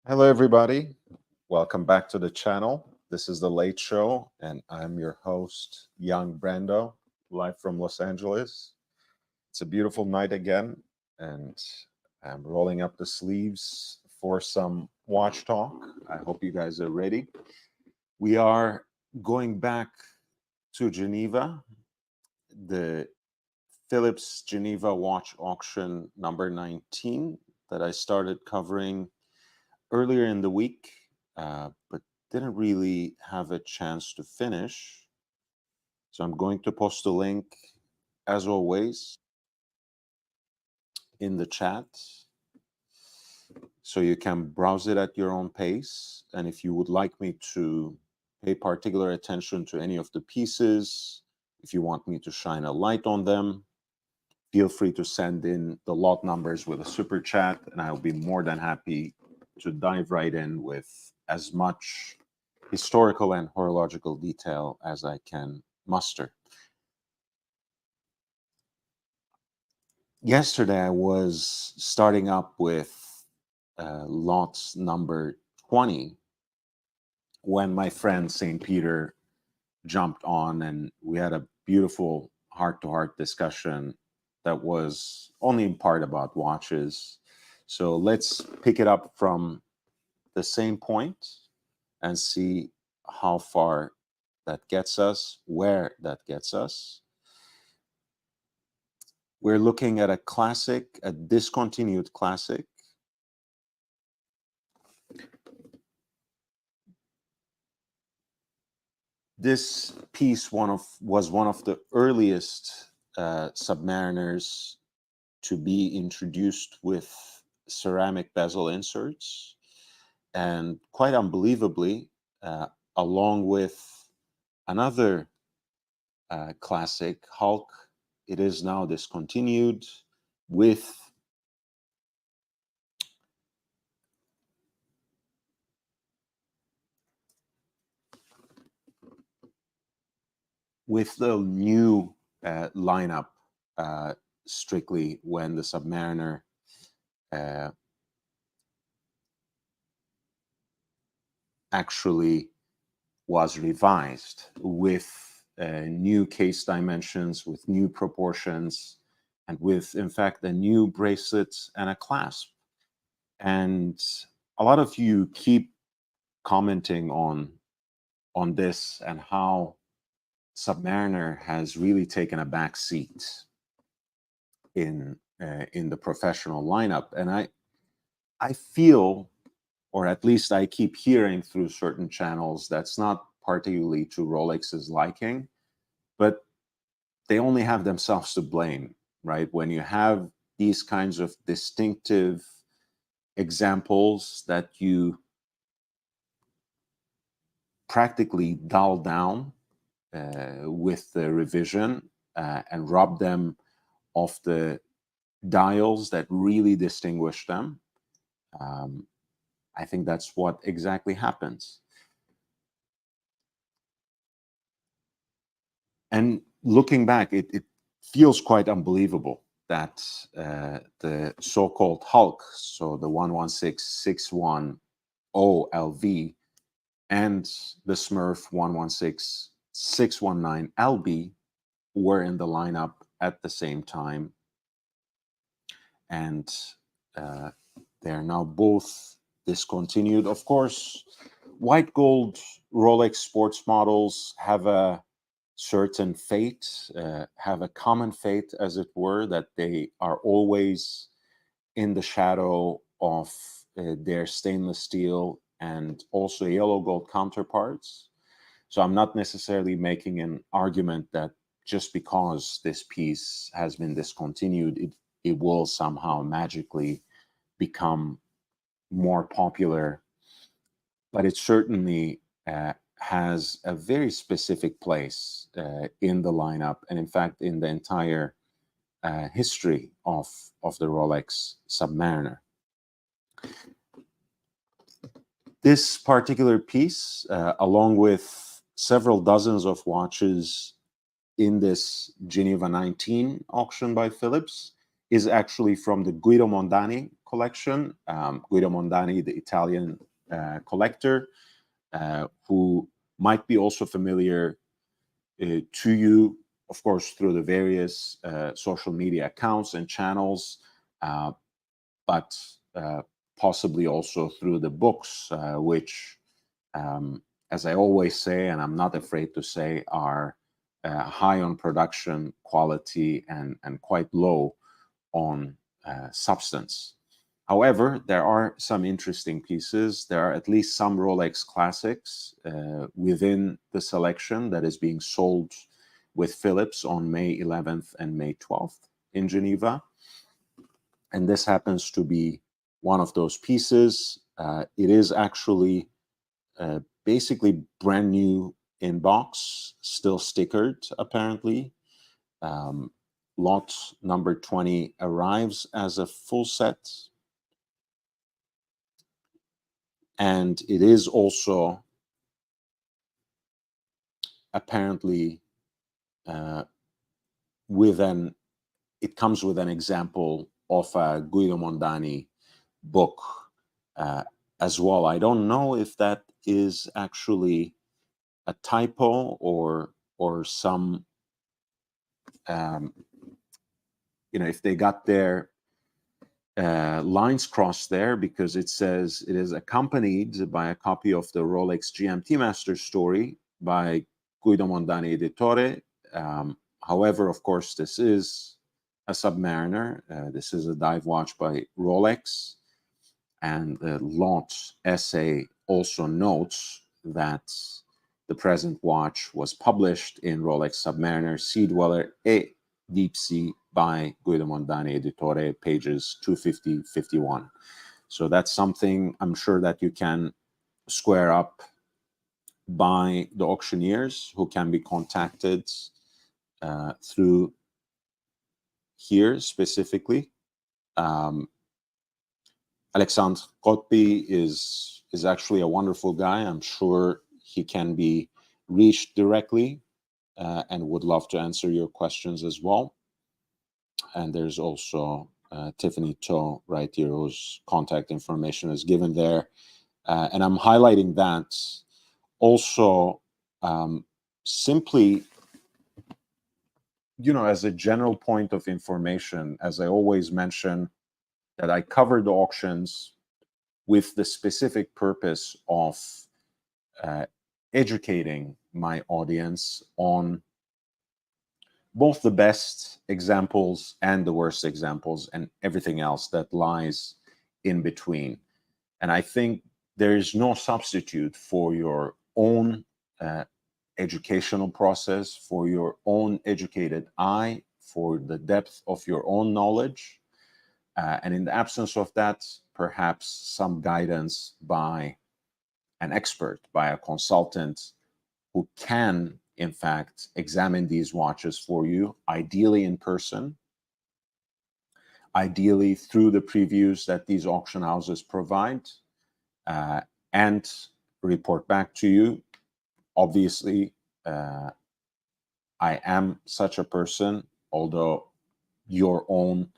Hello, everybody. Welcome back to the channel. This is The Late Show, and I'm your host, Young Brando, live from Los Angeles. It's a beautiful night again, and I'm rolling up the sleeves for some watch talk. I hope you guys are ready. We are going back to Geneva, the Phillips Geneva watch auction number 19 that I started covering earlier in the week, but didn't really have a chance to finish. So I'm going to post a link, as always, in the chat so you can browse it at your own pace. And if you would like me to pay particular attention to any of the pieces, if you want me to shine a light on them, feel free to send in the lot numbers with a super chat, and I'll be more than happy to dive right in with as much historical and horological detail as I can muster. Yesterday, I was starting up with lot number 20 when my friend St. Peter jumped on, and we had a beautiful heart-to-heart discussion that was only in part about watches. So let's pick it up from the same point and see how far that gets us, where that gets us. We're looking at a classic, a discontinued classic. This piece was one of the earliest Submariners to be introduced with ceramic bezel inserts. And quite unbelievably, along with another classic, Hulk, it is now discontinued with the new lineup, strictly when the Submariner actually was revised with new case dimensions, with new proportions, and with, in fact, a new bracelet and a clasp. And a lot of you keep commenting on this and how Submariner has really taken a back seat in the professional lineup. And I feel, or at least I keep hearing through certain channels, that's not particularly to Rolex's liking, but they only have themselves to blame, right? When you have these kinds of distinctive examples that you practically dull down with the revision and rob them of the dials that really distinguish them, I think that's what exactly happens. And looking back, it feels quite unbelievable that the so-called Hulk, so the 116610 LV, and the Smurf 116619 LB were in the lineup at the same time. And they're now both discontinued. Of course, white gold Rolex sports models have a certain fate, have a common fate, as it were, that they are always in the shadow of their stainless steel and also yellow gold counterparts. So I'm not necessarily making an argument that just because this piece has been discontinued, it will somehow magically become more popular, but it certainly has a very specific place in the lineup, and in fact in the entire history of the Rolex Submariner. This particular piece, along with several dozens of watches in this Geneva 19 auction by Phillips, is actually from the Guido Mondani collection. Guido Mondani, the Italian collector, who might be also familiar to you, of course, through the various social media accounts and channels, but possibly also through the books, which, as I always say, and I'm not afraid to say, are high on production quality and quite low on substance. However, there are some interesting pieces. There are at least some Rolex classics within the selection that is being sold with Phillips on May 11th and May 12th in Geneva. And this happens to be one of those pieces. It is actually basically brand new in box, still stickered, apparently. Lot number 20 arrives as a full set. And it is also apparently it comes with an example of a Guido Mondani book as well. I don't know if that is actually a typo or some, if they got their lines crossed there, because it says it is accompanied by a copy of the Rolex GMT Master Story by Guido Mondani Editore. However, of course, this is a Submariner. This is a dive watch by Rolex. And the launch essay also notes that the present watch was published in Rolex Submariner, Sea Dweller et Deep Sea by Guido Mondani Editore, pages 250-51. So that's something I'm sure that you can square up by the auctioneers, who can be contacted through here specifically. Alexandre Kotby is actually a wonderful guy. I'm sure he can be reached directly and would love to answer your questions as well. And there's also Tiffany To right here, whose contact information is given there. And I'm highlighting that also simply, as a general point of information, as I always mention, that I cover the auctions with the specific purpose of educating my audience on both the best examples and the worst examples and everything else that lies in between. And I think there is no substitute for your own educational process, for your own educated eye, for the depth of your own knowledge. And in the absence of that, perhaps some guidance by an expert, by a consultant who can, in fact, examine these watches for you, ideally in person, ideally through the previews that these auction houses provide, and report back to you. Obviously, I am such a person, although your own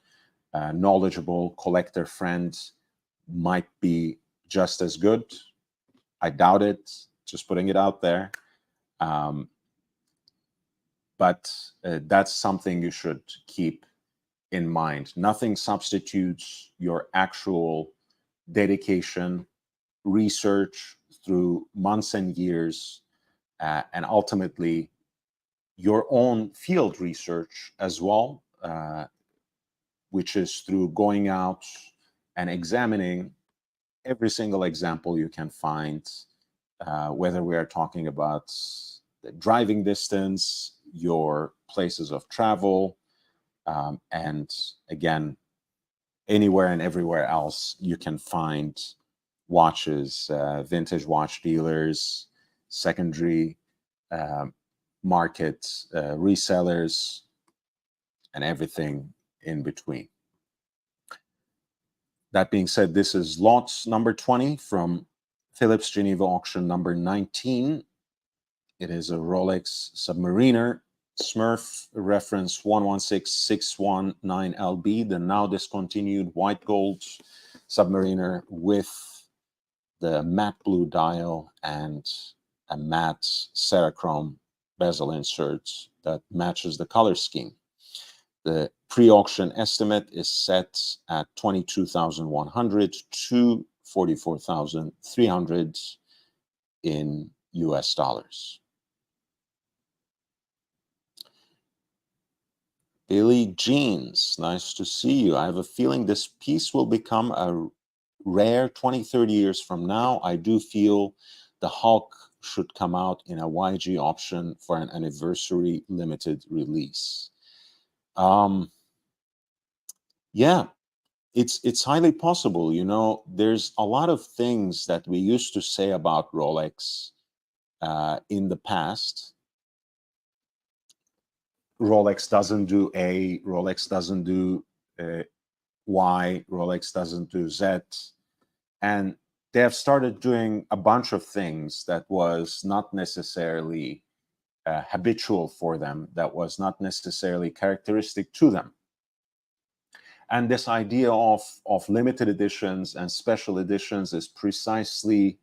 knowledgeable collector friend might be just as good. I doubt it, just putting it out there. But that's something you should keep in mind. Nothing substitutes your actual dedication, research through months and years, and ultimately your own field research as well, which is through going out and examining every single example you can find, whether we are talking about the driving distance, your places of travel, and again, anywhere and everywhere else you can find watches, vintage watch dealers, secondary market resellers, and everything in between. That being said, this is lot number 20 from Phillips Geneva auction number 19. It is a Rolex Submariner Smurf reference 116619LB, the now discontinued white gold Submariner with the matte blue dial and a matte Cerachrome bezel insert that matches the color scheme. The pre-auction estimate is set at $22,100 to $44,300 in US dollars. Billie Jeans, nice to see you. I have a feeling this piece will become a rare 20, 30 years from now. I do feel the Hulk should come out in a YG option for an anniversary limited release. Yeah, it's highly possible. You know, there's a lot of things that we used to say about Rolex in the past. Rolex doesn't do A, Rolex doesn't do Y, Rolex doesn't do Z. And they have started doing a bunch of things that was not necessarily habitual for them, that was not necessarily characteristic to them. And this idea of limited editions and special editions is precisely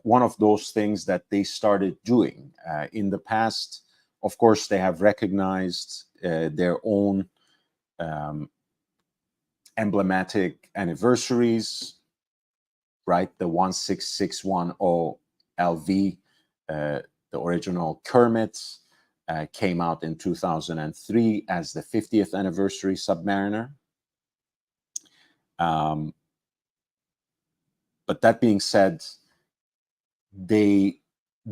one of those things that they started doing. In the past, of course, they have recognized their own emblematic anniversaries, right? The 16610 LV, the original Kermit, came out in 2003 as the 50th anniversary Submariner. But that being said, they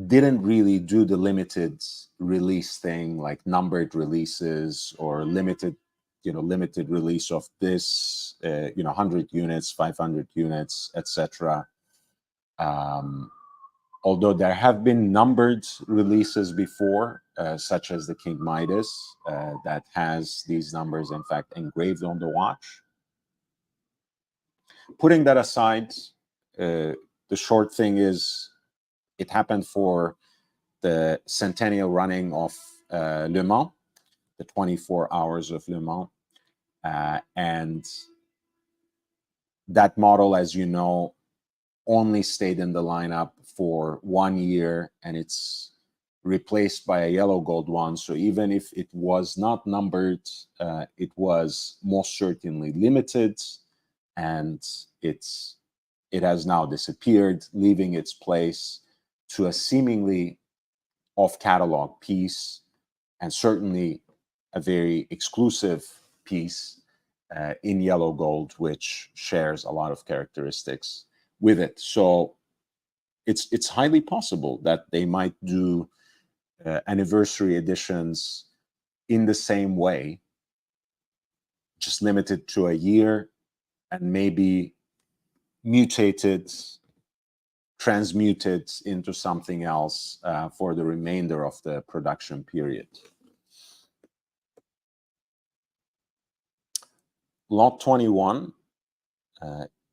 didn't really do the limited release thing, like numbered releases or limited release of this, 100 units, 500 units, etc. Although there have been numbered releases before, such as the King Midas, that has these numbers, in fact, engraved on the watch. Putting that aside, the short thing is, it happened for the centennial running of Le Mans, the 24 hours of Le Mans. And that model, as you know, only stayed in the lineup for 1 year, and it's replaced by a yellow gold one. So even if it was not numbered, it was most certainly limited, and it has now disappeared, leaving its place to a seemingly off-catalog piece, and certainly a very exclusive piece in yellow gold, which shares a lot of characteristics with it. So it's highly possible that they might do anniversary editions in the same way, just limited to a year, and maybe mutated, transmuted into something else for the remainder of the production period. Lot 21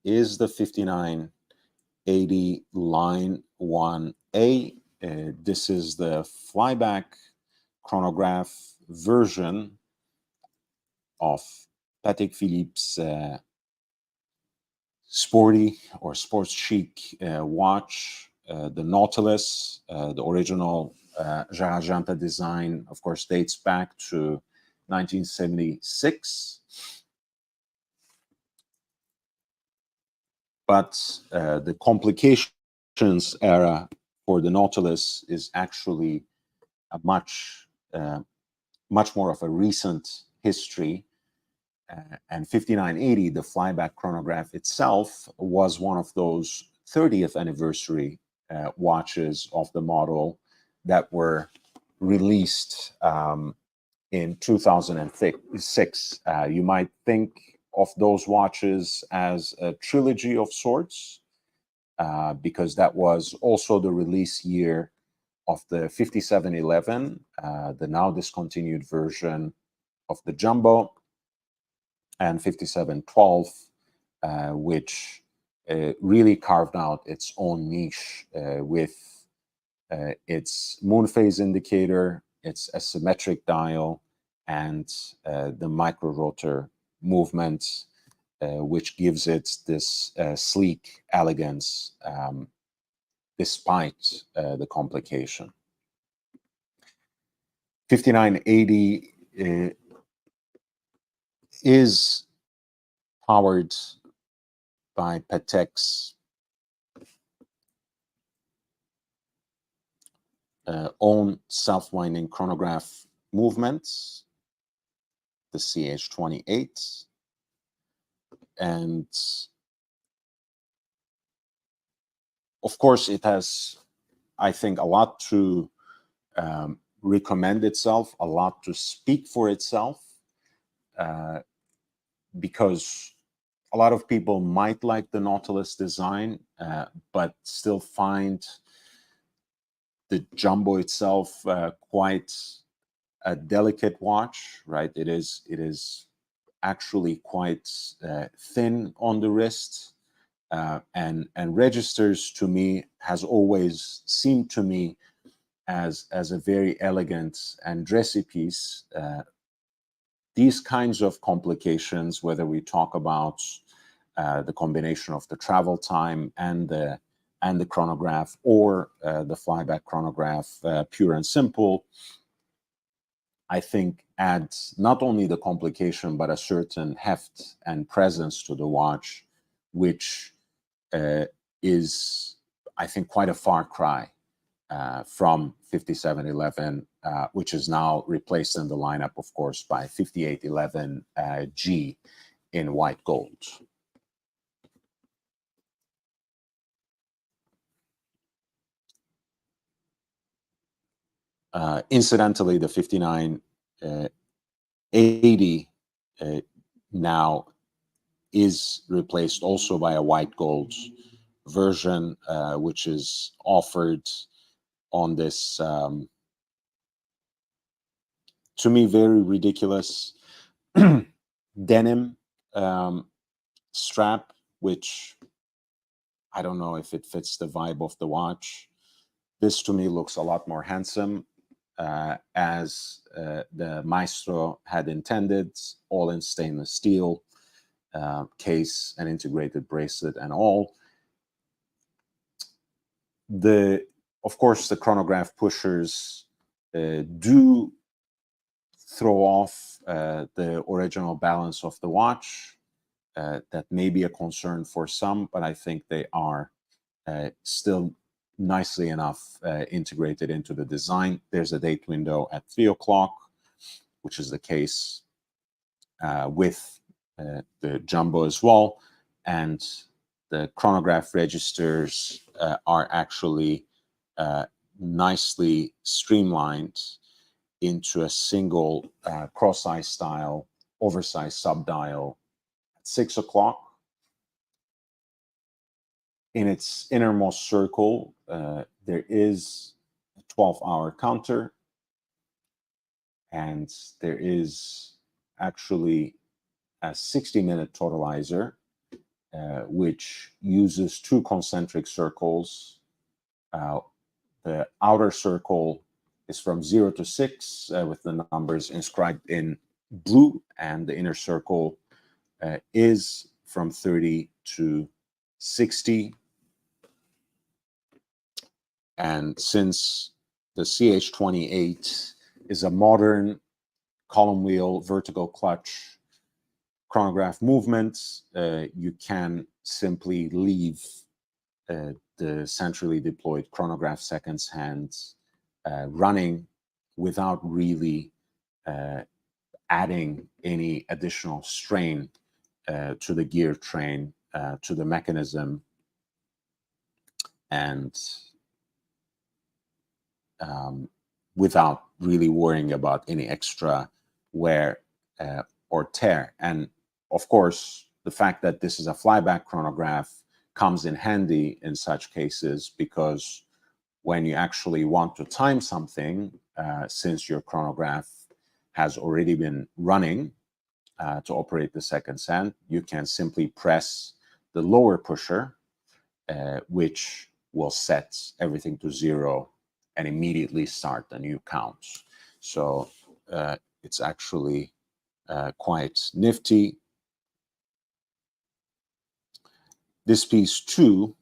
is the 5980 line 1A. This is the flyback chronograph version of Patek Philippe's sporty or sports chic watch, the Nautilus. The original Jaraganta design, of course, dates back to 1976. But the complications era for the Nautilus is actually a much more of a recent history. And 5980, the flyback chronograph itself, was one of those 30th anniversary watches of the model that were released in 2006. You might think of those watches as a trilogy of sorts, because that was also the release year of the 5711, the now discontinued version of the Jumbo, and 5712, which really carved out its own niche with its moonphase indicator, it's a symmetric dial, and the micro rotor movement, which gives it this sleek elegance despite the complication. 5980 is powered by Patek's own self-winding chronograph movements, the CH28, and of course it has, I think, a lot to recommend itself, a lot to speak for itself, because a lot of people might like the Nautilus design, but still find the Jumbo itself quite a delicate watch, right? It is actually quite thin on the wrist, and registers to me, has always seemed to me as a very elegant and dressy piece. These kinds of complications, whether we talk about the combination of the travel time and the chronograph, or the flyback chronograph, pure and simple, I think adds not only the complication, but a certain heft and presence to the watch, which is, I think, quite a far cry from 5711, which is now replaced in the lineup, of course, by 5811 G in white gold. Incidentally, the 5980 now is replaced also by a white gold version, which is offered on this, to me, very ridiculous denim strap, which I don't know if it fits the vibe of the watch. This to me looks a lot more handsome, as the Maestro had intended, all in stainless steel, case and integrated bracelet and all. Of course, the chronograph pushers do throw off the original balance of the watch. That may be a concern for some, but I think they are still nicely enough integrated into the design. There's a date window at 3 o'clock, which is the case with the Jumbo as well, and the chronograph registers are actually nicely streamlined into a single cross-eye style, oversized subdial at 6 o'clock. In its innermost circle, there is a 12-hour counter, and there is actually a 60-minute totalizer, which uses 2 concentric circles. The outer circle is from 0 to 6, with the numbers inscribed in blue, and the inner circle is from 30 to 60. And since the CH28 is a modern column wheel vertical clutch chronograph movement, you can simply leave the centrally deployed chronograph seconds hands running without really adding any additional strain to the gear train, to the mechanism, and without really worrying about any extra wear or tear. And of course, the fact that this is a flyback chronograph comes in handy in such cases, because when you actually want to time something, since your chronograph has already been running to operate the seconds hand, you can simply press the lower pusher, which will set everything to 0 and immediately start a new count. So it's actually quite nifty. This piece too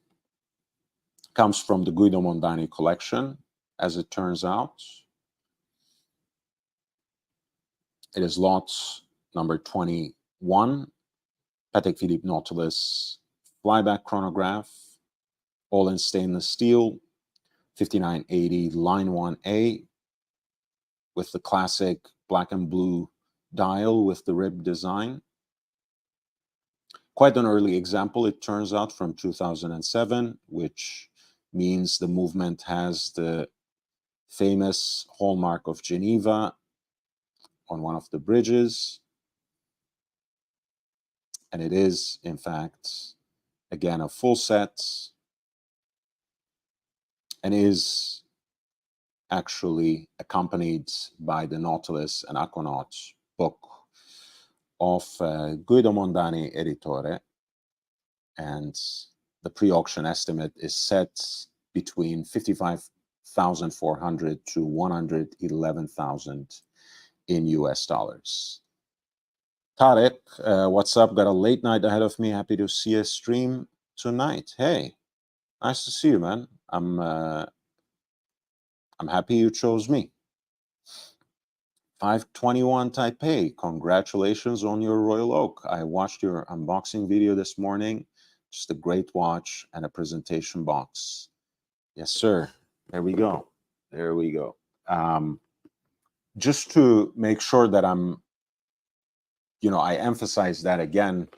comes from the Guido Mondani collection, as it turns out. It is lot number 21, Patek Philippe Nautilus flyback chronograph, all in stainless steel, 5980 line 1A, with the classic black and blue dial with the rib design. Quite an early example, it turns out, from 2007, which means the movement has the famous hallmark of Geneva on one of the bridges. And it is, in fact, again, a full set, and is actually accompanied by the Nautilus and Aquanaut book of Guido Mondani Editore. And the pre-auction estimate is set between 55,400 to 111,000 in US dollars. Tarek, what's up? Got a late night ahead of me. Happy to see a stream tonight. Hey, nice to see you, man. I'm happy you chose me. 521 Taipei, congratulations on your Royal Oak. I watched your unboxing video this morning. Just a great watch and a presentation box. Yes, sir. There we go. There we go. Just to make sure that I emphasize that again,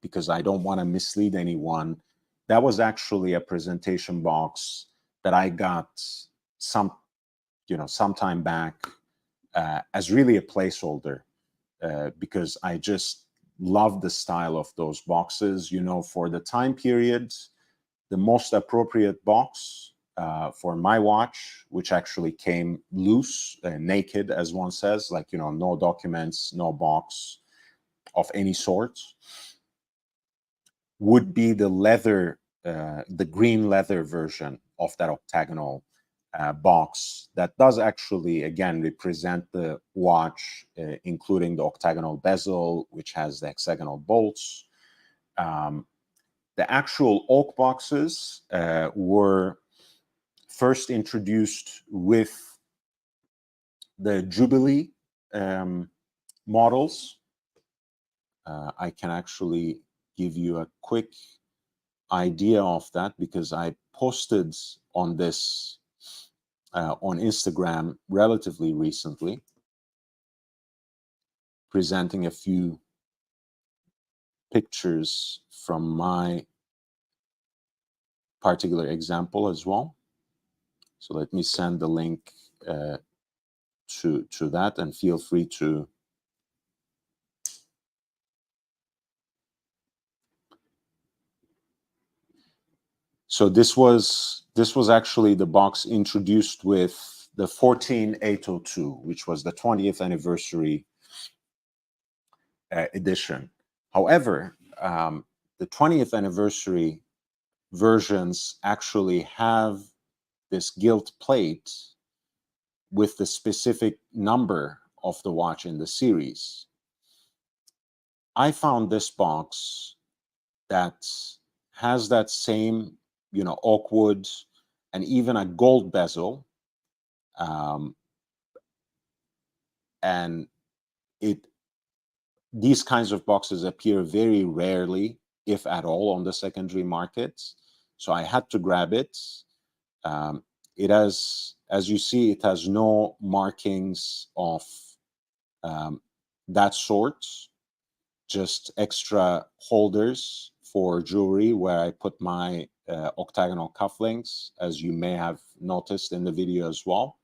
because I don't want to mislead anyone. That was actually a presentation box that I got some time back as really a placeholder, because I just love the style of those boxes. For the time period, the most appropriate box for my watch, which actually came loose, naked, as one says, like, no documents, no box of any sort, would be the leather, the green leather version of that octagonal box that does actually, again, represent the watch, including the octagonal bezel, which has the hexagonal bolts. The actual oak boxes were first introduced with the Jubilee models. I can actually give you a quick idea of that because I posted on this on Instagram relatively recently, presenting a few pictures from my particular example as well. So let me send the link to that, and feel free to So this was actually the box introduced with the 14802, which was the 20th anniversary edition. However, the 20th anniversary versions actually have this gilt plate with the specific number of the watch in the series. I found this box that has that same, oak wood and even a gold bezel, and these kinds of boxes appear very rarely, if at all, on the secondary market. So I had to grab it. It has, as you see, it has no markings of that sort, just extra holders for jewelry where I put my octagonal cufflinks, as you may have noticed in the video as well.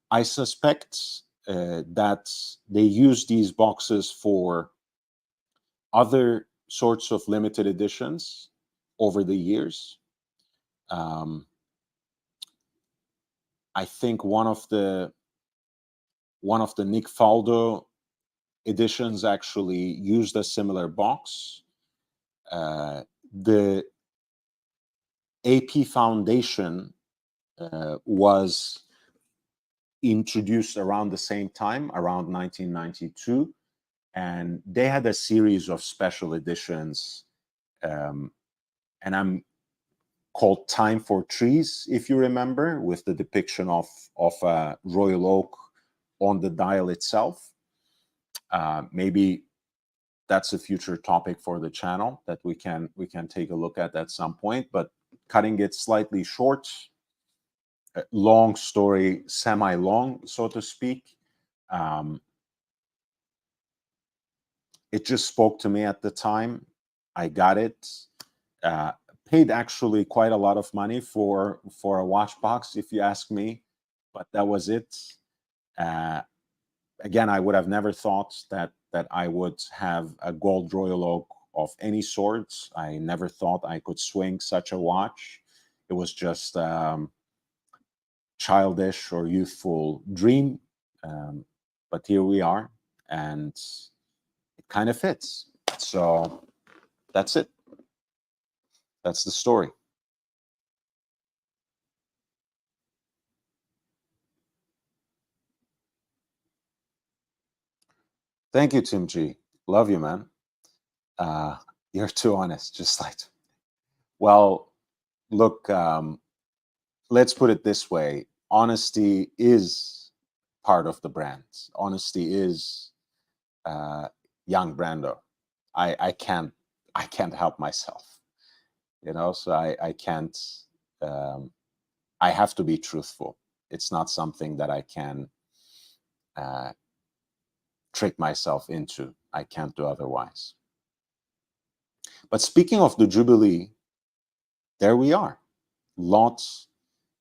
I suspect that they use these boxes for other sorts of limited editions over the years. I think one of the Nick Faldo editions actually used a similar box. The AP Foundation was introduced around the same time, around 1992. And they had a series of special editions. And I'm called Time for Trees, if you remember, with the depiction of a royal oak on the dial itself. Maybe that's a future topic for the channel that we can take a look at some point. But cutting it slightly short, long story, semi-long, so to speak. It just spoke to me at the time. I got it. Paid actually quite a lot of money for a watch box, if you ask me, but that was it. Again, I would have never thought that I would have a gold Royal Oak of any sorts. I never thought I could swing such a watch. It was just childish or youthful dream, but here we are, and it kind of fits. So that's it. That's the story. Thank you, Tim G. Love you, man. You're too honest, just like. Well, look, let's put it this way. Honesty is part of the brand. Honesty is young Brando. I can't help myself, you know. So I can't. I have to be truthful. It's not something that I can trick myself into. I can't do otherwise. But speaking of the Jubilee, there we are. Lot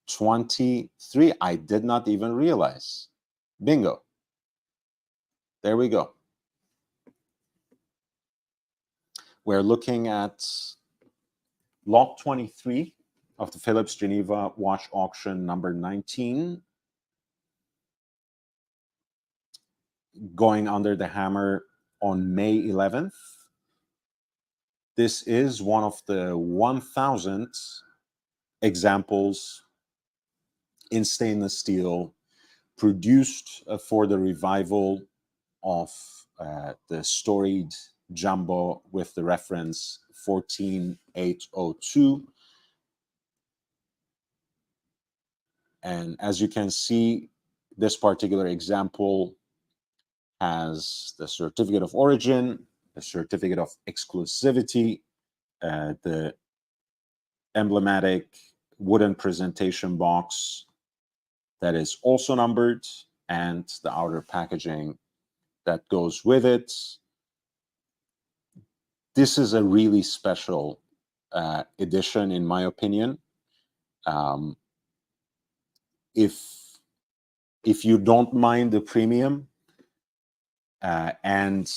23. I did not even realize. Bingo. There we go. We're looking at lot 23 of the Phillips Geneva watch auction number 19, going under the hammer on May 11th. This is one of the 1,000 examples in stainless steel produced for the revival of the storied jumbo with the reference 14802. And as you can see, this particular example has the certificate of origin, the certificate of exclusivity, the emblematic wooden presentation box that is also numbered, and the outer packaging that goes with it. This is a really special edition, in my opinion. If you don't mind the premium, and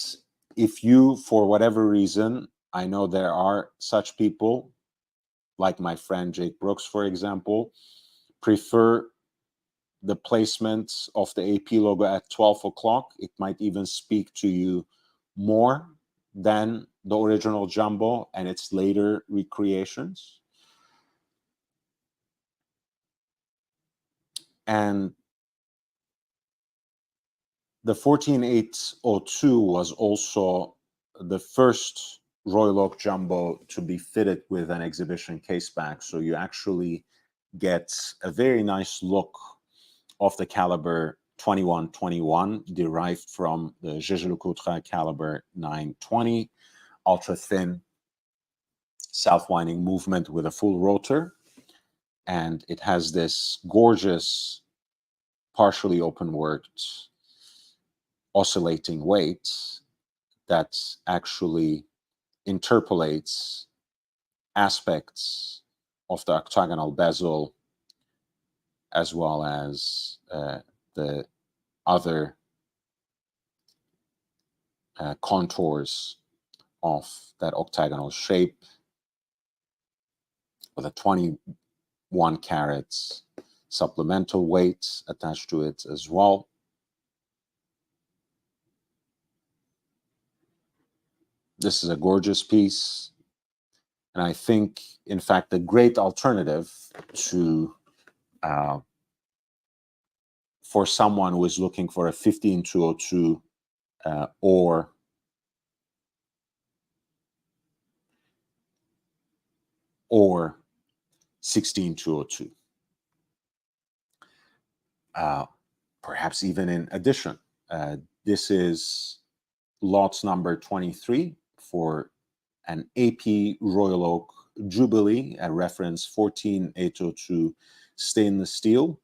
if you, for whatever reason, I know there are such people, like my friend Jake Brooks, for example, prefer the placement of the AP logo at 12 o'clock. It might even speak to you more than the original jumbo and its later recreations. And the 14802 was also the first Royal Oak Jumbo to be fitted with an exhibition case back. So you actually get a very nice look of the caliber 2121, derived from the Jaeger-LeCoultre caliber 920, ultra thin, self-winding movement with a full rotor. And it has this gorgeous, partially open-worked, oscillating weight that actually interpolates aspects of the octagonal bezel as well as the other contours of that octagonal shape, with a 21 carats supplemental weight attached to it as well. This is a gorgeous piece, and I think, in fact, a great alternative to for someone who is looking for a 15202 or or 16202. Perhaps even in addition. This is lot number 23 for an AP Royal Oak Jubilee, a reference 14802 stainless steel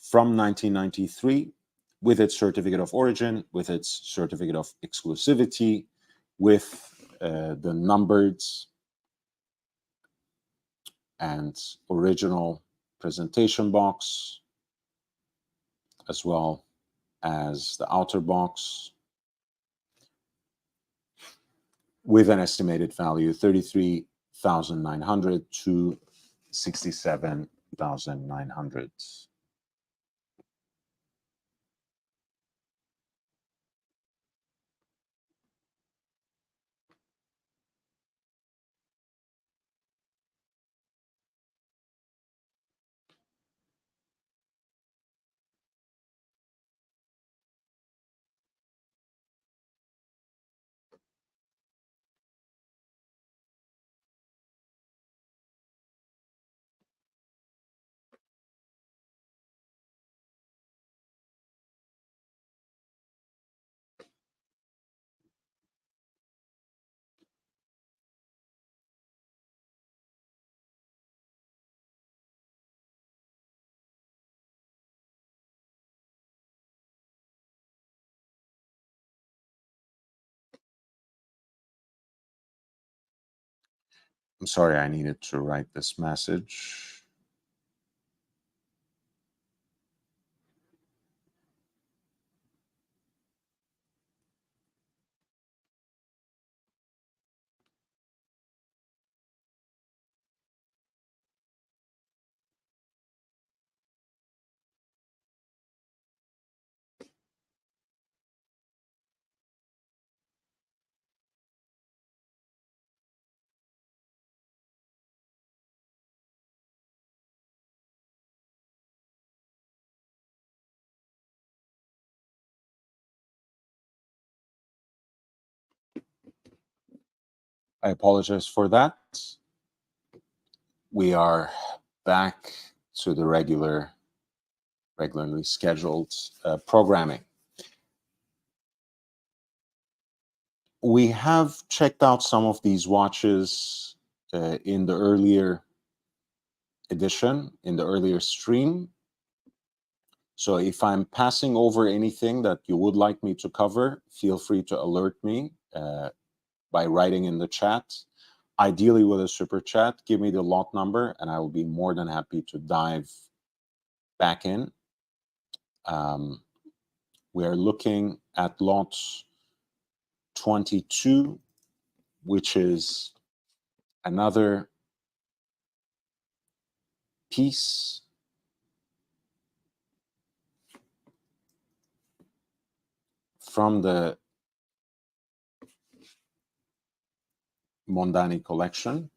from 1993, with its certificate of origin, with its certificate of exclusivity, with the numbered and original presentation box, as well as the outer box, with an estimated value 33,900 to 67,900. I'm sorry, I needed to write this message. I apologize for that. We are back to the regularly scheduled programming. We have checked out some of these watches in the earlier edition, in the earlier stream. So if I'm passing over anything that you would like me to cover, feel free to alert me by writing in the chat. Ideally with a super chat, give me the lot number and I will be more than happy to dive back in. We are looking at lot 22, which is another piece from the Mondani collection.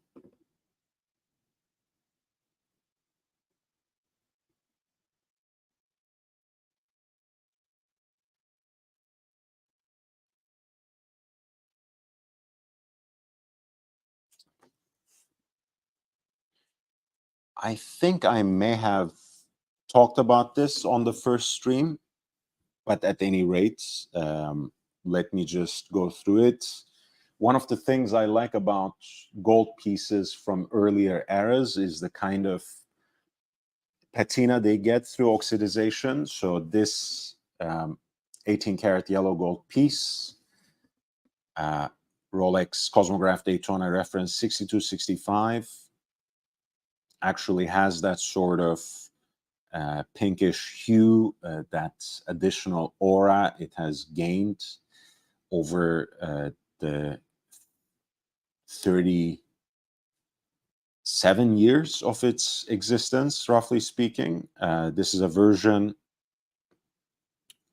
I think I may have talked about this on the first stream, but at any rate, let me just go through it. One of the things I like about gold pieces from earlier eras is the kind of patina they get through oxidization. So this 18 karat yellow gold piece, Rolex Cosmograph Daytona reference 6265, actually has that sort of pinkish hue, that additional aura it has gained over the 37 years of its existence, roughly speaking. This is a version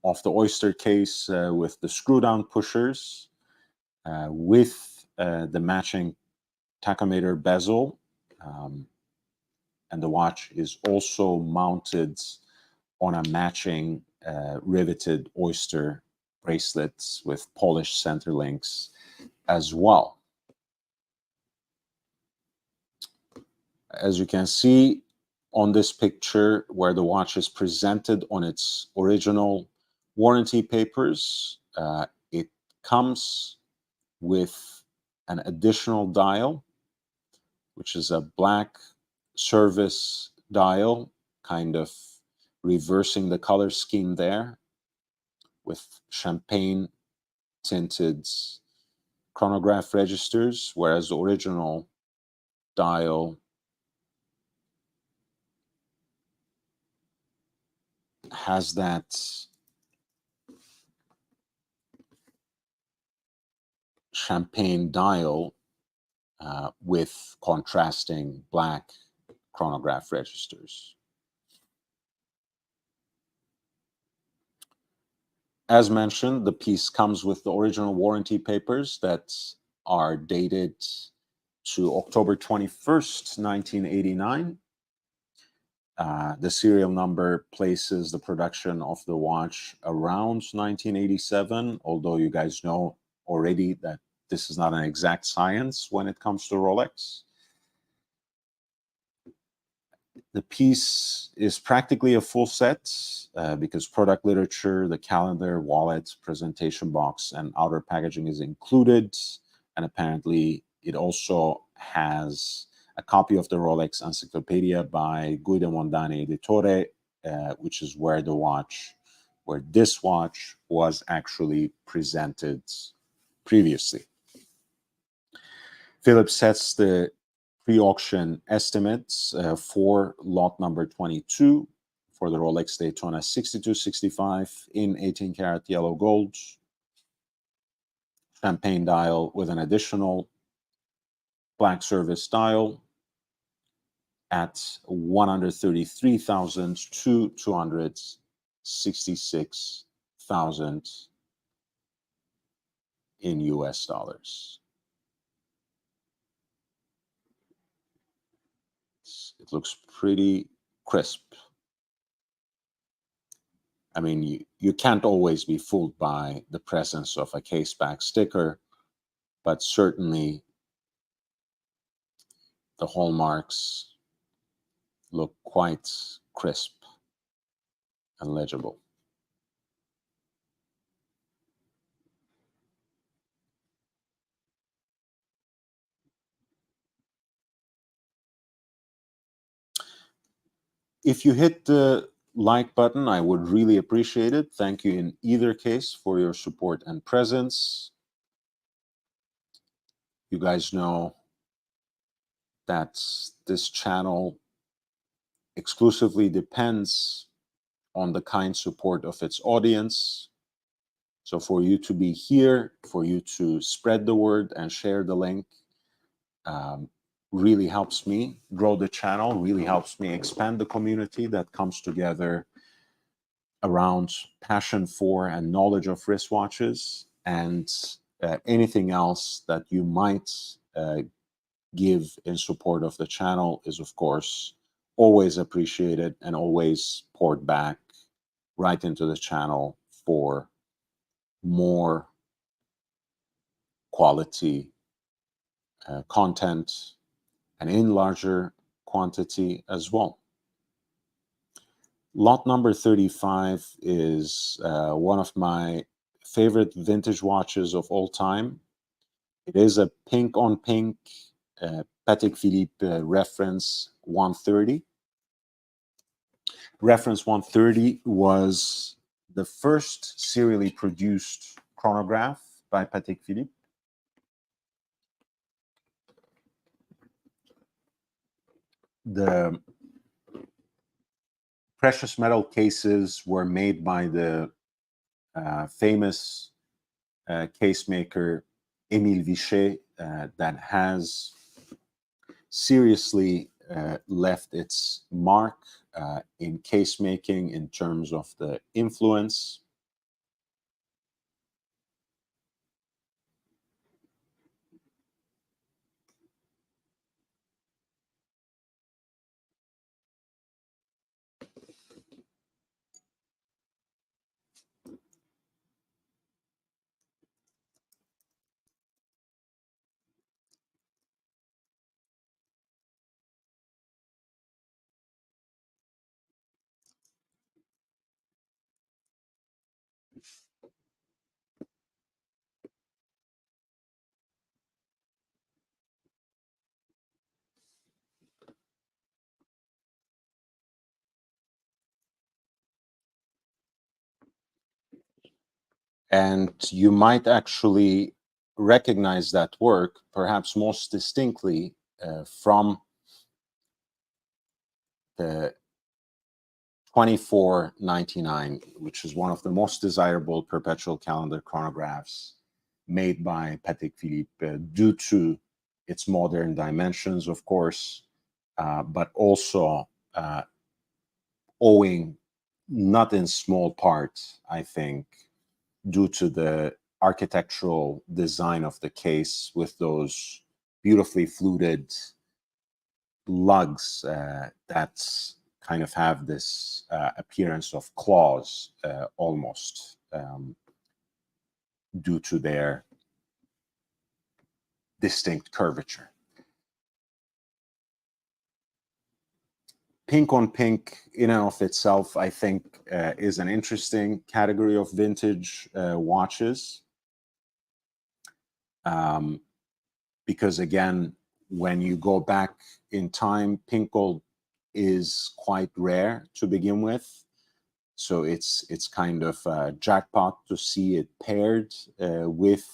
of the Oyster case with the screw-down pushers, with the matching tachometer bezel. and the watch is also mounted on a matching riveted Oyster bracelets with polished center links as well. As you can see on this picture, where the watch is presented on its original warranty papers, it comes with an additional dial, which is a black service dial, kind of reversing the color scheme there, with champagne tinted chronograph registers, whereas the original dial has that champagne dial with contrasting black chronograph registers. As mentioned, the piece comes with the original warranty papers that are dated to October 21st, 1989. The serial number places the production of the watch around 1987, although you guys know already that this is not an exact science when it comes to Rolex. The piece is practically a full set because product literature, the calendar, wallet, presentation box, and outer packaging is included. And apparently it also has a copy of the Rolex Encyclopedia by Guido Mondani Editore, which is where this watch was actually presented previously. Phillips sets the pre-auction estimates for lot number 22 for the Rolex Daytona 6265 in 18 karat yellow gold, champagne dial with an additional black service dial at 133,000 to 266,000 in US dollars. It looks pretty crisp. I mean, you can't always be fooled by the presence of a case back sticker, but certainly the hallmarks look quite crisp and legible. If you hit the like button, I would really appreciate it. Thank you in either case for your support and presence. You guys know that this channel exclusively depends on the kind support of its audience. So for you to be here, for you to spread the word and share the link, really helps me grow the channel, really helps me expand the community that comes together around passion for and knowledge of wristwatches, and anything else that you might give in support of the channel is, of course, always appreciated and always poured back right into the channel for more quality content and in larger quantity as well. Lot number 35 is one of my favorite vintage watches of all time. It is a pink on pink Patek Philippe reference 130. Reference 130 was the first serially produced chronograph by Patek Philippe. The precious metal cases were made by the famous case maker Émile Vichet that has seriously left its mark in case making in terms of the influence. And you might actually recognize that work, perhaps most distinctly, from the 2499, which is one of the most desirable perpetual calendar chronographs made by Patek Philippe, due to its modern dimensions, of course, but also owing not in small part, I think, due to the architectural design of the case with those beautifully fluted lugs that kind of have this appearance of claws almost, due to their distinct curvature. Pink on pink in and of itself, I think, is an interesting category of vintage watches. Because again, when you go back in time, pink gold is quite rare to begin with. So it's kind of a jackpot to see it paired with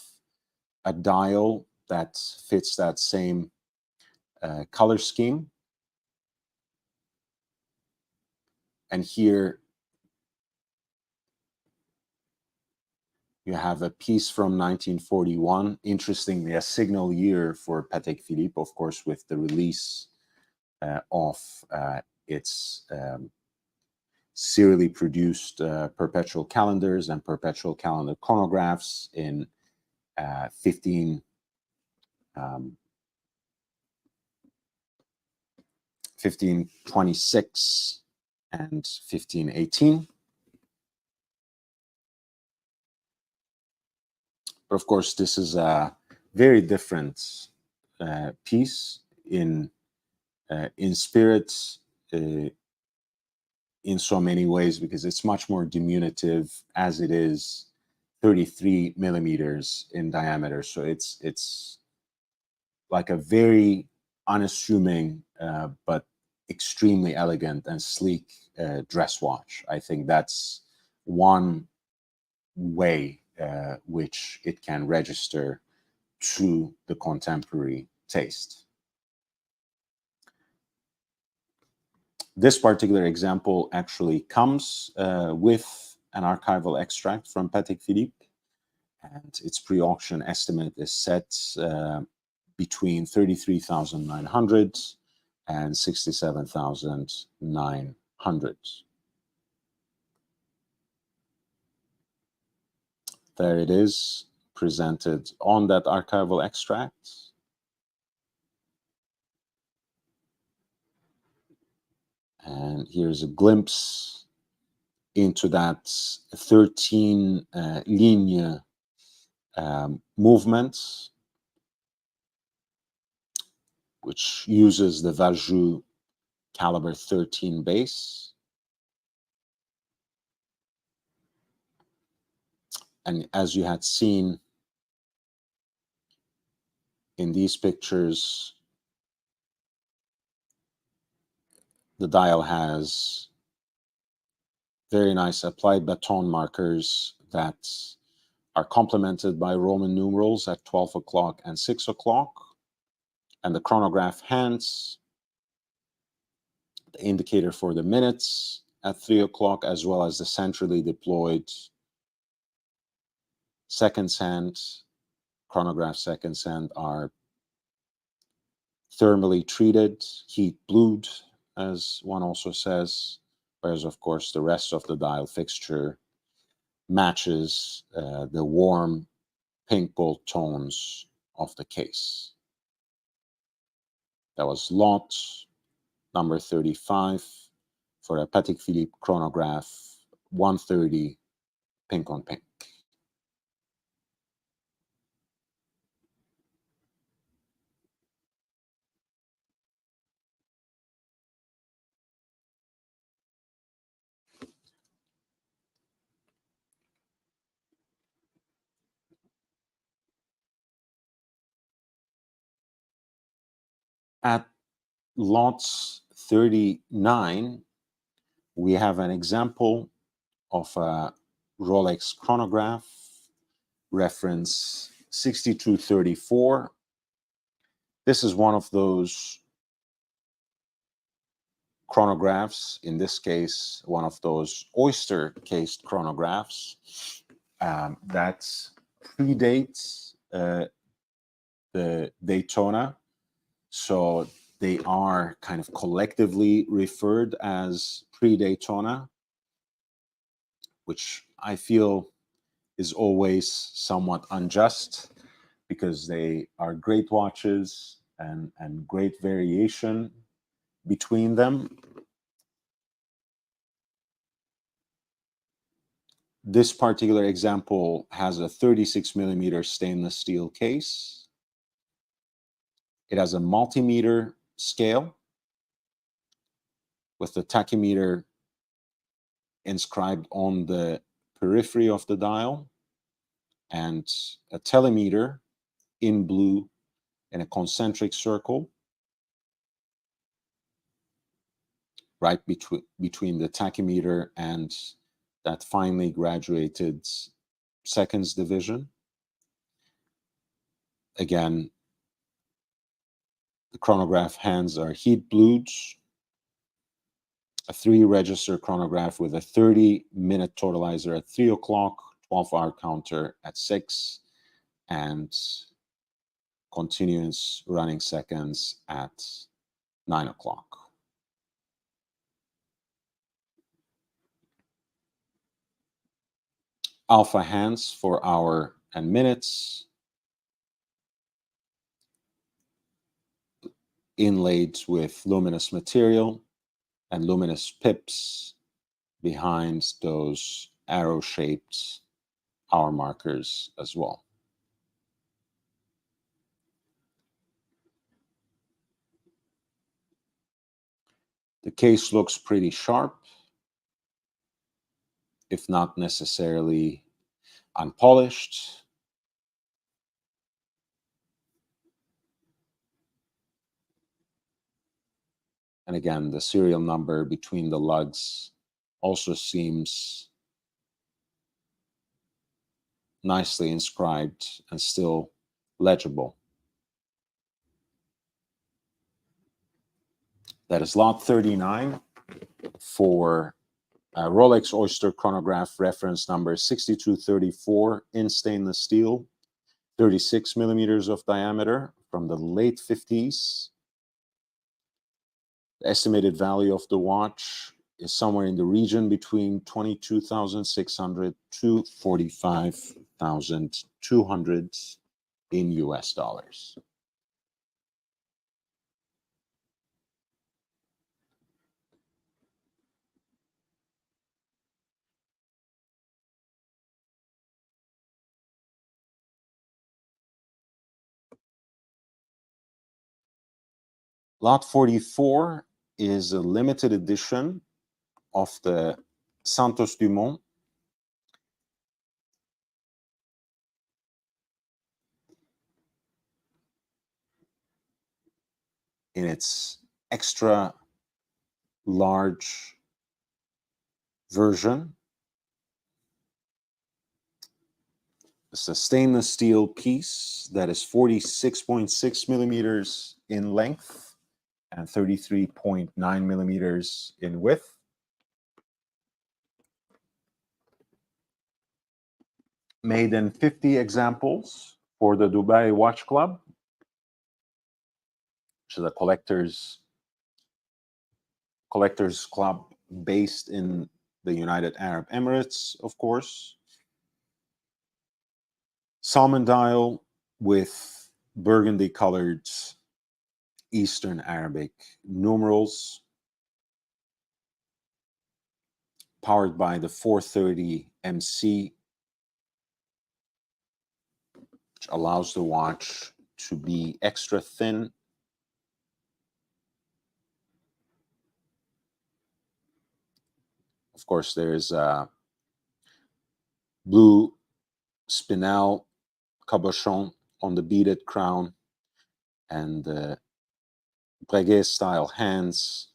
a dial that fits that same color scheme. And here you have a piece from 1941, interestingly, a signal year for Patek Philippe, of course, with the release of its serially produced perpetual calendars and perpetual calendar chronographs in 1526 and 1518. But of course, this is a very different piece in spirit, in so many ways, because it's much more diminutive, as it is 33 millimeters in diameter. So it's like a very unassuming but extremely elegant and sleek dress watch. I think that's one way which it can register to the contemporary taste. This particular example actually comes with an archival extract from Patek Philippe, and its pre-auction estimate is set between 33,900 and 67,900. There it is, presented on that archival extract. And here's a glimpse into that 13 ligne movement, which uses the Valjoux caliber 13 base. And as you had seen in these pictures, the dial has very nice applied baton markers that are complemented by Roman numerals at 12 o'clock and 6 o'clock. And the chronograph hands, the indicator for the minutes at 3 o'clock, as well as the centrally deployed seconds hand, chronograph seconds hand, are thermally treated, heat blued, as one also says, whereas of course the rest of the dial fixture matches the warm pink gold tones of the case. That was lot number 35 for a Patek Philippe chronograph 130 pink on pink. At lots 39, we have an example of a Rolex chronograph reference 6234. This is one of those chronographs, in this case, one of those Oyster cased chronographs that predates the Daytona. So they are kind of collectively referred as pre-Daytona, which I feel is always somewhat unjust because they are great watches and great variation between them. This particular example has a 36 millimeter stainless steel case. It has a multimeter scale with the tachymeter inscribed on the periphery of the dial and a telemeter in blue in a concentric circle right between the tachymeter and that finely graduated seconds division. Again, the chronograph hands are heat blued, a 3-register chronograph with a 30-minute totalizer at 3 o'clock, 12-hour counter at 6, and continuous running seconds at 9 o'clock. Alpha hands for hour and minutes, inlaid with luminous material and luminous pips behind those arrow-shaped hour markers as well. The case looks pretty sharp, if not necessarily unpolished. And again, the serial number between the lugs also seems nicely inscribed and still legible. That is lot 39 for Rolex Oyster chronograph reference number 6234 in stainless steel, 36 millimeters of diameter from the late 50s. The estimated value of the watch is somewhere in the region between 22,600 to 45,200 in US dollars. Lot 44 is a limited edition of the Santos Dumont. In its extra large version. It's a stainless steel piece that is 46.6 millimeters in length and 33.9 millimeters in width. Made in 50 examples for the Dubai Watch Club, which is a collectors club based in the United Arab Emirates, of course. Salmon dial with burgundy colored Eastern Arabic numerals, powered by the 430 MC, which allows the watch to be extra thin. Of course, there's a blue spinel cabochon on the beaded crown, and the Breguet style hands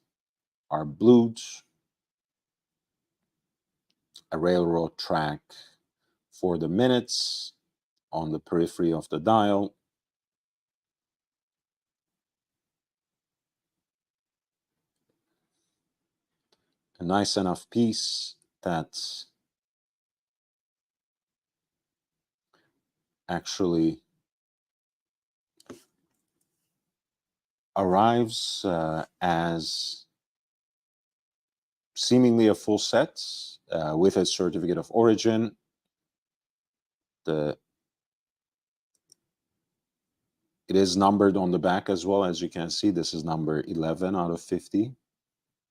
are blued. A railroad track for the minutes, on the periphery of the dial. A nice enough piece that actually arrives as seemingly a full set with a certificate of origin. It is numbered on the back as well. As you can see, this is number 11 out of 50.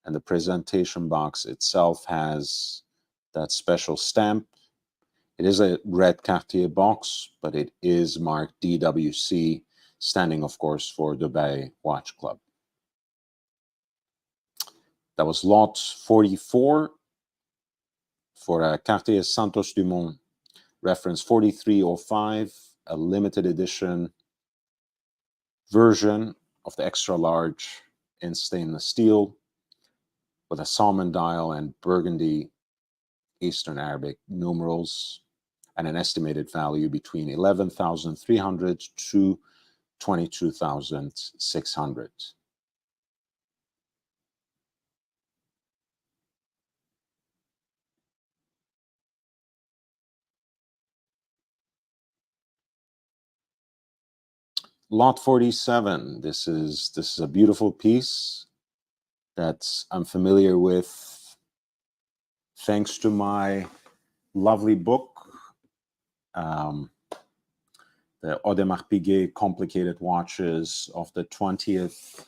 And the presentation box itself has that special stamp. It is a red Cartier box, but it is marked DWC, standing, of course, for Dubai Watch Club. That was lot 44 for a Cartier Santos Dumont, reference 4305, a limited edition version of the extra large in stainless steel with a salmon dial and burgundy Eastern Arabic numerals, and an estimated value between 11,300 to 22,600. Lot 47. This is a beautiful piece that I'm familiar with thanks to my lovely book, the Audemars Piguet Complicated Watches of the 20th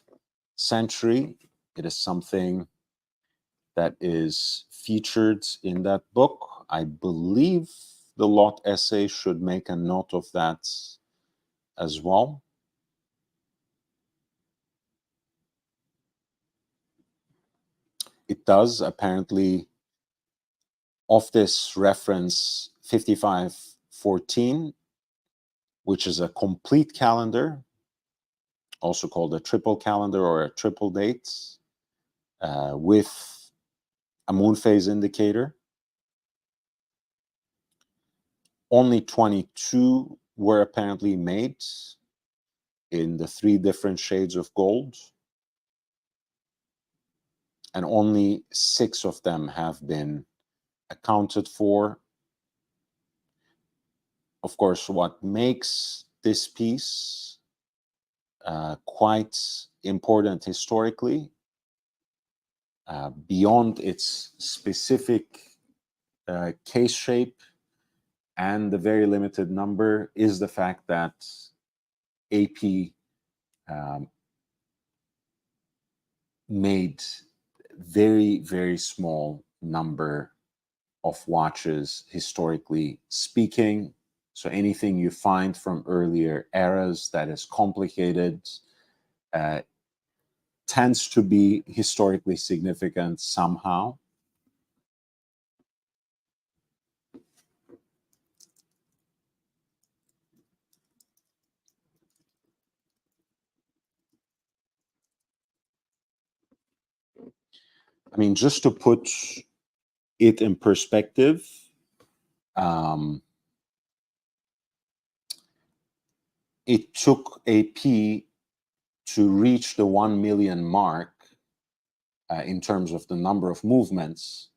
Century. It is something that is featured in that book. I believe the lot essay should make a note of that as well. It does apparently, of this reference 5514, which is a complete calendar, also called a triple calendar or a triple date, with a moon phase indicator. Only 22 were apparently made in the 3 different shades of gold, and only 6 of them have been accounted for. Of course, what makes this piece quite important historically, beyond its specific case shape and the very limited number, is the fact that AP made very, very small number of watches, historically speaking. So anything you find from earlier eras that is complicated tends to be historically significant somehow. I mean, just to put it in perspective, it took AP to reach the 1 million mark in terms of the number of movements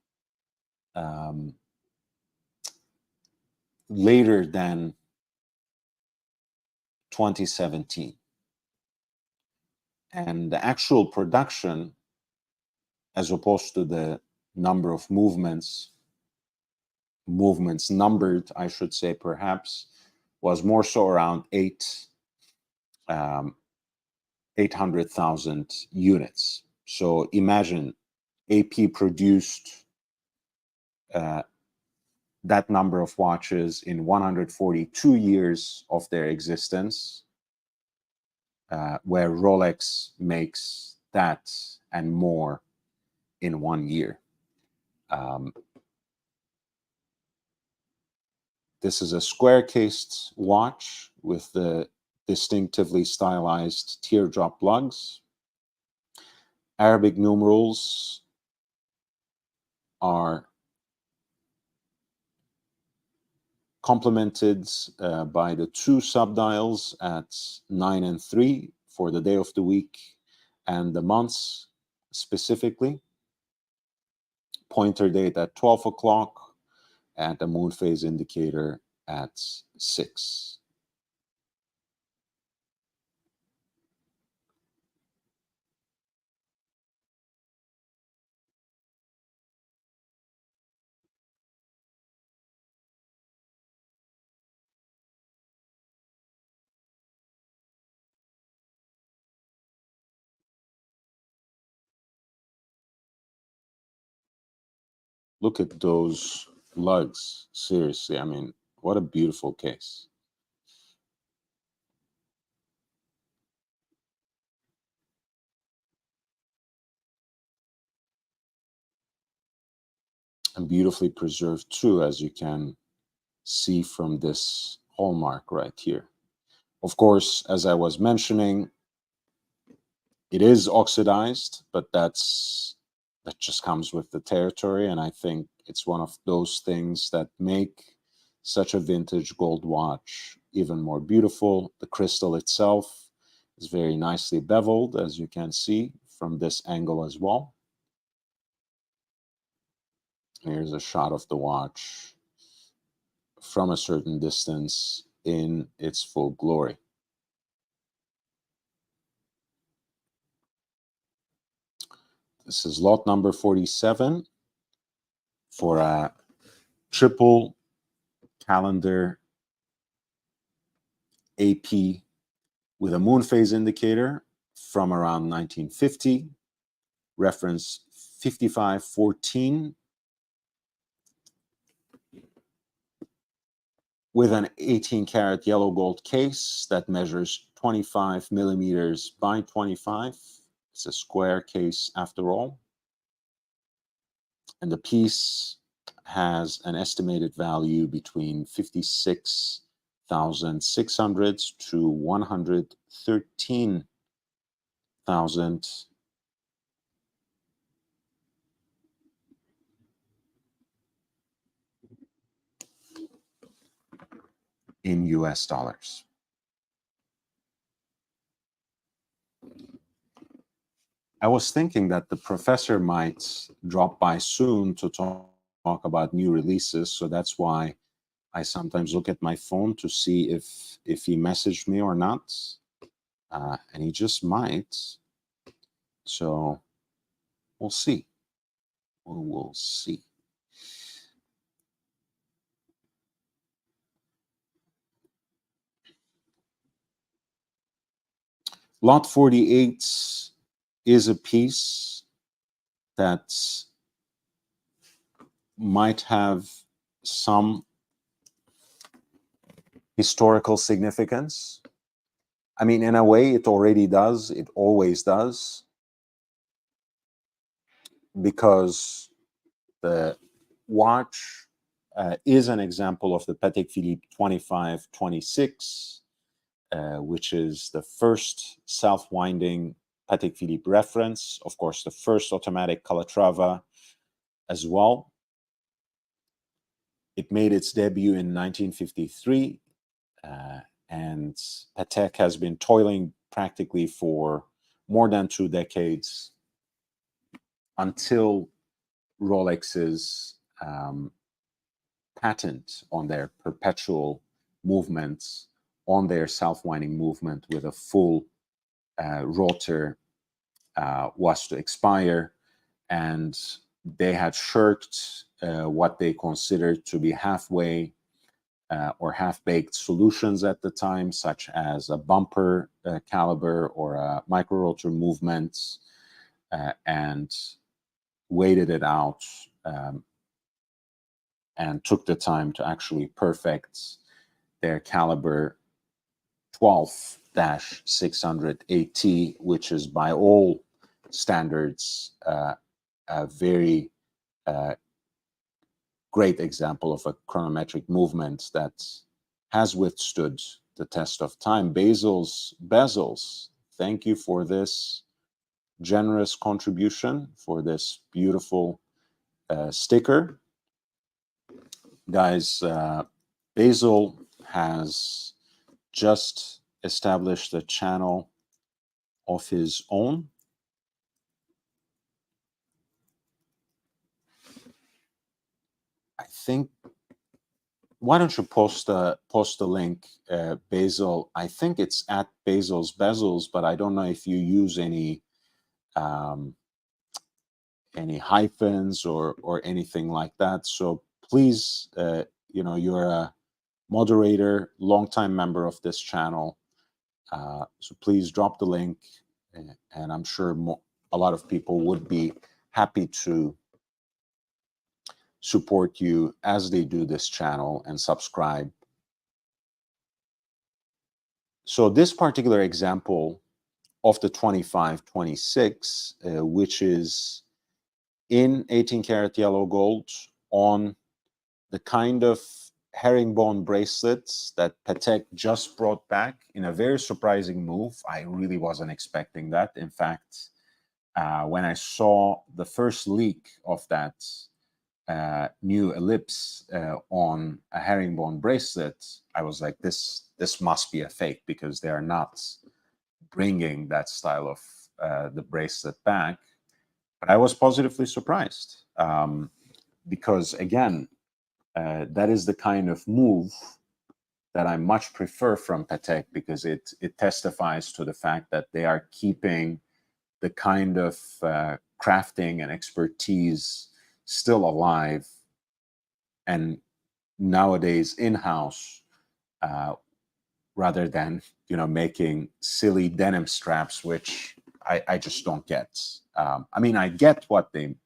later than 2017. And the actual production, as opposed to the number of movements numbered, I should say, perhaps, was more so around 800,000 units. So imagine AP produced that number of watches in 142 years of their existence, where Rolex makes that and more in 1 year. This is a square-cased watch with the distinctively stylized teardrop lugs. Arabic numerals are complemented by the two subdials at 9 and 3 for the day of the week and the months specifically. Pointer date at 12 o'clock and a moon phase indicator at 6. Look at those lugs. Seriously, I mean, what a beautiful case. And beautifully preserved too, as you can see from this hallmark right here. Of course, as I was mentioning, it is oxidized, but that just comes with the territory, and I think it's one of those things that make such a vintage gold watch even more beautiful. The crystal itself is very nicely beveled, as you can see from this angle as well. Here's a shot of the watch from a certain distance in its full glory. This is lot number 47 for a triple calendar AP with a moon phase indicator from around 1950, reference 5514, with an 18-karat yellow gold case that measures 25 millimeters by 25. It's a square case after all. And the piece has an estimated value between 56,600 to 113,000 in US dollars. I was thinking that the professor might drop by soon to talk about new releases, so that's why I sometimes look at my phone to see if he messaged me or not, and he just might. So we'll see. We'll see. Lot 48 is a piece that might have some historical significance. I mean, in a way, it already does. It always does. Because the watch is an example of the Patek Philippe 2526, which is the first self-winding Patek Philippe reference. Of course, the first automatic Calatrava as well. It made its debut in 1953, and Patek has been toiling practically for more than 2 decades until Rolex's patent on their perpetual movements, on their self-winding movement with a full rotor was to expire, and they had shirked what they considered to be halfway or half-baked solutions at the time, such as a bumper caliber or a micro-rotor movement, and waited it out and took the time to actually perfect their caliber 12-600 AT, which is by all standards a very great example of a chronometric movement that has withstood the test of time. Bezels, thank you for this generous contribution, for this beautiful sticker. Guys, Basil has just established a channel of his own. I think, why don't you post the link, Basil? I think it's at Basil's Bezels, but I don't know if you use any hyphens or anything like that. So please, you're a moderator, longtime member of this channel. So please drop the link, and I'm sure a lot of people would be happy to support you as they do this channel and subscribe. So this particular example of the 2526, which is in 18 karat yellow gold on the kind of herringbone bracelets that Patek just brought back in a very surprising move. I really wasn't expecting that. In fact, when I saw the first leak of that new ellipse on a herringbone bracelet, I was like, this must be a fake, because they are not bringing that style of the bracelet back. But I was positively surprised, because again, that is the kind of move that I much prefer from Patek, because it testifies to the fact that they are keeping the kind of crafting and expertise still alive, and nowadays in-house, rather than making silly denim straps, which I just don't get. I mean, I get what they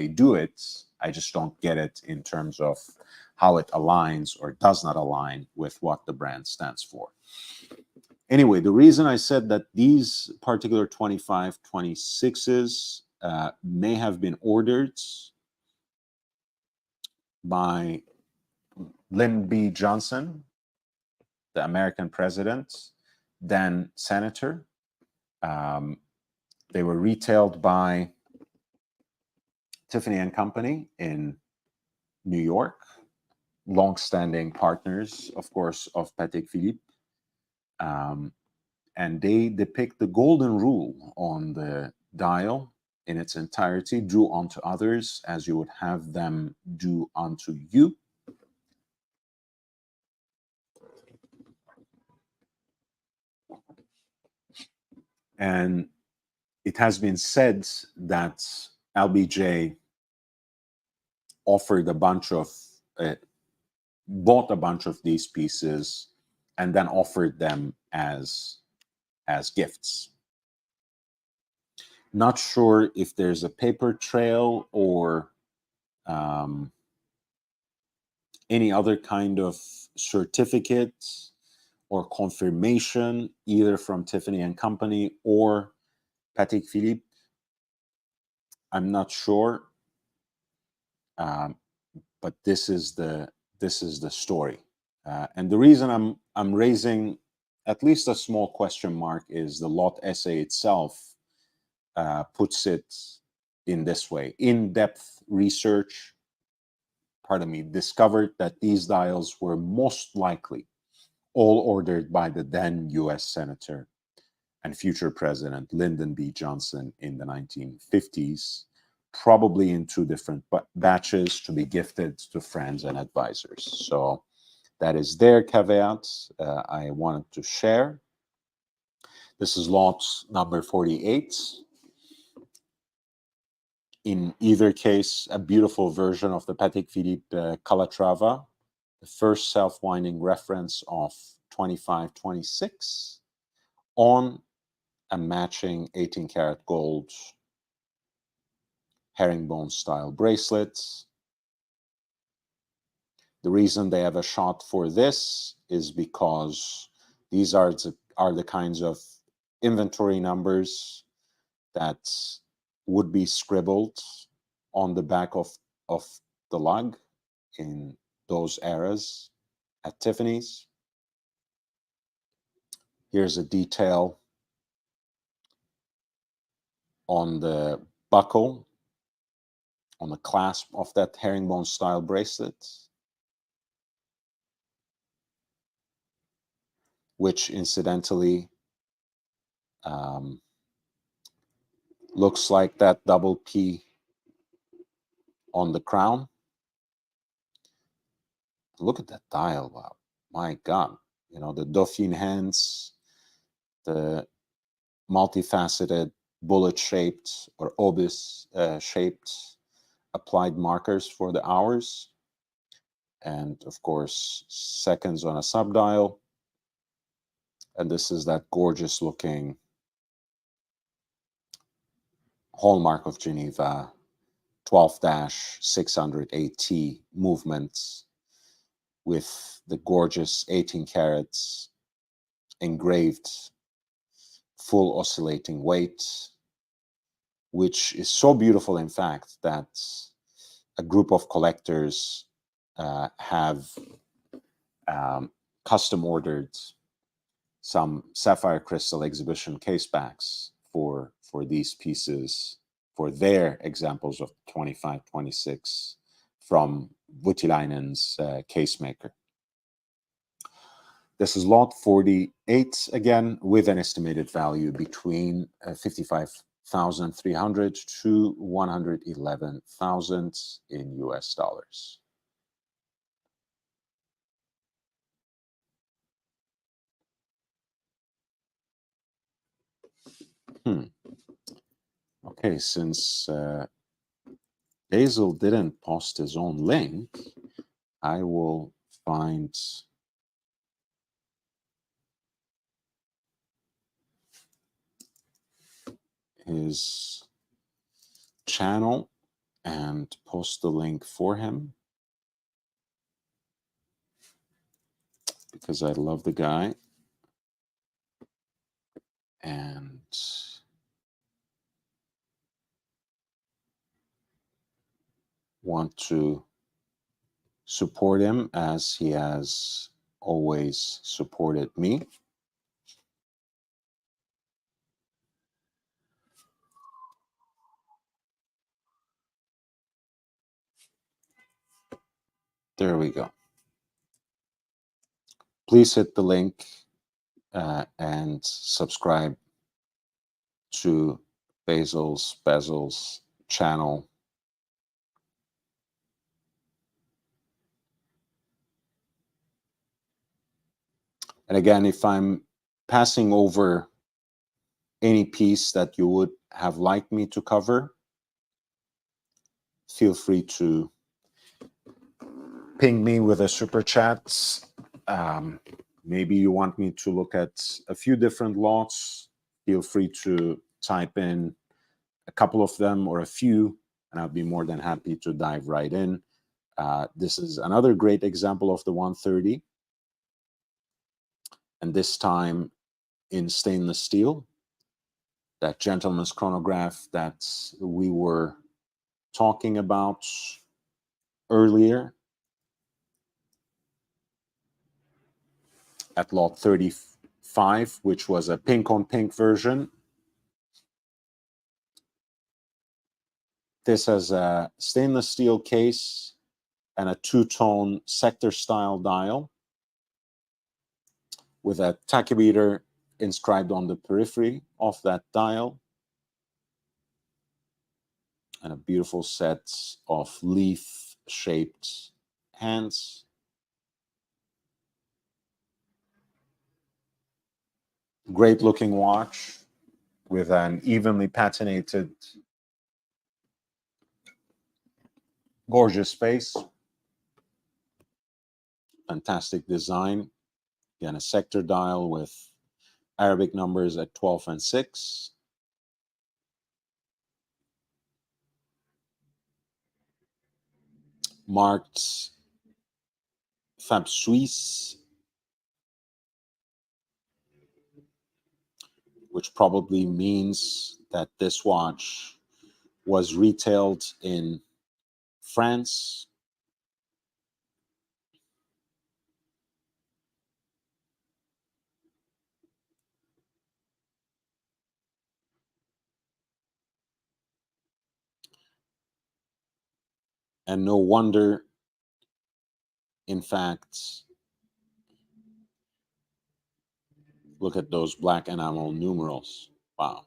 do it. I just don't get it in terms of how it aligns or does not align with what the brand stands for. Anyway, the reason I said that these particular 2526s may have been ordered by Lyndon B. Johnson, the American president, then senator. They were retailed by Tiffany and Company in New York, long-standing partners, of course, of Patek Philippe. And they depict the golden rule on the dial in its entirety: do unto others as you would have them do unto you. And it has been said that LBJ offered bought a bunch of these pieces and then offered them as gifts. Not sure if there's a paper trail or any other kind of certificate or confirmation, either from Tiffany and Company or Patek Philippe. I'm not sure, but this is the story. And the reason I'm raising at least a small question mark is the lot essay itself puts it in this way: in-depth research, discovered that these dials were most likely all ordered by the then US Senator and future President Lyndon B. Johnson in the 1950s, probably in two different batches to be gifted to friends and advisors. So that is their caveat I wanted to share. This is lot number 48. In either case, a beautiful version of the Patek Philippe Calatrava, the first self-winding reference of 2526 on a matching 18 karat gold herringbone style bracelet. The reason they have a shot for this is because these are the kinds of inventory numbers that would be scribbled on the back of the lug in those eras at Tiffany's. Here's a detail on the buckle, on the clasp of that herringbone style bracelet. which incidentally looks like that double P on the crown. Look at that dial. Wow, my God. You know, the Dauphine hands, the multifaceted bullet-shaped or obus-shaped applied markers for the hours, and of course seconds on a subdial. And this is that gorgeous looking hallmark of Geneva 12-600 AT movements with the gorgeous 18 carats engraved full oscillating weight, which is so beautiful, in fact, that a group of collectors have custom ordered some sapphire crystal exhibition casebacks for these pieces, for their examples of 25-26 from Voutilainen's casemaker. This is lot 48 again, with an estimated value between 55,300 to 111,000 in US dollars. Okay, since Basil didn't post his own link, I will find his channel and post the link for him, because I love the guy and want to support him as he has always supported me. There we go. Please hit the link and subscribe to Basil's channel. And again, if I'm passing over any piece that you would have liked me to cover, feel free to ping me with a super chat. Maybe you want me to look at a few different lots. Feel free to type in a couple of them or a few, and I'll be more than happy to dive right in. This is another great example of the 130, and this time in stainless steel, that gentleman's chronograph that we were talking about earlier at lot 35, which was a pink on pink version. This has a stainless steel case and a two-tone sector style dial with a tachymeter inscribed on the periphery of that dial, and a beautiful set of leaf-shaped hands. Great looking watch with an evenly patinated, gorgeous face. Fantastic design. Again, a sector dial with Arabic numbers at 12 and 6. Marked Fab Suisse, which probably means that this watch was retailed in France. And no wonder, in fact, Look at those black enamel numerals. Wow.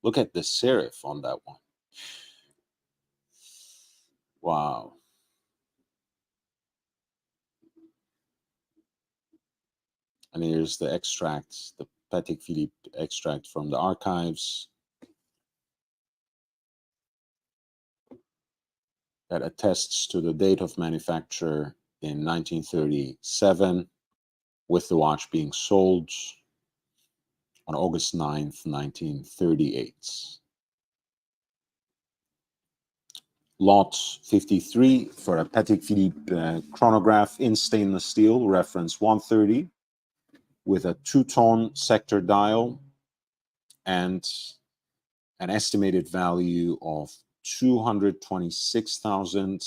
Look at the serif on that one. Wow. And here's the extract, the Patek Philippe extract from the archives that attests to the date of manufacture in 1937, with the watch being sold on August 9th, 1938. Lot 53 for a Patek Philippe chronograph in stainless steel, reference 130, with a two-tone sector dial and an estimated value of 226,000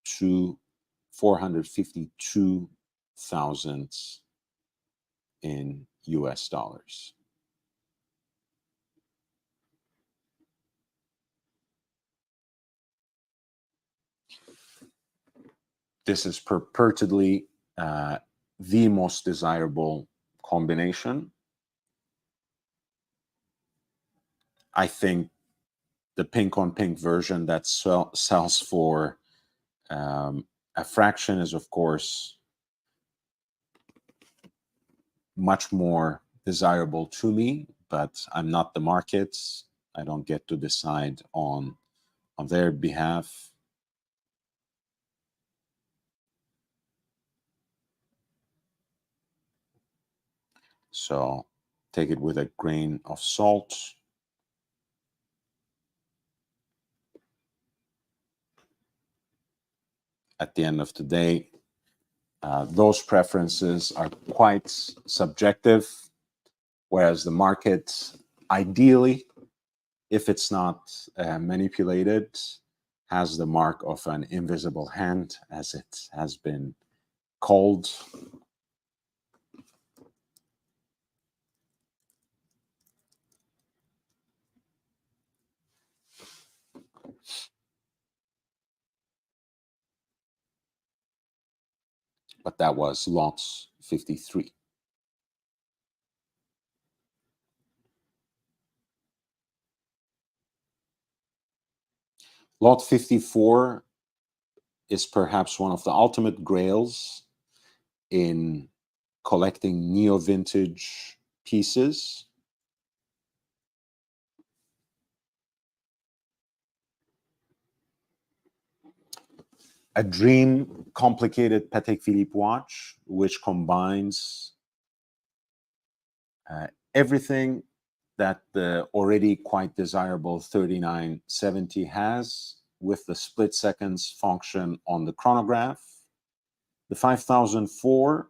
to 452,000 in US dollars. This is purportedly the most desirable combination. I think the pink on pink version that sells for a fraction is, of course, much more desirable to me, but I'm not the market. I don't get to decide on their behalf. So take it with a grain of salt. At the end of the day, those preferences are quite subjective, whereas the market, ideally, if it's not manipulated, has the mark of an invisible hand, as it has been called. But that was lot 53. Lot 54 is perhaps one of the ultimate grails in collecting neo-vintage pieces. A dream complicated Patek Philippe watch, which combines everything that the already quite desirable 3970 has, with the split seconds function on the chronograph. The 5004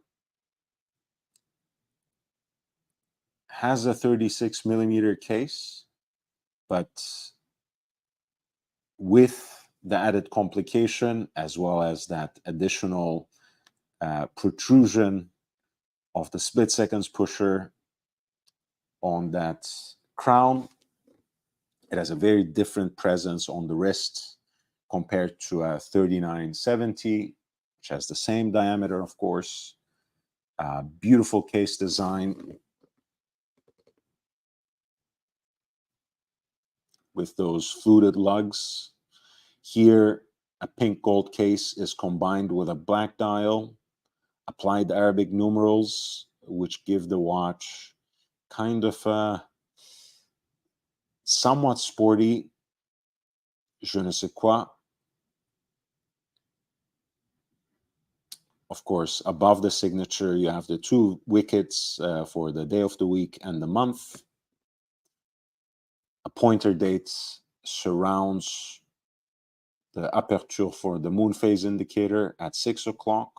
has a 36 millimeter case, but with the added complication, as well as that additional protrusion of the split seconds pusher on that crown, it has a very different presence on the wrist compared to a 3970, which has the same diameter, of course. Beautiful case design with those fluted lugs. Here, a pink gold case is combined with a black dial, applied Arabic numerals, which give the watch kind of a somewhat sporty je ne sais quoi. Of course, above the signature, you have the two wickets for the day of the week and the month. A pointer date surrounds the aperture for the moonphase indicator at 6 o'clock.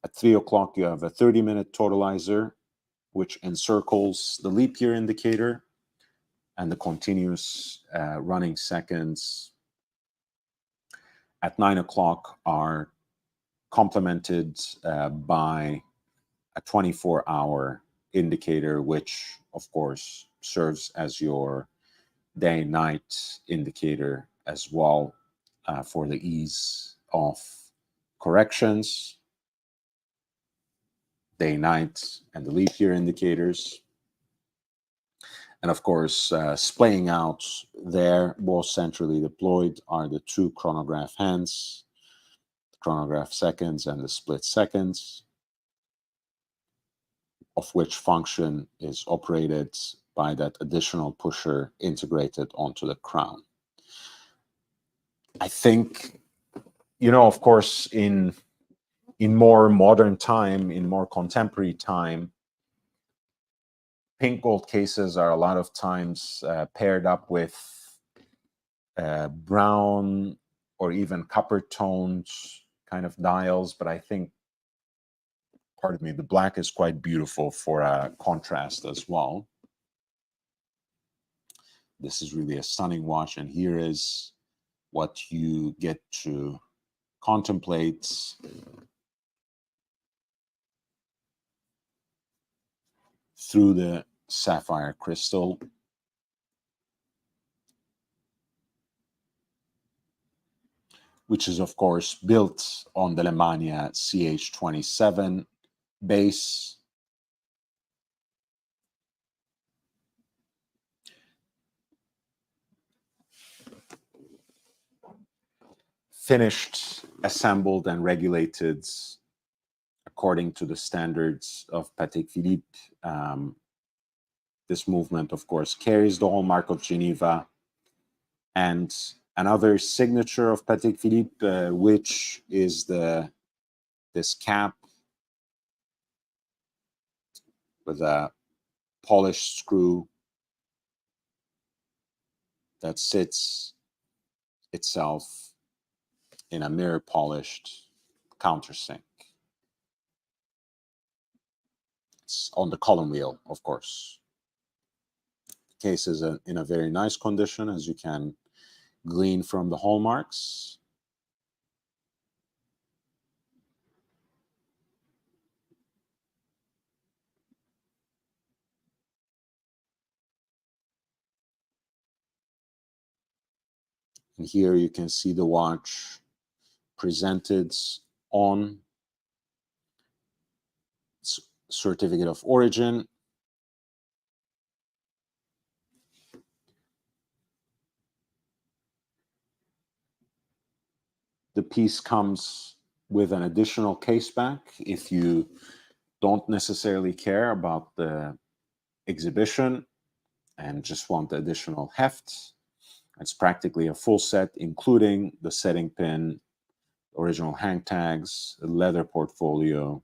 At 3 o'clock, you have a 30-minute totalizer, which encircles the leap year indicator and the continuous running seconds. At 9 o'clock are complemented by a 24-hour indicator, which, of course, serves as your day-night indicator as well for the ease of corrections. day, night, and the leap year indicators. And of course, splaying out there, both centrally deployed, are the two chronograph hands, the chronograph seconds and the split seconds, of which function is operated by that additional pusher integrated onto the crown. I think, you know, of course, in more modern time, in more contemporary time, pink gold cases are a lot of times paired up with brown or even copper toned kind of dials, but I think, pardon me, the black is quite beautiful for a contrast as well. This is really a stunning watch, and here is what you get to contemplate through the sapphire crystal. Which is, of course, built on the Lemania CH27 base. Finished, assembled, and regulated according to the standards of Patek Philippe. This movement, of course, carries the hallmark of Geneva. And another signature of Patek Philippe, which is this cap with a polished screw that sits itself in a mirror polished countersink. It's on the column wheel, of course. The case is in a very nice condition, as you can glean from the hallmarks. And here you can see the watch presented on its certificate of origin. The piece comes with an additional case back if you don't necessarily care about the exhibition and just want the additional heft. It's practically a full set, including the setting pin, original hang tags, a leather portfolio,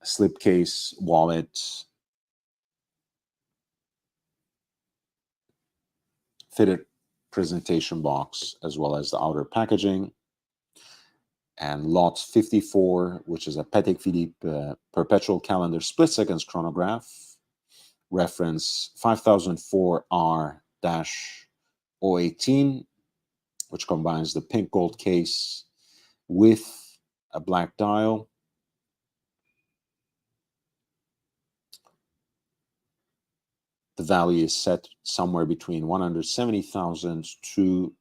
a slipcase, wallet, fitted presentation box, as well as the outer packaging. And lot 54, which is a Patek Philippe perpetual calendar split seconds chronograph, reference 5004R-018, which combines the pink gold case with a black dial. The value is set somewhere between 170,000 to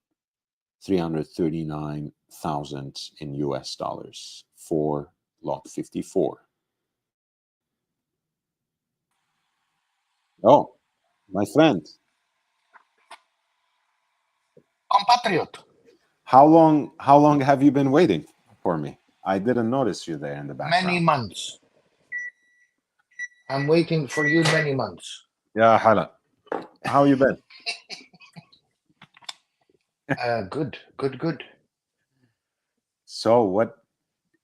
339,000 in US dollars for lot 54. Oh, my friend. Compatriot. How long have you been waiting for me? I didn't notice you there in the background. Many months. I'm waiting for you many months. Yeah, Hala. How you been? Good. So what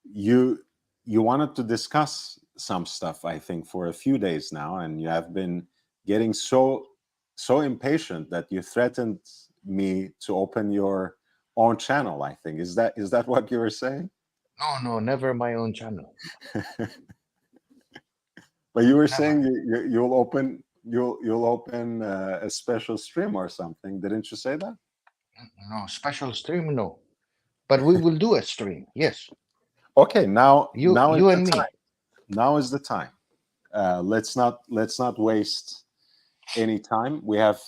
you wanted to discuss some stuff, I think, for a few days now, and you have been getting so impatient that you threatened me to open your own channel, I think. Is that what you were saying? No, never my own channel. But you were saying you'll open a special stream or something. Didn't you say that? No, special stream, no. But we will do a stream, yes. Okay, now You is and the me. time. Now is the time. Let's not waste any time. We have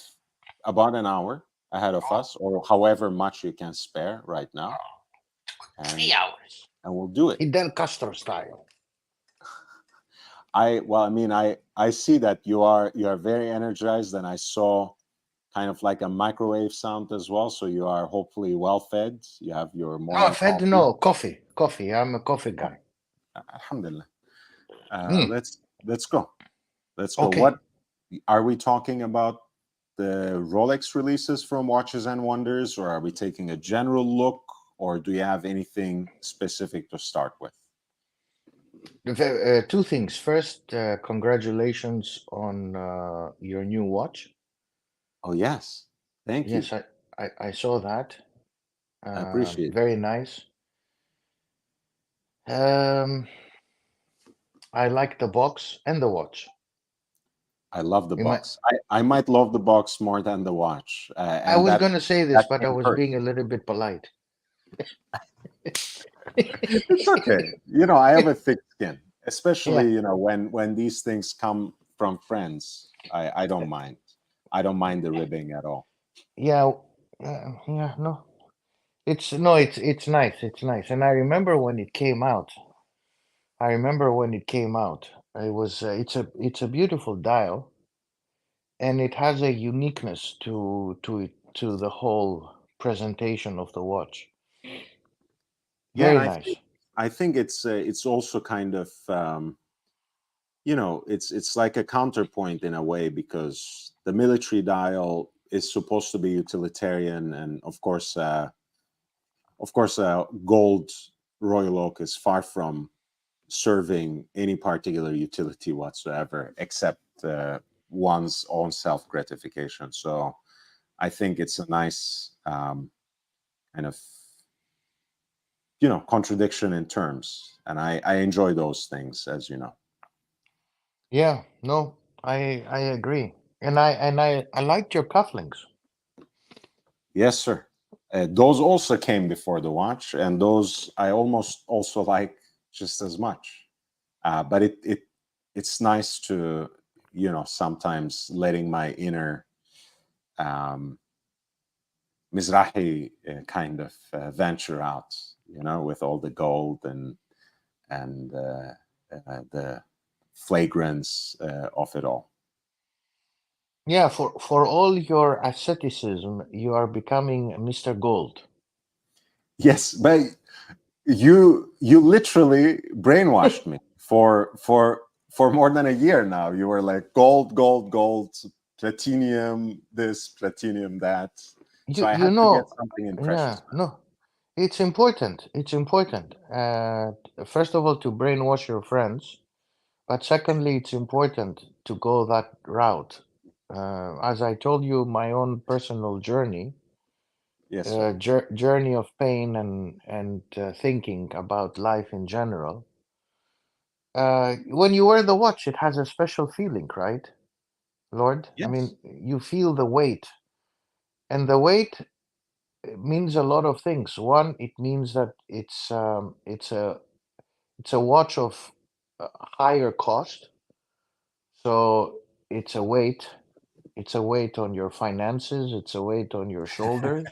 about an hour ahead of us, or however much you can spare right now. 3 hours. And we'll do it. Fidel Castro style. Well, I mean, I see that you are very energized, and I saw kind of like a microwave sound as well. So you are hopefully well fed. You have your No, morning I've had coffee. no coffee. Coffee. I'm a coffee Oh, guy. alhamdulillah. Mm, Let's go. Let's go. okay. What are we talking about? The Rolex releases from Watches and Wonders, or are we taking a general look, or do you have anything specific to start with? Two things. First, congratulations on your new watch. Oh yes, thank you. Yes, I saw that. I appreciate it. Very nice. Um, I like the box and the watch. I love the You might, box. I might love the box more than the watch, I and was that gonna say this, that but I came was first. being a little bit polite. It's okay. I have a thick skin, Yeah, especially when these things come from friends. I don't mind. I don't mind the ribbing at all. yeah, yeah. No, it's nice. It's nice. And I remember when it came out. I remember when it came out. It was it's a beautiful dial, and it has a uniqueness to the whole presentation of the watch. Yeah, and Very I think nice. I think it's also kind of it's like a counterpoint in a way, because the military dial is supposed to be utilitarian, and of course, gold Royal Oak is far from serving any particular utility whatsoever, except one's own self gratification. So I think it's a nice kind of contradiction in terms, and I enjoy those things, as you know. Yeah, no, I agree. And I liked your cufflinks. Yes, sir. Those also came before the watch, and those I almost also like just as much. But it's nice to sometimes letting my inner um, Mizrahi kind of venture out, with all the gold and the flagrance of it all. Yeah, for all your asceticism, you are becoming Mr. Gold. Yes, but you literally brainwashed me for more than a year now. You were like gold, gold, gold, platinum this, platinum that. So I You had to get know, something in yeah, precious metal. no, it's important. It's important. First of all, to brainwash your friends, but secondly, it's important to go that route. As I told you, my own personal journey, Yes, sir. journey of pain and thinking about life in general. When you wear the watch, it has a special feeling, right, Lord? I Yes. mean, you feel the weight, and the weight means a lot of things. One, it means that it's a watch of higher cost, so it's a weight. It's a weight on your finances. It's a weight on your shoulders.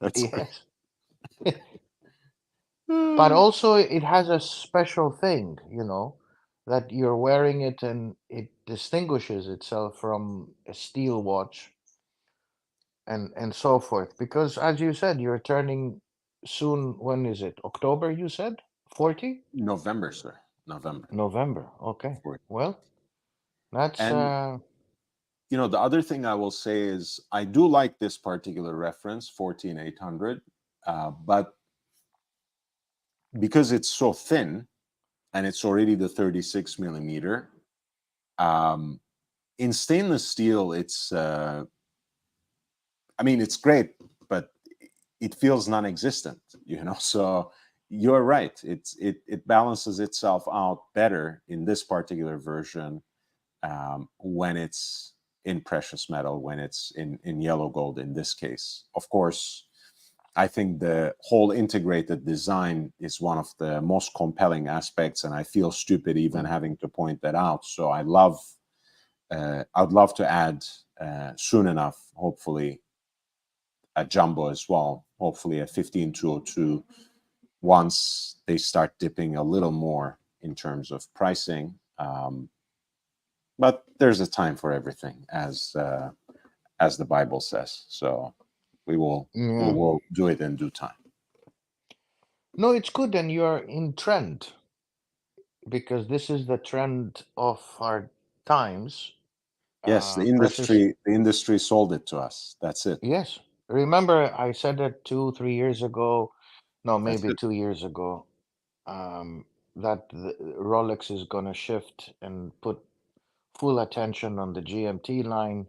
That's right. Yes. But also, it has a special thing, that you're wearing it and it distinguishes itself from a steel watch and so forth. Because, as you said, you're turning soon. When is it? October, you said? 40? November, sir. November. November. Okay. 40. Well, that's And the other thing I will say is I do like this particular reference, 14800, but because it's so thin and it's already the 36 millimeter, um, in stainless steel, I mean, it's great, but it feels non-existent, So you're right. It balances itself out better in this particular version when it's in precious metal, when it's in yellow gold. In this case, of course, I think the whole integrated design is one of the most compelling aspects, and I feel stupid even having to point that out. So I'd love to add soon enough, hopefully, a jumbo as well. Hopefully, a 15202 once they start dipping a little more in terms of pricing. But there's a time for everything, as the Bible says. So we will we Yeah. will do it in due time. No, it's good, and you're in trend because this is the trend of our times. Yes, the Precious, industry sold it to us. That's it. yes. Remember, I said it 2, 3 years ago. No, That's maybe it. 2 years ago. Um, that Rolex is going to shift and put full attention on the GMT line.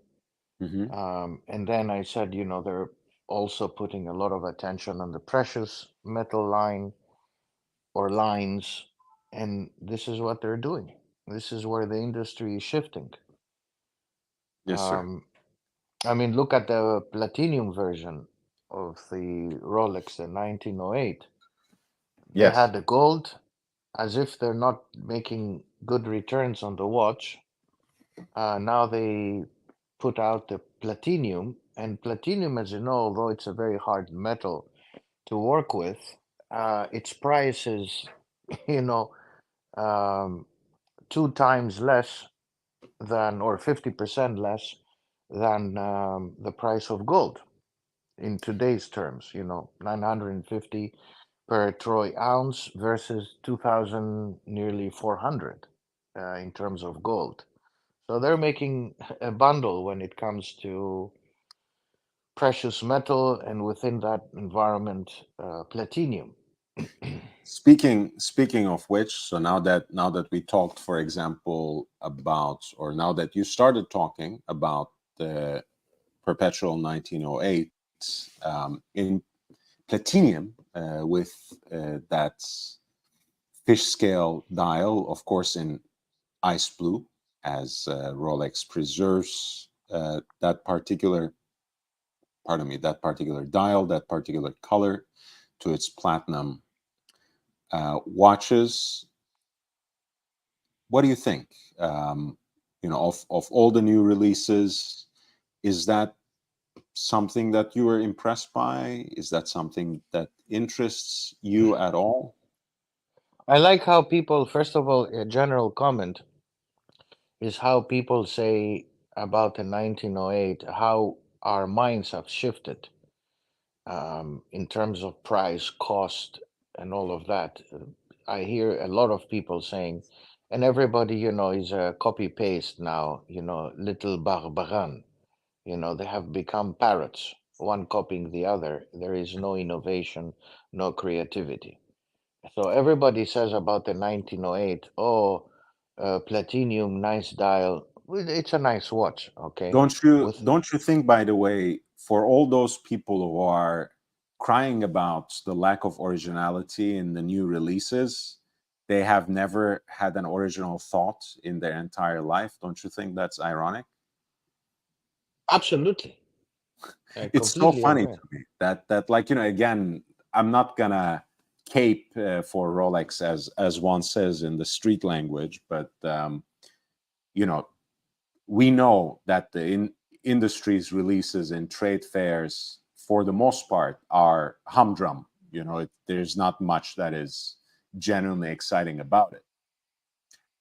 Hmm. And then I said, they're also putting a lot of attention on the precious metal line or lines. And this is what they're doing. This is where the industry is shifting. Yes, sir. Um, I mean, look at the platinum version of the Rolex, the 1908. They Yes. had the gold, as if they're not making good returns on the watch. Now they put out the platinum, and platinum, as you know, although it's a very hard metal to work with, its price is, you know, um, 2 times less than, or 50% less than the price of gold in today's terms, 950 per troy ounce versus 2000, nearly 400 in terms of gold. So they're making a bundle when it comes to precious metal, and within that environment, platinum. Speaking of which, so now that we talked, for example, about, or now that you started talking about the perpetual 1908 in platinum, with that fish scale dial, of course, in ice blue, as Rolex preserves that particular, pardon me, that particular dial, that particular color to its platinum watches. What do you think? Of all the new releases, is that something that you were impressed by? Is that something that interests you at all? I like how people, first of all, a general comment is how people say about the 1908, how our minds have shifted in terms of price, cost, and all of that. I hear a lot of people saying, and everybody, is a copy paste now, little barbaran. They have become parrots, one copying the other. There is no innovation, no creativity. So everybody says about the 1908, oh, platinum, nice dial. Well, it's a nice watch, okay? Don't you With don't you think, by the way, for all those people who are crying about the lack of originality in the new releases, they have never had an original thought in their entire life? Don't you think that's ironic? Absolutely, I It's so completely funny agree. to me that, like, again, I'm not gonna cape for Rolex, as one says in the street language, but you know we know that the industry's releases in trade fairs, for the most part, are humdrum. There's not much that is genuinely exciting about it.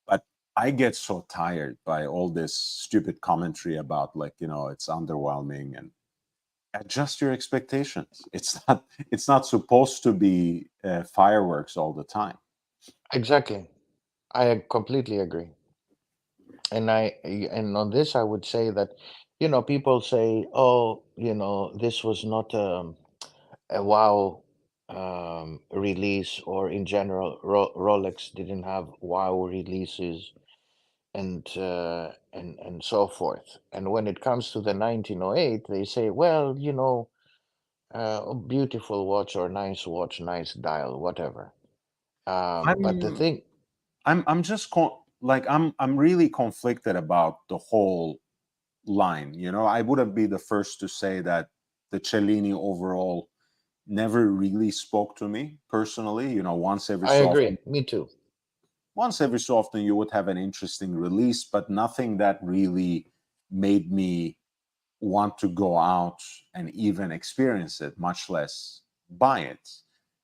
But I get so tired by all this stupid commentary about, like, it's underwhelming, and adjust your expectations. It's not supposed to be fireworks all the time. Exactly. I completely agree. And on this, I would say that, people say, oh, this was not a wow release, or in general, Rolex didn't have wow releases, and so forth. And when it comes to the 1908, they say, well, a beautiful watch or nice watch, nice dial, whatever. But the I'm thing, I'm just like, I'm really conflicted about the whole line. I wouldn't be the first to say that the Cellini overall never really spoke to me personally. I agree. Me too. Once every so often you would have an interesting release, but nothing that really made me want to go out and even experience it, much less buy it.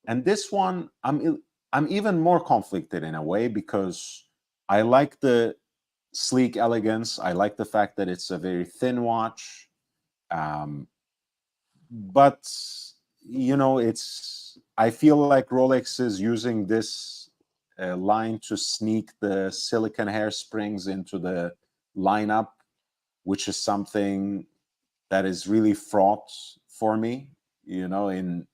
And this one, I'm even more conflicted in a way because I like the sleek elegance. I like the fact that it's a very thin watch. Um, but it's I feel like Rolex is using this line to sneak the silicon hairsprings into the lineup, which is something that is really fraught for me. In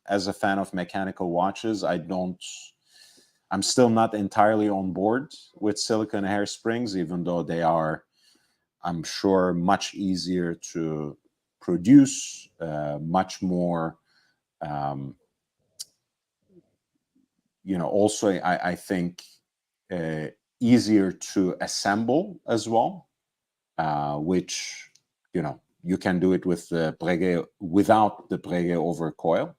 as a fan of mechanical watches, I'm still not entirely on board with silicon hairsprings, even though they are, I'm sure, much easier to produce, much more, um, also, I think, uh, easier to assemble as well, which, you can do it with the Breguet without the Breguet over coil.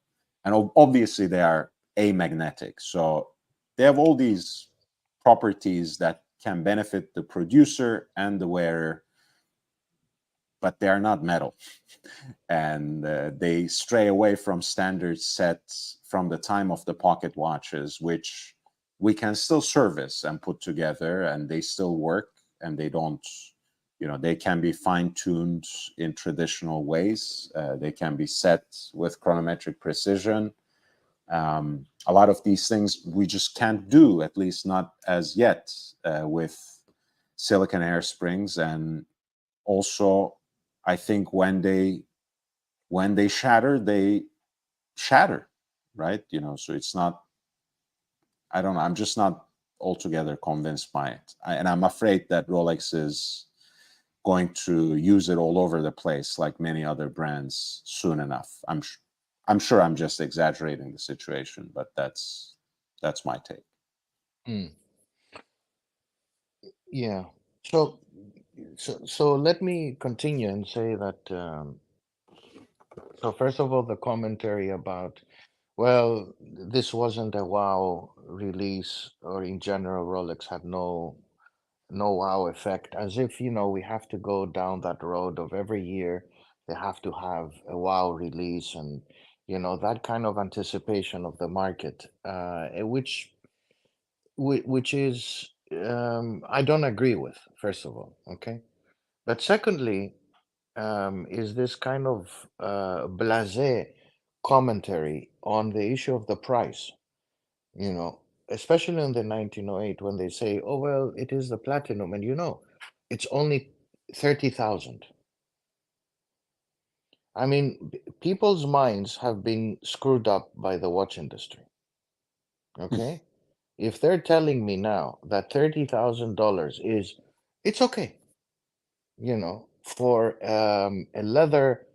And obviously, they are amagnetic. So they have all these properties that can benefit the producer and the wearer, but they are not metal. And they stray away from standards set from the time of the pocket watches, which we can still service and put together, and they still work, and they don't, they can be fine-tuned in traditional ways. They can be set with chronometric precision. A lot of these things we just can't do, at least not as yet, with silicon air springs. And also, I think when they shatter, they shatter, right? So it's not, I don't know, I'm just not altogether convinced by it. And I'm afraid that Rolex is going to use it all over the place, like many other brands, soon enough. I'm sure I'm just exaggerating the situation, but that's my take. Mm, yeah. So, so let me continue and say that. So first of all, the commentary about, well, this wasn't a wow release, or in general, Rolex had no wow effect, as if, we have to go down that road of every year they have to have a wow release, and that kind of anticipation of the market, which is, I don't agree with, first of all, okay? But secondly, is this kind of blasé commentary on the issue of the price, you know, especially in the 1908, when they say, oh, well, it is the platinum, and it's only 30,000. I mean, people's minds have been screwed up by the watch industry, okay? If they're telling me now that $30,000 is, it's okay, for a leather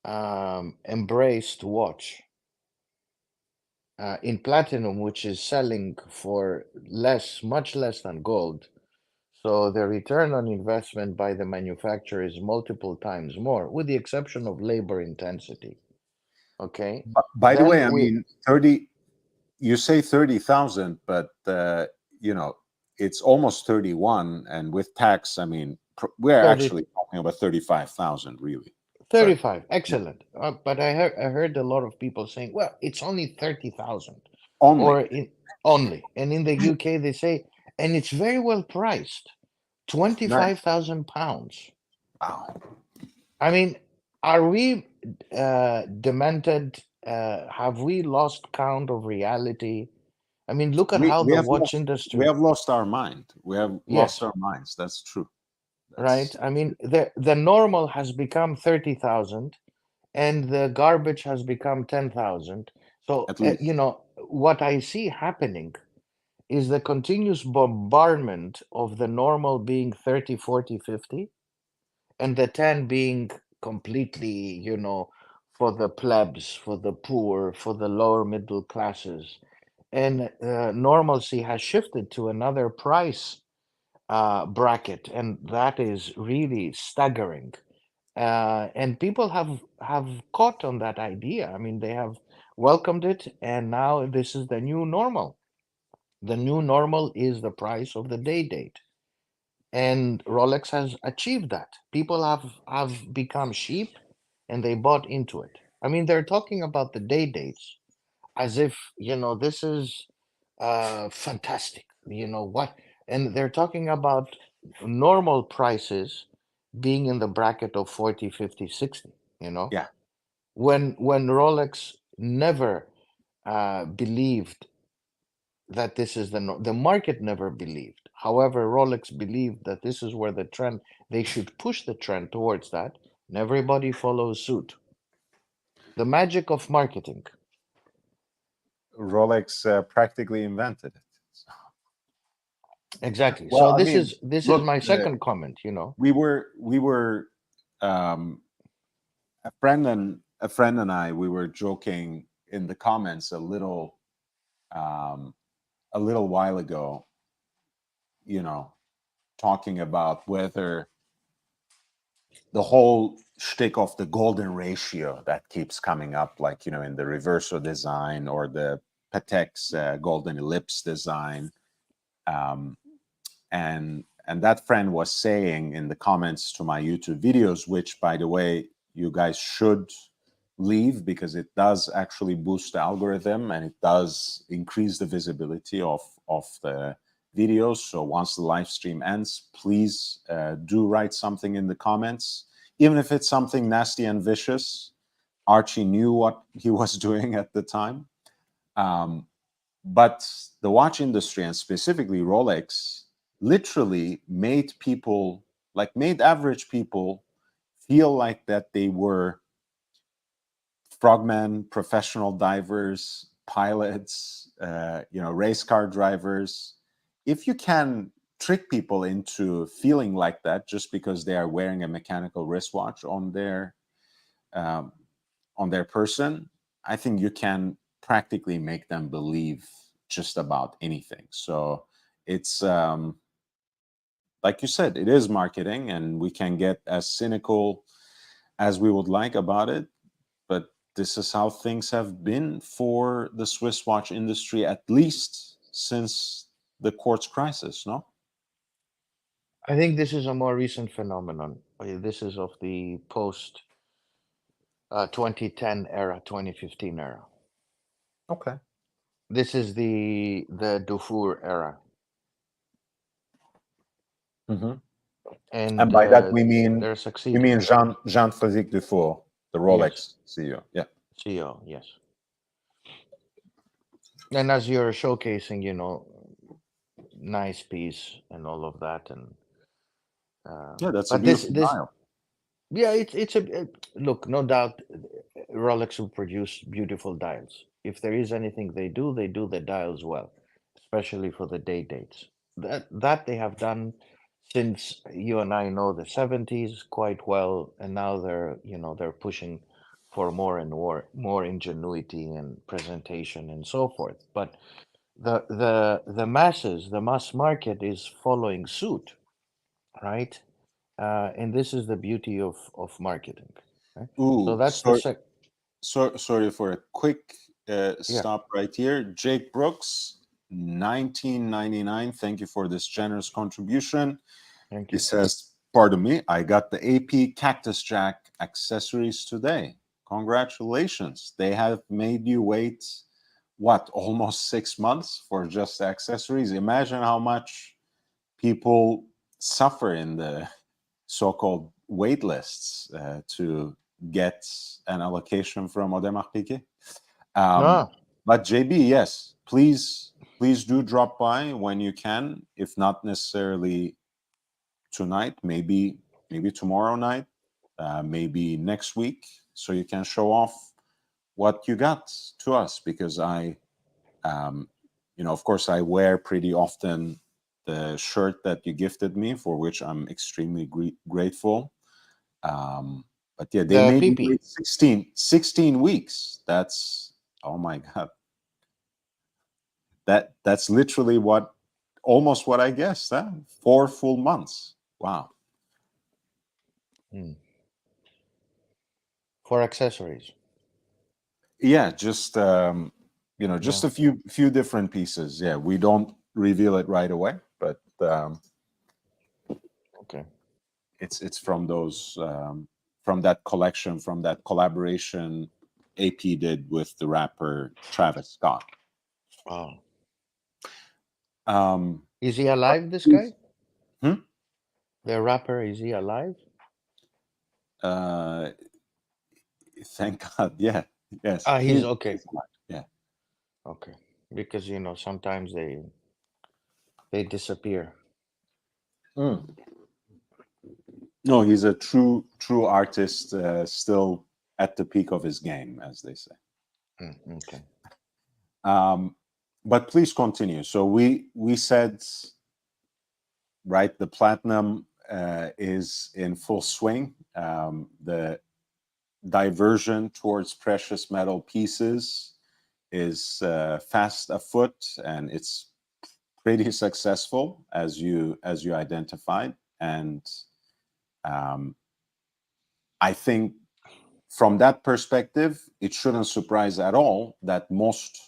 embraced watch in platinum, which is selling for less, much less than gold. So the return on investment by the manufacturer is multiple times more, with the exception of labor intensity. Okay. By the way, Then I we mean, 30, you say 30,000, but you know, it's almost 31, and with tax, I mean, we're 30, actually talking about 35,000, really. But 35, yeah, excellent. But I heard a lot of people saying, well, it's only 30,000, only. or in only. And in the UK, they say, and it's very well priced, Nice. 25,000 pounds. Wow. I mean, are we demented? Have we lost count of reality? I mean, look at We how we the have watch lost we industry, have lost our mind. We have lost yes, our minds. That's true. right? That's I mean, the normal has become 30,000, and the garbage has become 10,000. So, at least. what I see happening is the continuous bombardment of the normal being 30, 40, 50, and the 10 being completely, for the plebs, for the poor, for the lower middle classes. And normalcy has shifted to another price bracket, and that is really staggering. And people have caught on that idea. I mean, they have welcomed it, and now this is the new normal. The new normal is the price of the day date, and Rolex has achieved that. People have become sheep, and they bought into it. I mean, they're talking about the day dates. as if, this is fantastic. What? And they're talking about normal prices being in the bracket of 40, 50, 60. Yeah. When Rolex never believed that this is the market never believed. However, Rolex believed that this is where the trend, they should push the trend towards that, and everybody follows suit. The magic of marketing. Rolex practically invented it. Exactly. Well, So I this mean, is this is look, my second comment. we were um, a friend and I, we were joking in the comments um, a little while ago, you know, talking about whether the whole shtick of the golden ratio that keeps coming up, like, in the reverso design or the Patek's golden ellipse design. Um, and that friend was saying in the comments to my YouTube videos, which, by the way, you guys should leave, because it does actually boost the algorithm and it does increase the visibility of the videos. So once the live stream ends, please do write something in the comments, even if it's something nasty and vicious. Archie knew what he was doing at the time. But the watch industry, and specifically Rolex, literally made average people feel like that they were frogmen, professional divers, pilots, race car drivers. If you can trick people into feeling like that just because they are wearing a mechanical wristwatch um, on their person, I think you can practically make them believe just about anything. So it's like you said, it is marketing, and we can get as cynical as we would like about it. But this is how things have been for the Swiss watch industry, at least since the quartz crisis, no? I think this is a more recent phenomenon. This is of the post 2010 era, 2015 era. Okay. This is the Dufour era, Hmm. and And by that we mean they're we succeeding. mean Jean-Frédéric Dufour, the Yes, Rolex CEO. Yeah. CEO. Yes, and as you're showcasing, nice piece and all of that, and Yeah, that's a but this beautiful this dial. yeah, it's look, no doubt, Rolex will produce beautiful dials. If there is anything they do the dials well, especially for the day dates. That they have done since you and I know the 70s quite well, and now they're pushing for more and more ingenuity and presentation and so forth. But the masses, the mass market is following suit, right? And this is the beauty of marketing, right? So Ooh, that's the sorry, sec. sorry for a quick Yeah, stop right here. Jake Brooks, 1999. Thank you for this generous contribution. thank He you. says, pardon me, I got the AP Cactus Jack accessories today. Congratulations. They have made you wait, what, almost 6 months for just the accessories? Imagine how much people suffer in the so-called wait lists to get an allocation from Audemars Piguet. Um, No, but JB, yes, please do drop by when you can, if not necessarily tonight, maybe tomorrow night, maybe next week, so you can show off what you got to us. Because um, of course, I wear pretty often the shirt that you gifted me, for which I'm extremely grateful. But yeah, they the made me PP. wait 16 weeks. That's, oh my God, that's literally almost what I guessed. 4 full months. Wow. Mm. For accessories. Yeah, just Yeah. just a few different pieces. Yeah, we don't reveal it right away, but Okay. it's from those from that collection, from that collaboration AP did with the rapper Travis Scott. Oh, Um, is he but alive? This please- guy, Hmm? the rapper, is he alive? Uh, thank God. Yeah. Yes. Ah, he's okay. He's alive. Yeah. Okay, because sometimes they disappear. Mm. No, he's a true artist, still at the peak of his game, as they say. Okay. But please continue. So we said, right, the platinum is in full swing. The diversion towards precious metal pieces is fast afoot, and it's pretty successful, as you identified. And I think from that perspective, it shouldn't surprise at all that most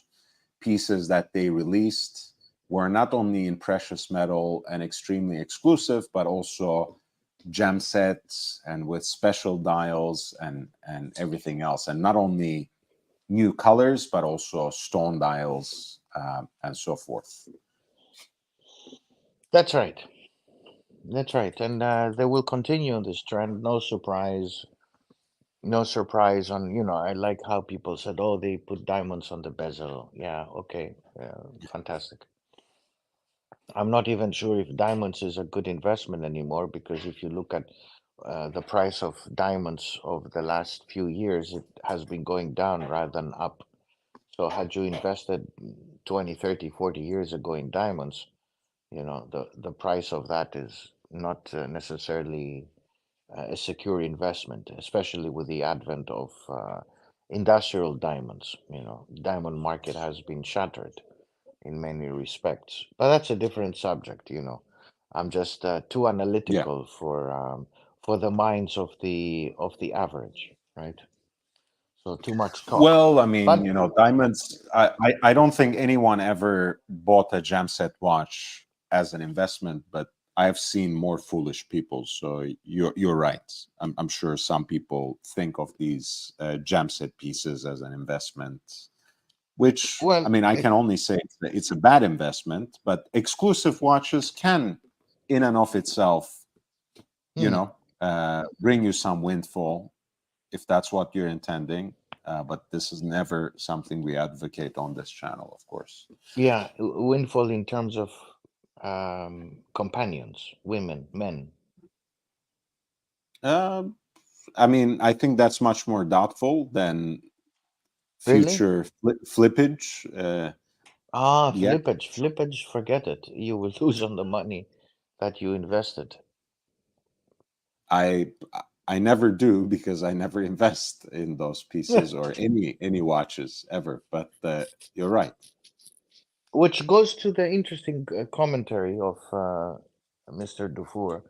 pieces that they released were not only in precious metal and extremely exclusive, but also gem sets and with special dials and everything else, and not only new colors but also stone dials, and so forth. That's right. That's right. And they will continue on this trend. No surprise. No surprise on, I like how people said, oh, they put diamonds on the bezel. Yeah, okay. Fantastic. I'm not even sure if diamonds is a good investment anymore, because if you look at the price of diamonds over the last few years, it has been going down rather than up. So had you invested 20, 30, 40 years ago in diamonds, the price of that is not necessarily a secure investment, especially with the advent of industrial diamonds. Diamond market has been shattered in many respects, but that's a different subject. I'm just too Yeah. analytical for the minds of the average, right? So too much talk. Well, I mean, But diamonds. I don't think anyone ever bought a gem set watch as an investment, but I've seen more foolish people. So you're right. I'm sure some people think of these gem set pieces as an investment, which, I well, mean, I can only say it's a bad investment. But exclusive watches can, in and of itself, hmm, bring you some windfall if that's what you're intending. But this is never something we advocate on this channel, of course. yeah, windfall in terms of companions, women, men. Um, I mean, I think that's much more doubtful than Really? future flippage. Ah, Yeah, flippage, forget it. You will lose on the money that you invested. I I never do because I never invest in those pieces or any watches ever. But you're right. Which goes to the interesting commentary of Mr. Dufour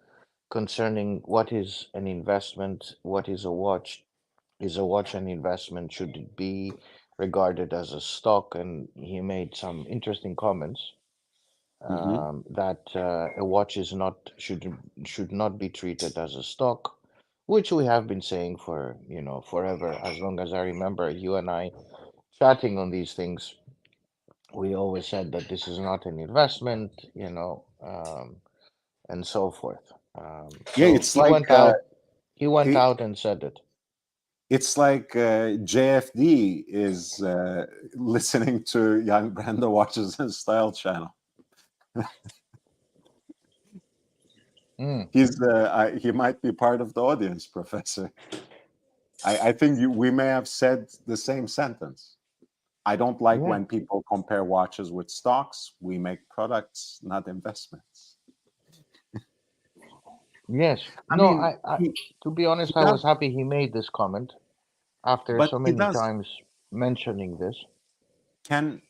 concerning what is an investment, what is a watch. Is a watch an investment? Should it be regarded as a stock? And he made some interesting comments Hmm. that a watch is not should not be treated as a stock, which we have been saying for forever. As long as I remember, you and I chatting on these things, we always said that this is not an investment, and so forth. Yeah, So he went it, out and said it. it's like JFD is listening to Young Brando Watches and Style channel. Mm, He might be part of the audience, Professor. I think we may have said the same sentence. I don't like yeah. when people compare watches with stocks. We make products, not investments. Yes. I No, mean, to be he honest, I does, was happy he made this comment after but so he many does. times mentioning this. Can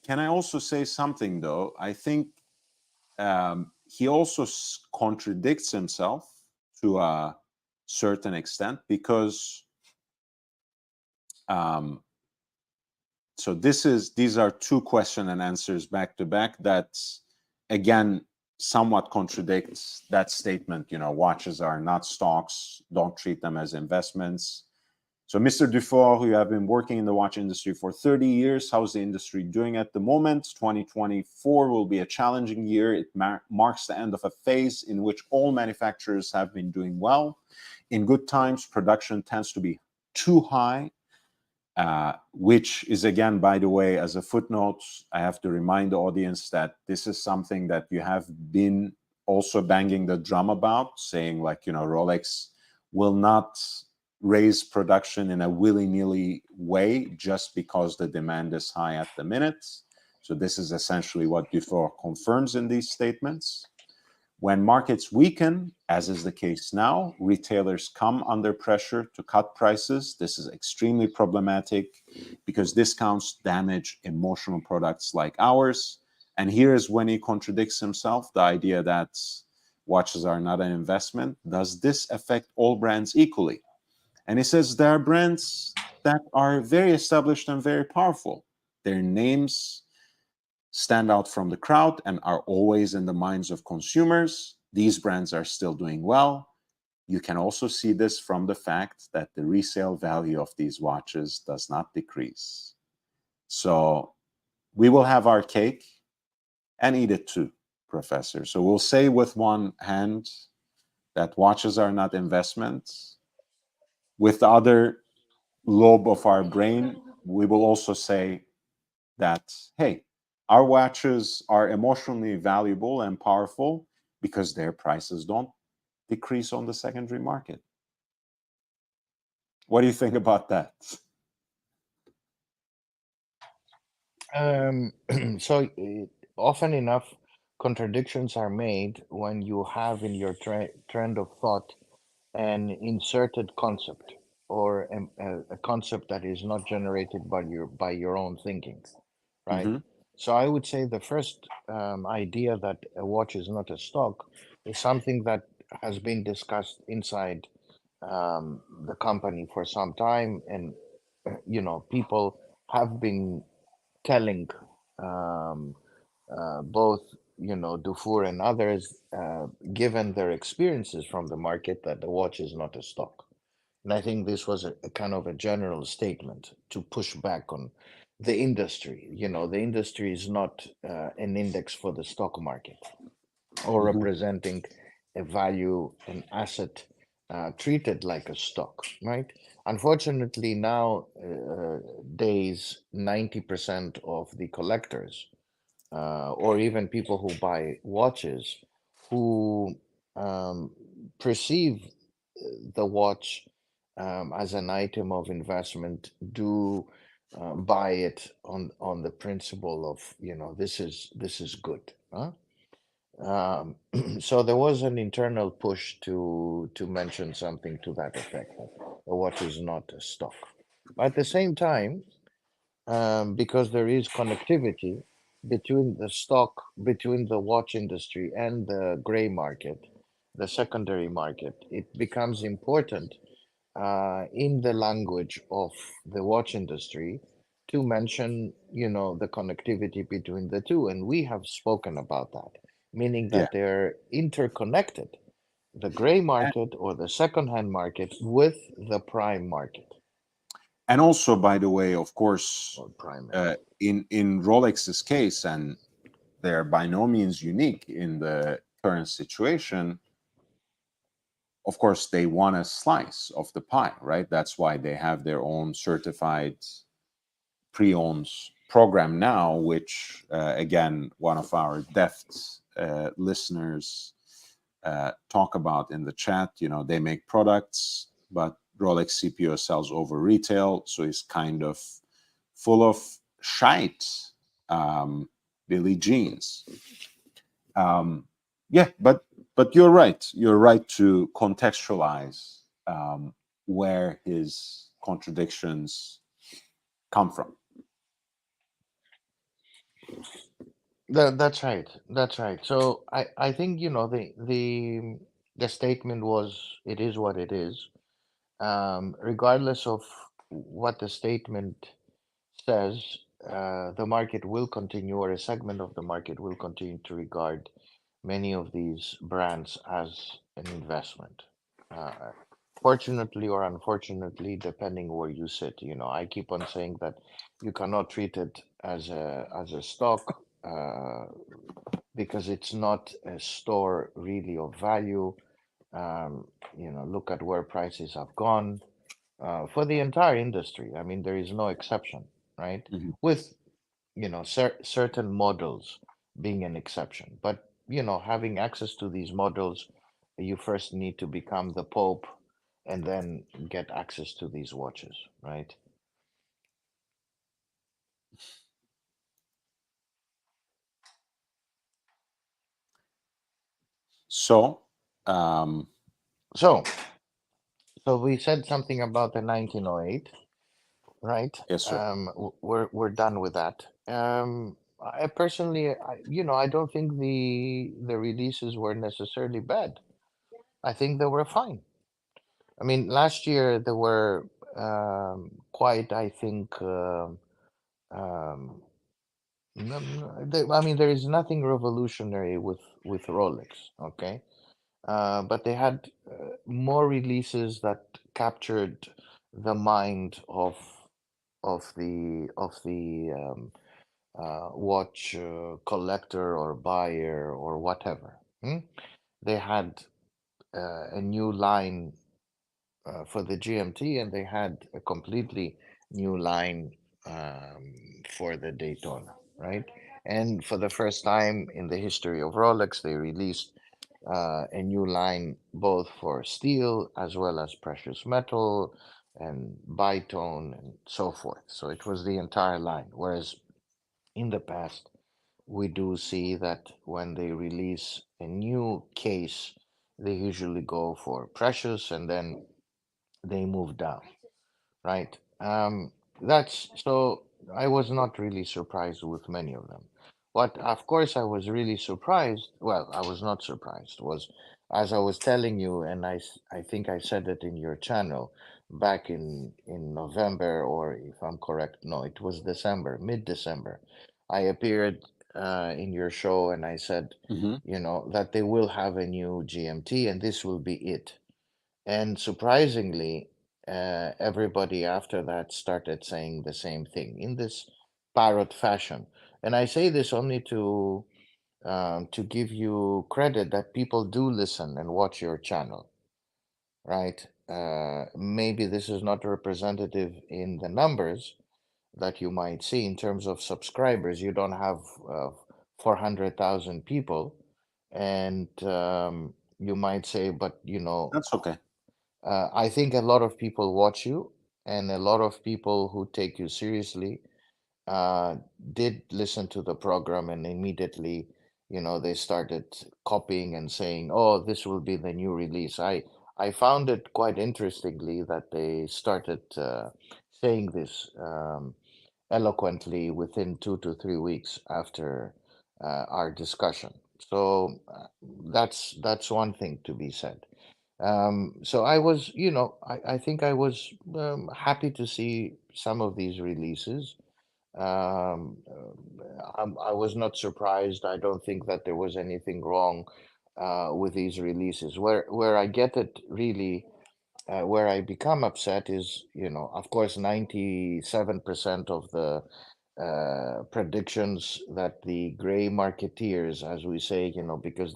I also say something though? I think he also contradicts himself to a certain extent because um, so these are two question and answers back to back that again somewhat contradicts that statement. Watches are not stocks, don't treat them as investments. So, Mr. Dufour, you have been working in the watch industry for 30 years. How's the industry doing at the moment? 2024 will be a challenging year. It marks the end of a phase in which all manufacturers have been doing well. In good times, production tends to be too high, which is, again, by the way, as a footnote, I have to remind the audience that this is something that you have been also banging the drum about, saying like, Rolex will not raise production in a willy-nilly way just because the demand is high at the minute. So this is essentially what Dufour confirms in these statements. When markets weaken, as is the case now, retailers come under pressure to cut prices. This is extremely problematic because discounts damage emotional products like ours. And here is when he contradicts himself, the idea that watches are not an investment. Does this affect all brands equally? And he says there are brands that are very established and very powerful. Their names stand out from the crowd and are always in the minds of consumers. These brands are still doing well. You can also see this from the fact that the resale value of these watches does not decrease. So we will have our cake and eat it too, Professor. So we'll say with one hand that watches are not investments. With the other lobe of our brain, we will also say that, hey, our watches are emotionally valuable and powerful because their prices don't decrease on the secondary market. What do you think about that? Um, so often enough, contradictions are made when you have in your trend of thought an inserted concept or a concept that is not generated by your own thinking, right? Mm-hmm. So I would say the first idea that a watch is not a stock is something that has been discussed inside the company for some time, and people have been telling um, both Dufour and others, given their experiences from the market, that the watch is not a stock. And I think this was a kind of a general statement to push back on the industry. The industry is not an index for the stock market or Mm-hmm. representing a value, an asset treated like a stock, right? Unfortunately, now days, 90% of the collectors or even people who buy watches who um, perceive the watch as an item of investment do buy it on the principle of this is good, huh? um, so there was an internal push to mention something to that effect, that the watch is not a stock. At the same time, because there is connectivity between the watch industry and the gray market, the secondary market, it becomes important in the language of the watch industry to mention, the connectivity between the two. And we have spoken about that, meaning Yeah. that they're interconnected, the gray market or the secondhand market with the prime market And also, by the way, of course, or primary. in Rolex's case, and they're by no means unique in the current situation, of course, they want a slice of the pie, right? That's why they have their own certified pre-owned program now, which, again, one of our deft listeners talk about in the chat. They make products, but Rolex CPO sells over retail, so it's kind of full of shite, Billie Jeans. Yeah, but you're right. You're right to contextualize where his contradictions come from. That's right. That's right. So I think the statement was, it is what it is. Regardless of what the statement says, the market will continue, or a segment of the market will continue to regard many of these brands as an investment. Uh, fortunately or unfortunately, depending where you sit. I keep on saying that you cannot treat it as a stock, because it's not a store really of value. Look at where prices have gone, for the entire industry. I mean, there is no exception, right? Mhm. With certain models being an exception. But having access to these models, you first need to become the Pope and then get access to these watches, right? So, um, So, so we said something about the 1908, right? yes, sir. We're done with that. I personally, I don't think the releases were necessarily bad. I think they were fine. I mean, last year there were quite, I think, um, I mean, there is nothing revolutionary with Rolex, okay? But they had more releases that captured the mind of the watch collector or buyer or whatever. They had a new line for the GMT, and they had a completely new line for the Daytona, right? And for the first time in the history of Rolex, they released a new line both for steel as well as precious metal and bitone and so forth. So it was the entire line. Whereas in the past, we do see that when they release a new case, they usually go for precious and then they move down, right? That's so I was not really surprised with many of them. What, of course, I was really surprised, well, I was not surprised, was as I was telling you, and I think I said it in your channel back in November, or if I'm correct, no, it was December, mid-December. I appeared in your show and I said, Hmm. that they will have a new GMT and this will be it. And surprisingly, everybody after that started saying the same thing in this parrot fashion. And I say this only to give you credit that people do listen and watch your channel, right? Maybe this is not representative in the numbers that you might see in terms of subscribers. You don't have 400,000 people, and you might say, but That's okay. I think a lot of people watch you, and a lot of people who take you seriously uh, did listen to the program, and immediately, they started copying and saying, "Oh, this will be the new release." I found it quite interestingly that they started saying this eloquently within 2 to 3 weeks after our discussion. So that's one thing to be said. So I was, I think I was happy to see some of these releases. I was not surprised. I don't think that there was anything wrong with these releases. Where I get it really, where I become upset is, of course, 97% of the predictions that the gray marketeers, as we say, because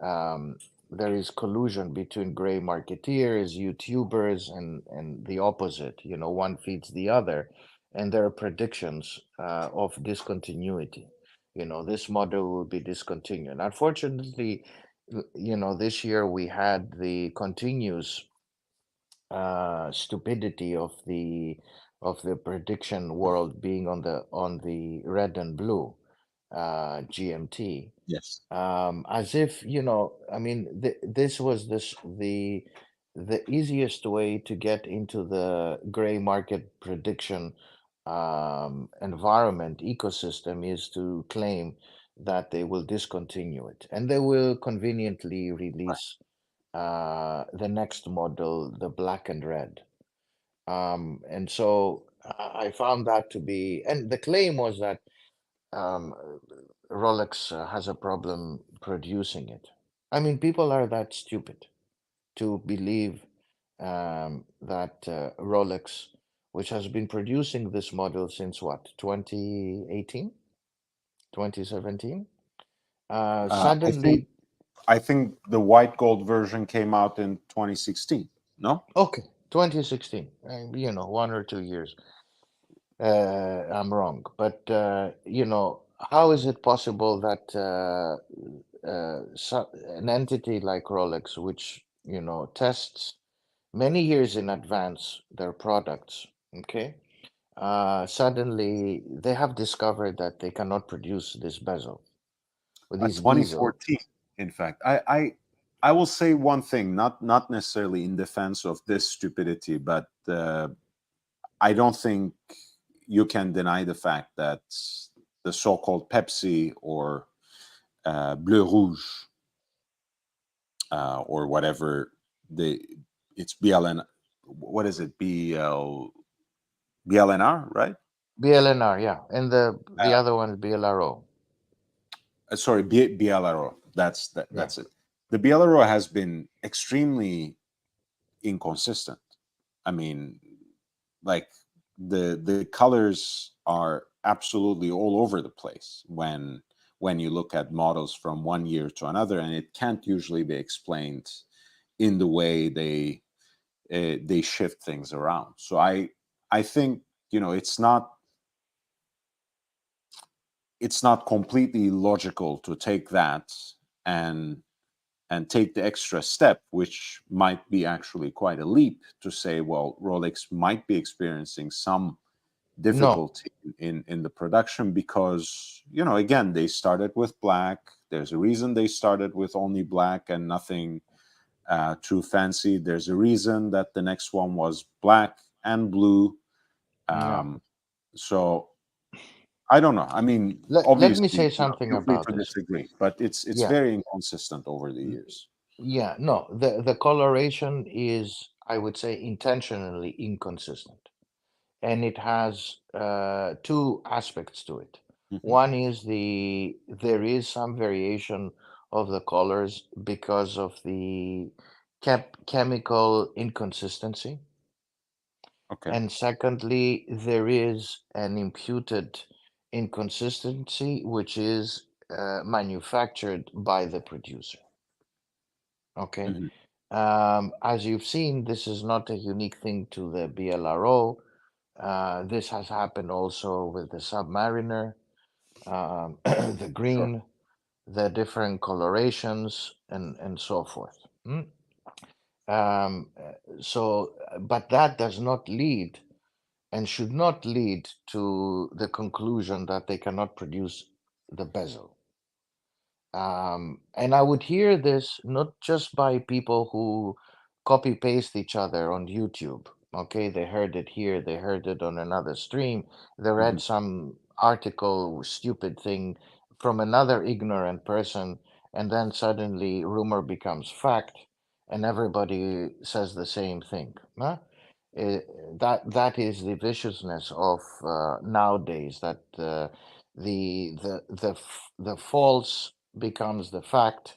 um, there is collusion between gray marketeers, YouTubers, and the opposite. One feeds the other, and there are predictions of discontinuity. This model will be discontinued. Unfortunately, this year we had the continuous stupidity of the prediction world being on the red and blue GMT, Yes. as if I mean this was the easiest way to get into the gray market prediction environment ecosystem is to claim that they will discontinue it and they will conveniently Right. release the next model, the black and red. And so I found that to be, and the claim was that um, Rolex has a problem producing it. I mean, people are that stupid to believe. that Rolex, which has been producing this model since what, 2018, 2017, I think suddenly, the white gold version came out in 2016. No, okay, 2016, 1 or 2 years. I'm wrong, but how is it possible that an entity like Rolex, which tests many years in advance their products, okay, suddenly they have discovered that they cannot produce this bezel or this bezel. 2014. In fact, I will say one thing, not necessarily in defense of this stupidity, but I don't think you can deny the fact that the so-called Pepsi or Bleu Rouge or whatever the it's BLN, what is it, BLNR, right? BLNR, yeah, and the Uh, other one is BLRO. sorry, BLRO. Yeah, That's it. The BLRO has been extremely inconsistent. I mean, like the colors are absolutely all over the place when you look at models from one year to another, and it can't usually be explained in the way they shift things around. So I think it's not completely logical to take that and take the extra step, which might be actually quite a leap to say, well, Rolex might be experiencing some no, difficulty in the production because again they started with black. There's a reason they started with only black and nothing too fancy. There's a reason that the next one was black and blue. yeah. um, so I don't know. I mean, Let me obviously, say something feel free about to this. disagree, but it's Yeah, very inconsistent over the years. yeah, no, the coloration is, I would say, intentionally inconsistent, and it has two aspects to it. Hmm. One is there is some variation of the colors because of the chemical inconsistency, Okay. and secondly, there is an imputed inconsistency which is manufactured by the producer. Okay. Hmm. As you've seen, this is not a unique thing to the BLRO. This has happened also with the Submariner, the Sure. green, the different colorations, and so forth. But that does not lead and should not lead to the conclusion that they cannot produce the bezel. And I would hear this not just by people who copy paste each other on YouTube. Okay, they heard it here, they heard it on another stream, they Hmm. read some article, stupid thing from another ignorant person, and then suddenly rumor becomes fact, and everybody says the same thing. Huh? Eh, that is the viciousness of nowadays. That the false becomes the fact,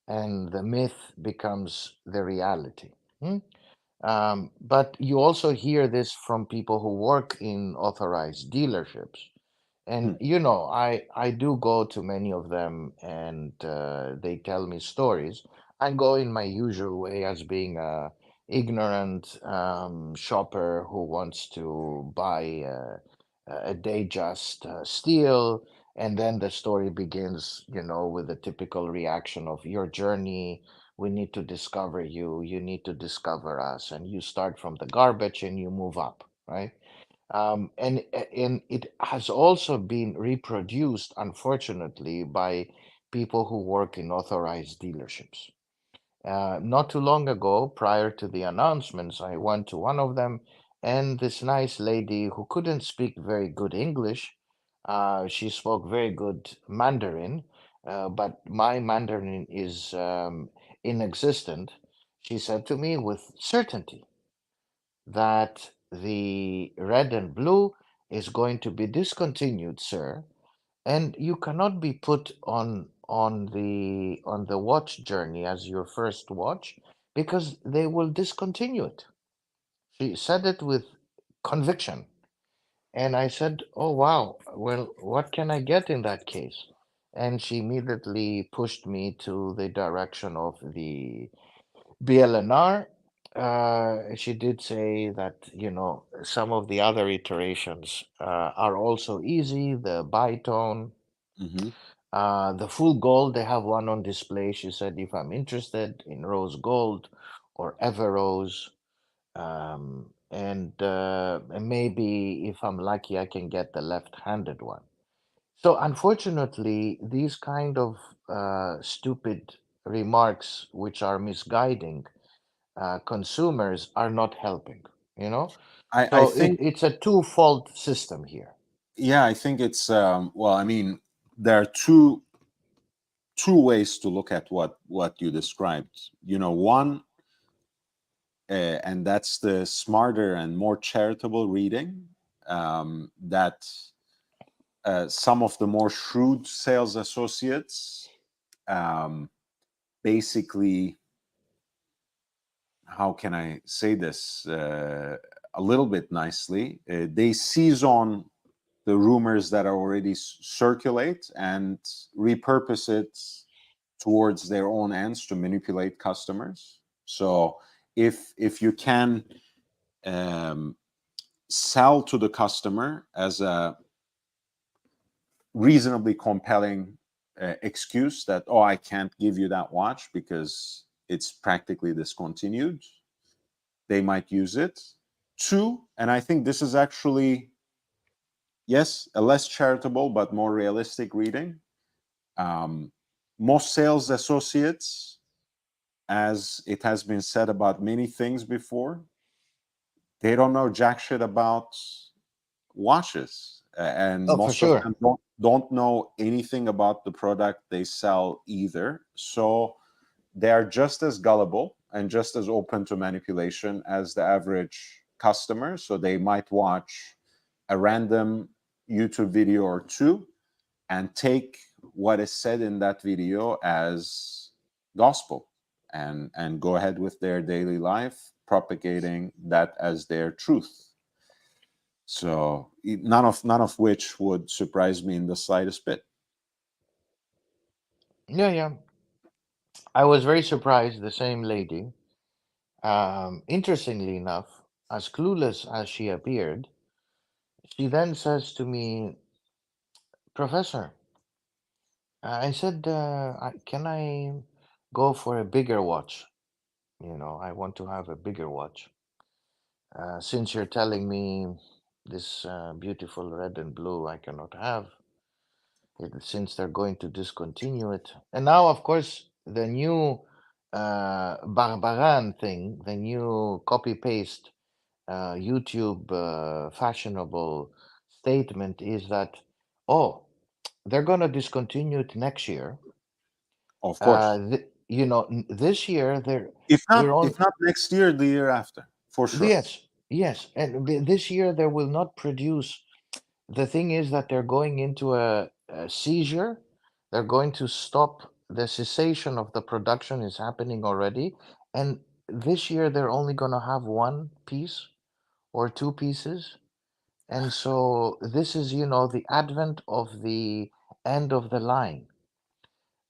and the myth becomes the reality. Hmm? But you also hear this from people who work in authorized dealerships. And I do go to many of them, and they tell me stories. I go in my usual way as being a ignorant shopper who wants to buy a Datejust steel, and then the story begins, with the typical reaction of your journey. We need to discover you. You need to discover us, and you start from the garbage and you move up, right? And it has also been reproduced, unfortunately, by people who work in authorized dealerships. Not too long ago, prior to the announcements, I went to one of them, and this nice lady who couldn't speak very good English, she spoke very good Mandarin, but my Mandarin is inexistent. She said to me with certainty that the red and blue is going to be discontinued, sir, and you cannot be put on the watch journey as your first watch because they will discontinue it. She said it with conviction. And I said, "Oh, wow. Well, what can I get in that case?" And she immediately pushed me to the direction of the BLNR. She did say that, some of the other iterations are also easy, the bitone. Hmm. The full gold, they have one on display. She said, if I'm interested in rose gold or ever rose, and maybe if I'm lucky, I can get the left-handed one. So unfortunately, these kind of stupid remarks, which are misguiding consumers, are not helping. You know, I so think, it's a two-fold system here. yeah, I think it's well, I mean, there are two ways to look at what you described. One, and that's the smarter and more charitable reading, that some of the more shrewd sales associates, um, basically, how can I say this a little bit nicely? They seize on the rumors that are already circulate and repurpose it towards their own ends to manipulate customers. So if you can um, sell to the customer as a reasonably compelling excuse that, oh, I can't give you that watch because it's practically discontinued, they might use it. Two, and I think this is actually, yes, a less charitable but more realistic reading. Um, Most sales associates, as it has been said about many things before, they don't know jack shit about watches, and Oh, for most of sure. them don't know anything about the product they sell either. So they are just as gullible and just as open to manipulation as the average customer. So they might watch a random YouTube video or two and take what is said in that video as gospel, and go ahead with their daily life propagating that as their truth. So none of which would surprise me in the slightest bit. Yeah, yeah. I was very surprised. The same lady, interestingly enough, as clueless as she appeared, she then says to me, "Professor," I said, "can I go for a bigger watch? I want to have a bigger watch. Since you're telling me this beautiful red and blue I cannot have, since they're going to discontinue it." And now, of course, the new Barbaran thing, the new copy paste YouTube fashionable statement is that, oh, they're going to discontinue it next year. Of course. This year If we're not, on. if not next year, the year after, for sure. Yes, yes, and this year they will not produce. The thing is that they're going into a seizure. They're going to stop. The cessation of the production is happening already, and this year they're only going to have one piece or two pieces. And so this is, the advent of the end of the line.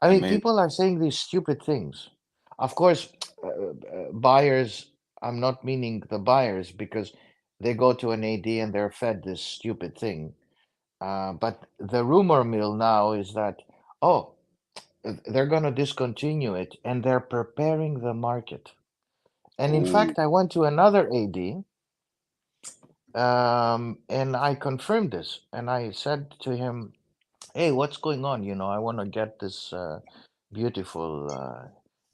I mean, Amazing. people are saying these stupid things. Of course, buyers, I'm not meaning the buyers because they go to an AD and they're fed this stupid thing. But the rumor mill now is that, oh, they're going to discontinue it and they're preparing the market. And in Oh, fact, I went to another AD and I confirmed this. And I said to him, "Hey, what's going on? I want to get this beautiful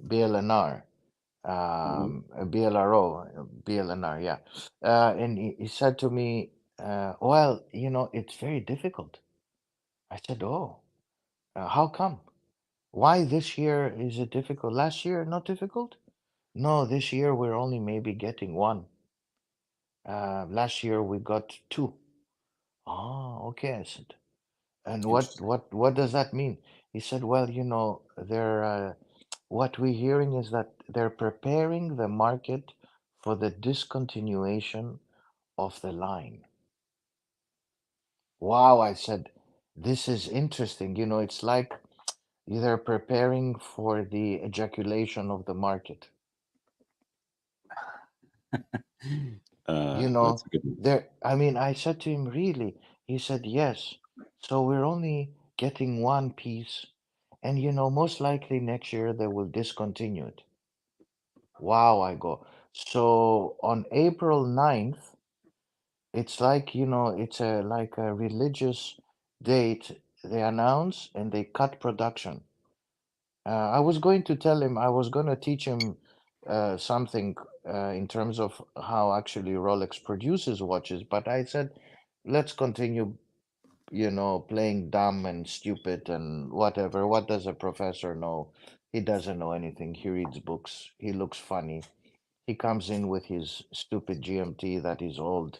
BLNR, mhm. BLRO, BLNR, yeah." And he said to me, "Well, it's very difficult." I said, "Oh, how come? Why this year is it difficult? Last year, not difficult?" "No, this year we're only maybe getting one. Last year we got two." "Oh, okay," I said. "And what Interesting. what what does that mean?" He said, "Well, they're." what we're hearing is that they're preparing the market for the discontinuation of the line. Wow, I said, this is interesting. It's like they're preparing for the ejaculation of the market. That's a good one. I said to him, really? He said, yes. So we're only getting one piece, and most likely next year they will discontinue it. Wow, I go. So on April 9th, it's like, it's like a religious date they announce and they cut production. I was going to tell him, I was going to teach him something in terms of how actually Rolex produces watches, but I said, let's continue, playing dumb and stupid and whatever. What does a professor know? He doesn't know anything. He reads books. He looks funny. He comes in with his stupid GMT that is old,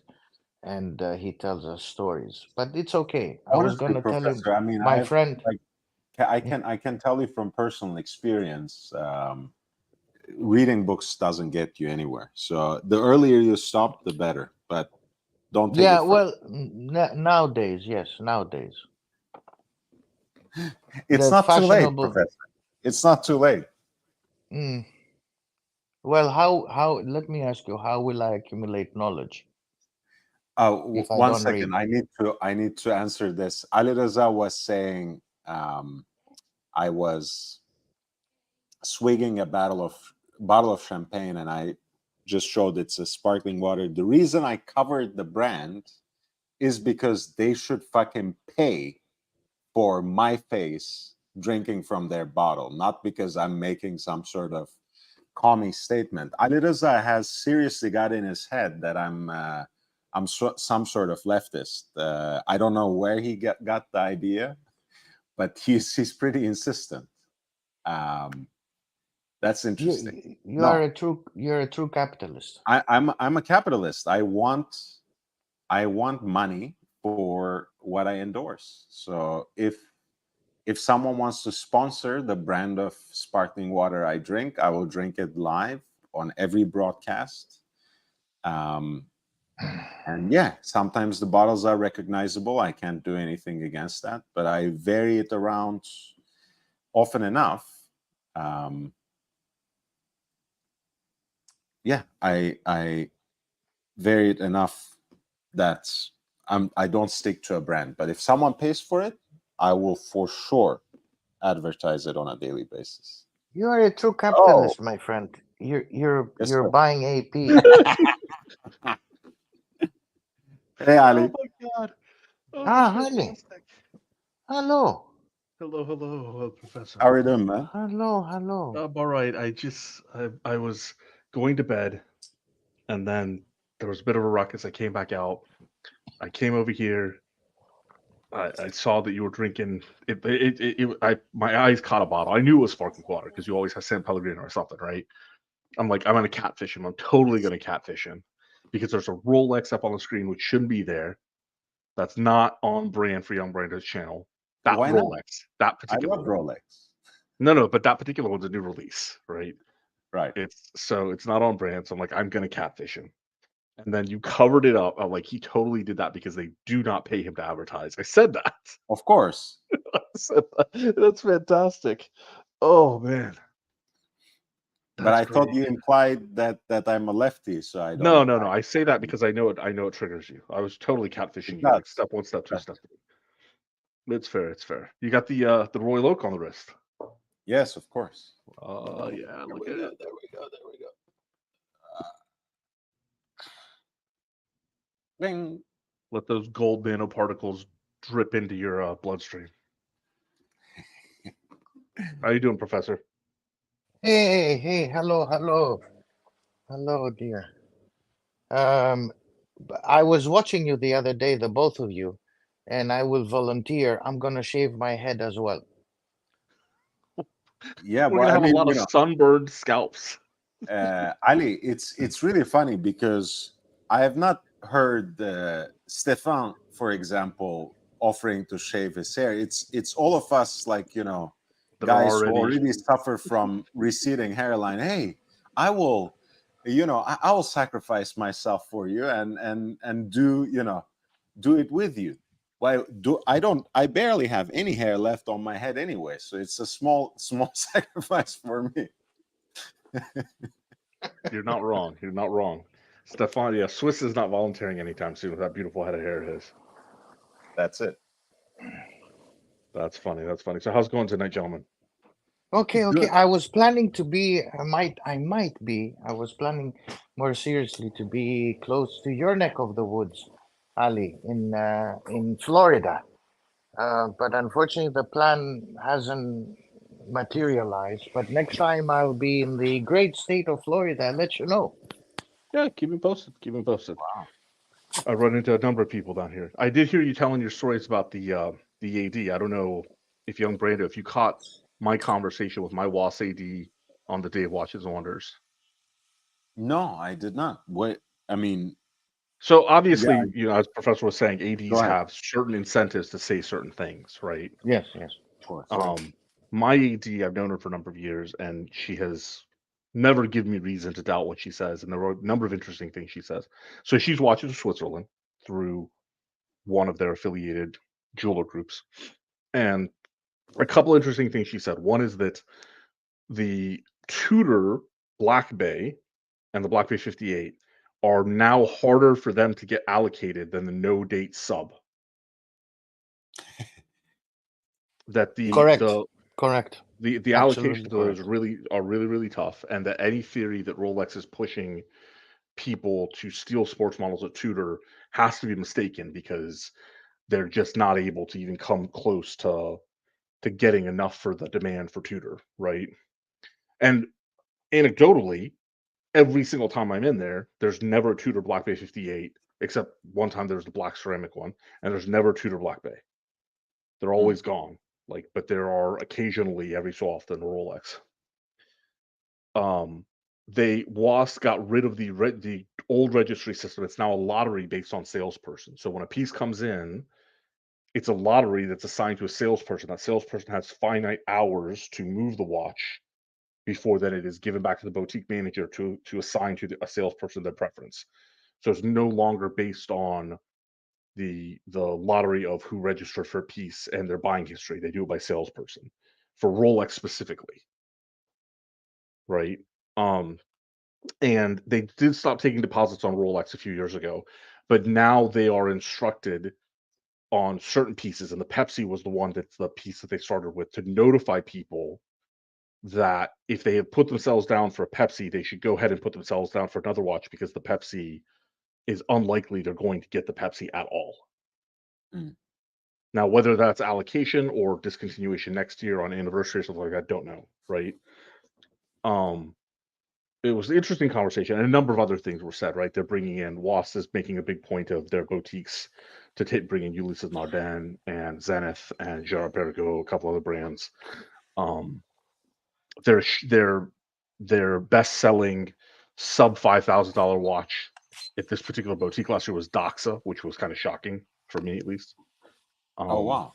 and he tells us stories. But it's okay. I was Honestly, going to tell him, Professor, I mean, my I've friend. like I can tell you from personal experience. Reading books doesn't get you anywhere. So the earlier you stop, the better. But don't take Yeah, it from. well, nowadays, yes, nowadays. It's The not too late, fashionable. Professor. It's not too late. Mm, well, how, let me ask you, how will I accumulate knowledge if I One don't second. read? I need to answer this. Ali Raza was saying I was swigging a bottle of champagne, and I just showed it's a sparkling water. The reason I covered the brand is because they should fucking pay for my face drinking from their bottle, not because I'm making some sort of commie statement. Ali Raza has seriously got in his head that I'm some sort of leftist. I don't know where he got the idea, but he's pretty insistent. Um, that's interesting. You are No, a true capitalist. I'm a capitalist. I want money for what I endorse. So if someone wants to sponsor the brand of sparkling water I drink, I will drink it live on every broadcast. Um, and yeah, sometimes the bottles are recognizable. I can't do anything against that, but I vary it around often enough. Um, yeah, I vary it enough that I don't stick to a brand. But if someone pays for it, I will for sure advertise it on a daily basis. You are a true Oh, capitalist, my friend. You're yes, you're sir. buying AP. Hey, Oh Ali. my God. Oh, that's Ah, honey. fantastic. Hello. Hello, hello, How Professor. are you doing, man? Hello, hello. I'm all right. I was going to bed, and then there was a bit of a ruckus. I came back out. I came over here. I saw that you were drinking. My eyes caught a bottle. I knew it was sparkling water because you always have San Pellegrino or something, right? I'm like, I'm gonna catfish him. I'm totally gonna catfish him because there's a Rolex up on the screen which shouldn't be there. That's not on brand for Young Brander's channel. That Why not? Rolex, that I particular love one. Rolex. No, but that particular one's a new release, right? Right. It's not on brand. So I'm like, I'm gonna catfish him. And then you covered it up. I'm like, he totally did that because they do not pay him to advertise. I said that. Of course. I said that. That's fantastic. Oh man, But that's I thought great. you implied that I'm a lefty, so I No, don't. no, no. I say that because I know it. I know it triggers you. I was totally It catfishing you, like does. step one, step two, Does. step three. It's fair. It's fair. You got the Royal Oak on the wrist. Yes, of course. Oh yeah, There look we at go. it. There we go. There we go. Bing. Let those gold nanoparticles drip into your bloodstream. How you doing, Professor? Hey, hello, hello. Hello, dear. Um, I was watching you the other day, the both of you, and I will volunteer. I'm gonna shave my head as well. Yeah. We're Well, gonna I have a mean, lot of sunburned scalps. Ali, it's really funny because I have not heard Stefan, for example, offering to shave his hair. It's all of us, like that are guys who already. already suffer from receding hairline. Hey, I will, I will sacrifice myself for you and do, do it with you. Why do I barely have any hair left on my head anyway, so it's a small sacrifice for me. You're not wrong. You're not wrong. Stefan, yeah, Swiss is not volunteering anytime soon with that beautiful head of hair of his. That's it. That's funny. That's funny. So how's it going tonight, gentlemen? Okay. Good. I was planning to be. I was planning more seriously to be close to your neck of the woods, Ali, in Florida. But unfortunately, the plan hasn't materialized. But next time I'll be in the great state of Florida. I'll let you know. Yeah, keep me posted. Keep me posted. Wow. I run into a number of people down here. I did hear you telling your stories about the AD. I don't know if young Brando, if you caught my conversation with my WAS AD on the day of Watches and Wonders. No, I did not. What I mean, So obviously, as Professor was saying, ADs Go ahead. have certain incentives to say certain things, right? Yes. of course. My AD, I've known her for a number of years, and she has never given me reason to doubt what she says. And there were a number of interesting things she says. So she's Watches of Switzerland through one of their affiliated jeweler groups. And a couple interesting things she said. One is that the Tudor Black Bay and the Black Bay 58 are now harder for them to get allocated than the no date sub. That Correct. the Absolutely allocation to those correct. are really tough, and that any theory that Rolex is pushing people to steal sports models at Tudor has to be mistaken, because they're just not able to even come close to getting enough for the demand for Tudor, right? And anecdotally, every single time I'm in there, there's never a Tudor Black Bay 58, except one time there's the black ceramic one, and there's never a Tudor Black Bay. They're always gone. But there are occasionally, every so often, a Rolex. They WAS got rid of the old registry system. It's now a lottery based on salesperson. So when a piece comes in, it's a lottery that's assigned to a salesperson. That salesperson has finite hours to move the watch before then it is given back to the boutique manager to assign to a salesperson their preference. So it's no longer based on the lottery of who registered for a piece and their buying history. They do it by salesperson for Rolex specifically, right? And they did stop taking deposits on Rolex a few years ago, but now they are instructed on certain pieces, and the Pepsi was the piece that they started with, to notify people that if they have put themselves down for a Pepsi, they should go ahead and put themselves down for another watch, because the Pepsi is unlikely they're going to get the Pepsi at all. Now, whether that's allocation or discontinuation next year on anniversary or something like that, don't know, right? It was an interesting conversation, and a number of other things were said, right? They're bringing in, WAS is making a big point of their boutiques to bring in Ulysses Nardin and Zenith and Gerard Perregaux, a couple other brands. Their best-selling sub $5,000 watch at this particular boutique last year was Doxa, which was kind of shocking for me, at least. Oh wow.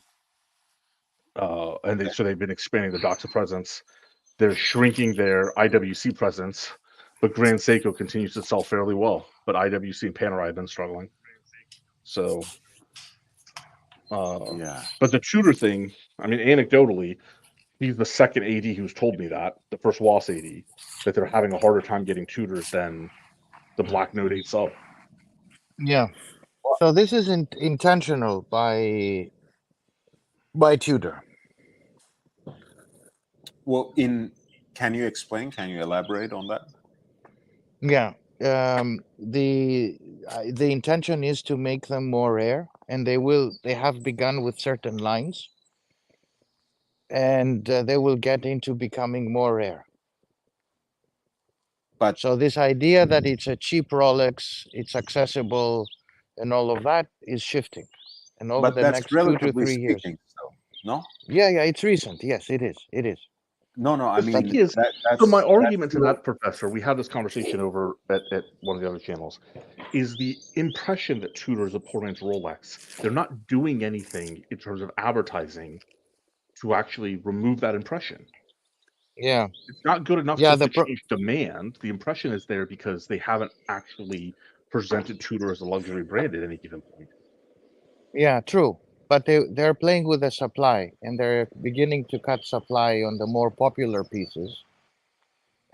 And they've been expanding their Doxa presence. They're shrinking their IWC presence, but Grand Seiko continues to sell fairly well. But IWC and Panerai have been struggling. So, But the Tudor thing, I mean, anecdotally, he's the second AD who's told me that, the first WAS AD, that they're having a harder time getting Tudors than the Black Note 8 sub. Yeah. So this isn't intentional by Tudor. Well, can you explain? Can you elaborate on that? Yeah. The intention is to make them more rare, and they have begun with certain lines, and they will get into becoming more rare. But so this idea that it's a cheap Rolex, it's accessible, and all of that is shifting, and over but the that's next 2 to relatively 3 years. speaking, so no. Yeah, it's recent. Yes, it is. No, I The mean thing is, that's so my argument to still, that, Professor, we had this conversation over at one of the other channels, is the impression that Tudor is a poor man's Rolex. They're not doing anything in terms of advertising to actually remove that impression. Yeah. It's not good enough Yeah, just to change demand. The impression is there because they haven't actually presented Tudor as a luxury brand at any given point. Yeah, true. But they're playing with the supply, and they're beginning to cut supply on the more popular pieces.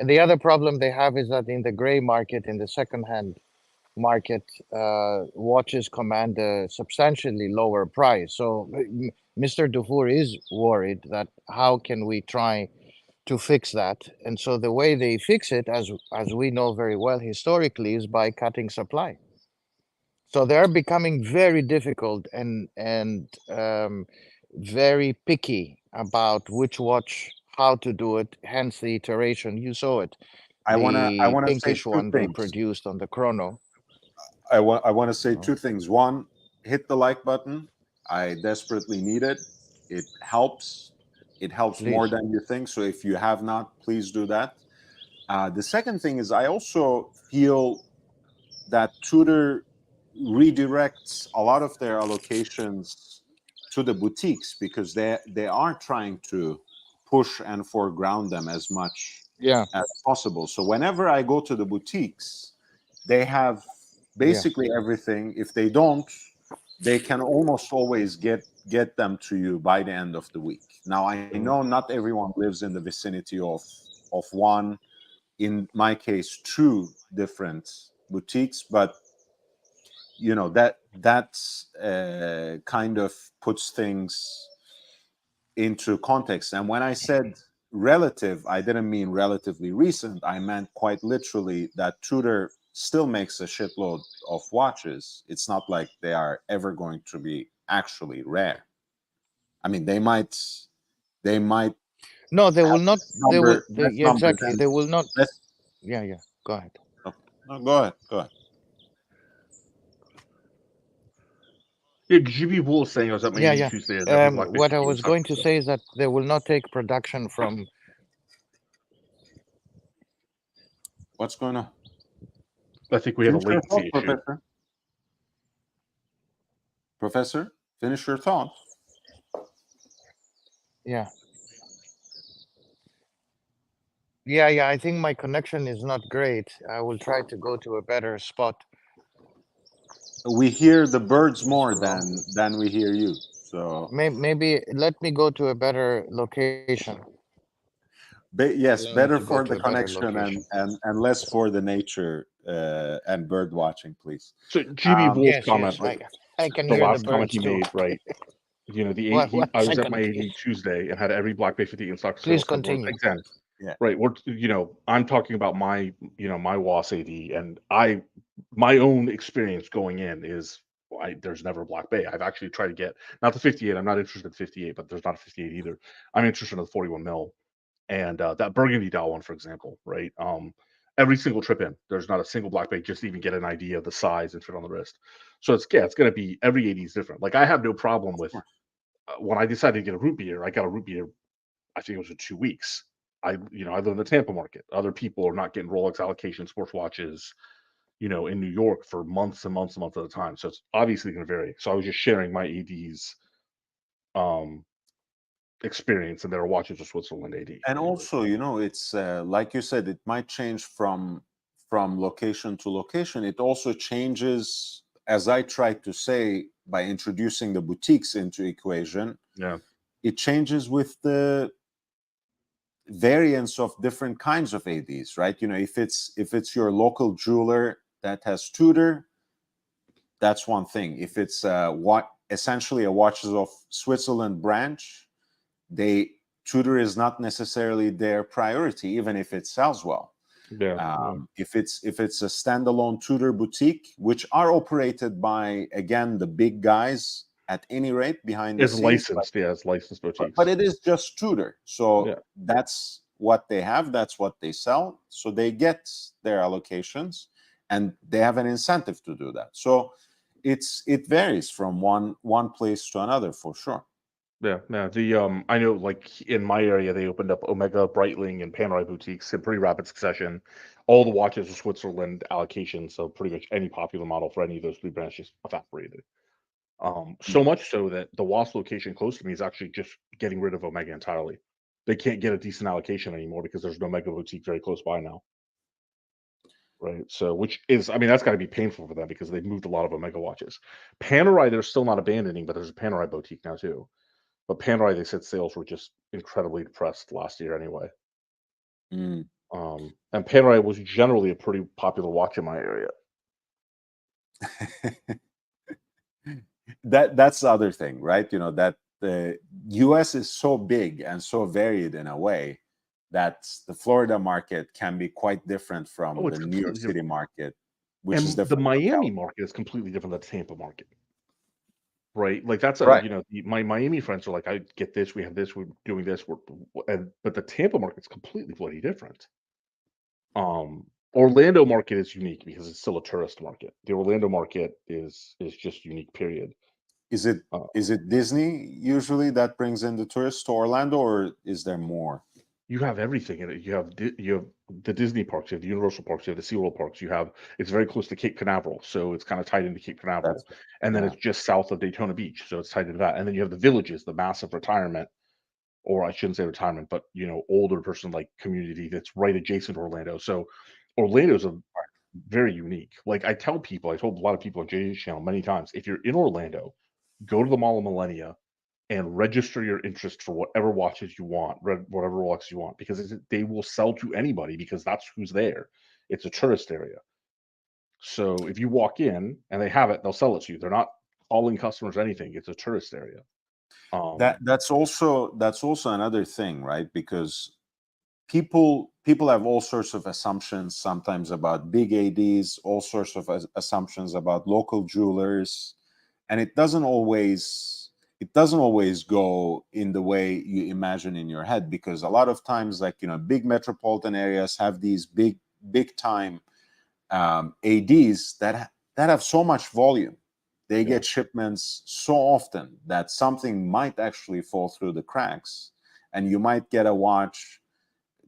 And the other problem they have is that in the gray market, in the second-hand market, watches command a substantially lower price. So Mr. Dufour is worried that how can we try to fix that? And so the way they fix it, as we know very well historically, is by cutting supply. So they're becoming very difficult and very picky about which watch, how to do it. Hence the iteration. You saw it, I the wanna say pinkish two one they things. produced on the chrono. I want to say Oh. two things. One, hit the like button. I desperately need it. It helps. It helps more Please. than you think. So if you have not, please do that. The second thing is I also feel that Tudor redirects a lot of their allocations to the boutiques because they are trying to push and foreground them as much Yeah, as possible. So whenever I go to the boutiques, they have yeah. basically everything. If they don't, they can almost always get them to you by the end of the week. Now I know not everyone lives in the vicinity of one, in my case, two different boutiques, but you know that's kind of puts things into context. And when I said relative, I didn't mean relatively recent. I meant quite literally that Tudor still makes a shitload of watches. It's not like they are ever going to be actually rare. I mean, they might No, they have will not. They will. less Yeah, numbers exactly. and They will not. less. Yeah, yeah. Go ahead. No, go ahead. Go ahead. Yeah, GB Wool is saying I was at Yeah, Miami yeah. Tuesday and every black What I was was going to say is that they will not take production from. What's going on? I think we have a Finish your thought, latency issue. Professor. Professor, finish your thought. Yeah. Yeah, yeah. I think my connection is not great. I will try to go to a better spot. We hear the birds more So than we hear you. So maybe let me go to a better location. yes, Allow me better to go for to the a better connection location. and less for the nature and bird watching, please. So GB Wool's Yes, comment, yes. I can the hear the last comment birds he too. made, right? You know, One I was at second, Miami please. Tuesday and had every Black Bay 50 in stock. Please So we're continue. exempt. Yeah. Right. I'm talking about my WAS AD, and my own experience going in is there's never a Black Bay. I've actually tried to get, not the 58. I'm not interested in 58, but there's not a 58 either. I'm interested in the 41 mil and that Burgundy dial one, for example, right? Every single trip in, there's not a single Black Bay, just to even get an idea of the size and fit on the wrist. So it's going to be, every 80 is different. Like I have no problem with, when I decided to get a root beer, I got a root beer, I think it was in 2 weeks. I live in the Tampa market. Other people are not getting Rolex allocation sports watches, in New York for months and months and months at a time. So it's obviously going to vary. So I was just sharing my AD's um, experience, and there are watches of Switzerland AD. And also, it's like you said, it might change from location to location. It also changes, as I tried to say, by introducing the boutiques into equation. Yeah. It changes with the variants of different kinds of ADs, right? If it's your local jeweler that has Tudor, that's one thing. If it's essentially a Watches of Switzerland branch, Tudor is not necessarily their priority, even if it sells well. Yeah. If it's a standalone Tudor boutique, which are operated by, again, the big guys at any rate behind the It's scenes, licensed, it's licensed boutiques. but it is just Tudor. So Yeah. that's what they have, that's what they sell. So they get their allocations and they have an incentive to do that. So it varies from one place to another for sure. Yeah. The I know, like in my area, they opened up Omega, Breitling, and Panerai boutiques in pretty rapid succession. All the watches of Switzerland allocation, so pretty much any popular model for any of those three branches evaporated. So much so that the WASP location close to me is actually just getting rid of Omega entirely. They can't get a decent allocation anymore because there's no Omega boutique very close by now. Right. So, which is, I mean, that's got to be painful for them because they've moved a lot of Omega watches. Panerai, they're still not abandoning, but there's a Panerai boutique now too. But Panerai, they said sales were just incredibly depressed last year anyway. Mm. And Panerai was generally a pretty popular watch in my area. That's the other thing, right? You know, that the US is so big and so varied in a way that the Florida market can be quite different from Oh, the it's New York completely City different. market, which is And the different from Miami California. market is completely different than the Tampa market. Right. Like that's Right. you know, my Miami friends are like, I get this, we have this, we're doing this, but the Tampa market's completely bloody different. Orlando market is unique because it's still a tourist market. The Orlando market is just unique, period. Is it Uh, is it Disney usually that brings in the tourists to Orlando, or is there more? you have everything in it. You have the Disney parks, you have the Universal parks, you have the SeaWorld parks. It's very close to Cape Canaveral, so it's kind of tied into Cape Canaveral, That's and then yeah. it's just south of Daytona Beach, so it's tied into that. And then you have the villages, the massive retirement, or I shouldn't say retirement, but older person like community that's right adjacent to Orlando. So Orlando's a very unique. Like I told a lot of people on JJ's channel many times, if you're in Orlando, go to the Mall of Millennia and register your interest for whatever watches you want, whatever Rolex you want, because they will sell to anybody because that's who's there. It's a tourist area. So if you walk in and they have it, they'll sell it to you. They're not calling customers or anything. It's a tourist area. That's also another thing, right? Because people have all sorts of assumptions sometimes about big ADs, all sorts of assumptions about local jewelers, and it doesn't always go in the way you imagine in your head, because a lot of times, like, big metropolitan areas have these big time ads that have so much volume. They Yeah. get shipments so often that something might actually fall through the cracks, and you might get a watch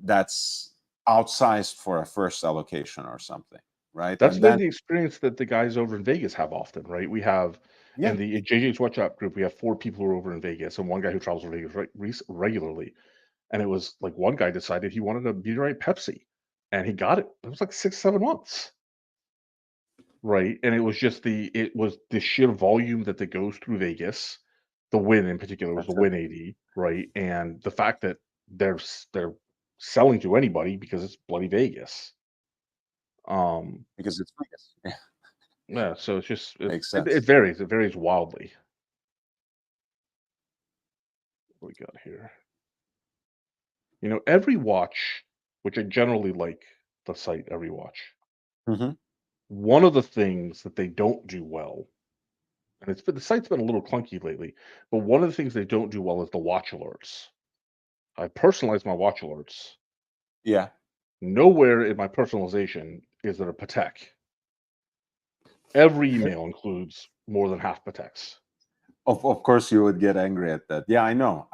that's outsized for a first allocation or something, right? That's And been then the experience that the guys over in Vegas have often, right? We have yeah, in the JJ's Watch App group, we have 4 people who are over in Vegas and one guy who travels to Vegas regularly. And it was like one guy decided he wanted a meteorite Pepsi, and he got it. It was like 6, 7 months, right? And it was the sheer volume that goes through Vegas. The Win in particular was the that's it. Win 80, right? And the fact that they're selling to anybody because it's bloody Vegas. Um, Because it's Vegas. Yeah, Yeah, so it's just makes it sense. varies. It varies wildly. What we got here? Every watch, which I generally like the site Every Watch. Hmm. One of the things that they don't do well, and the site's been a little clunky lately, but one of the things they don't do well is the watch alerts. I personalize my watch alerts. Yeah, Nowhere in my personalization is there a Patek. Every email includes more than half Pateks. of course you would get angry at that. Yeah, I know.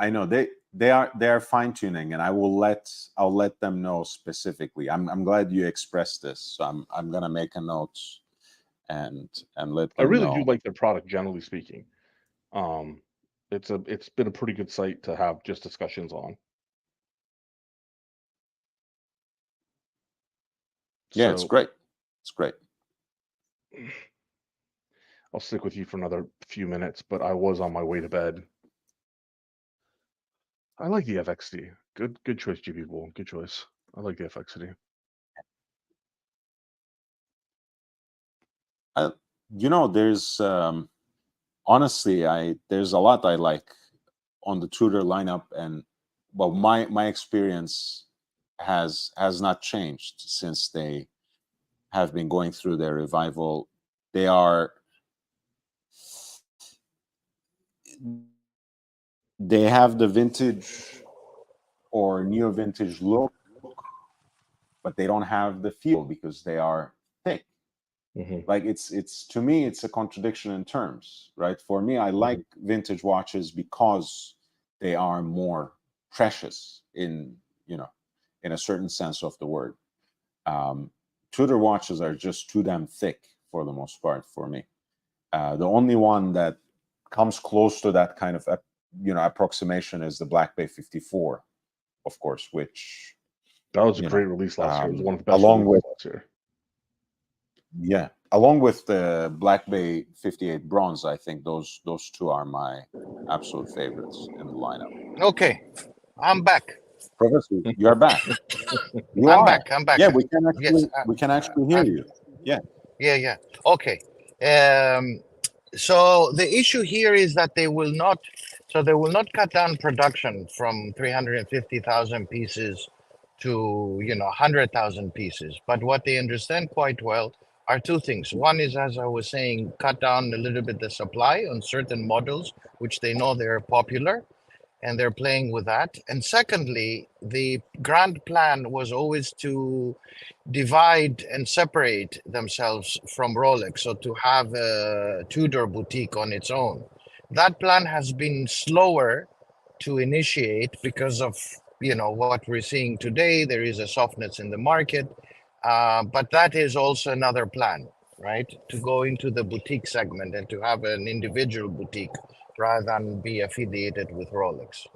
They are fine tuning, and I'll let them know specifically. I'm glad you expressed this, so I'm gonna make a note and let I them really do know. like their product, generally speaking. Um, it's been a pretty good site to have just discussions on. Yeah, it's So great. It's great. I'll stick with you for another few minutes, but I was on my way to bed. I like the FXD. Good choice, GB Bull. Good choice. I like the FXD. I, there's honestly, there's a lot I like on the Tudor lineup, and well, my experience has not changed since they have been going through their revival. They have the vintage or neo vintage look, but they don't have the feel because they are thick. Hmm. Like, it's to me, it's a contradiction in terms, right? For me, I Hmm. like vintage watches because they are more precious in a certain sense of the word. um, Tudor watches are just too damn thick for the most part for me. The only one that comes close to that kind of approximation is the Black Bay 54, of course, which that was a great release last year. It was one of the best along with last year. Yeah, along with the Black Bay 58 Bronze, I think those two are my absolute favorites in the lineup. Okay, I'm back. Professor, you are back. You I'm are back. I'm back. Yeah, we can actually Yes, we can actually hear you. Yeah. Yeah. Okay. So the issue here is that they will not cut down production from 350,000 pieces to 100,000 pieces. But what they understand quite well are two things. One is, as I was saying, cut down a little bit the supply on certain models, which they know they're popular, and they're playing with that. And secondly, the grand plan was always to divide and separate themselves from Rolex, so to have a Tudor boutique on its own. That plan has been slower to initiate because of what we're seeing today. There is a softness in the market, but that is also another plan, right? To go into the boutique segment and to have an individual boutique rather than be affiliated with Rolex.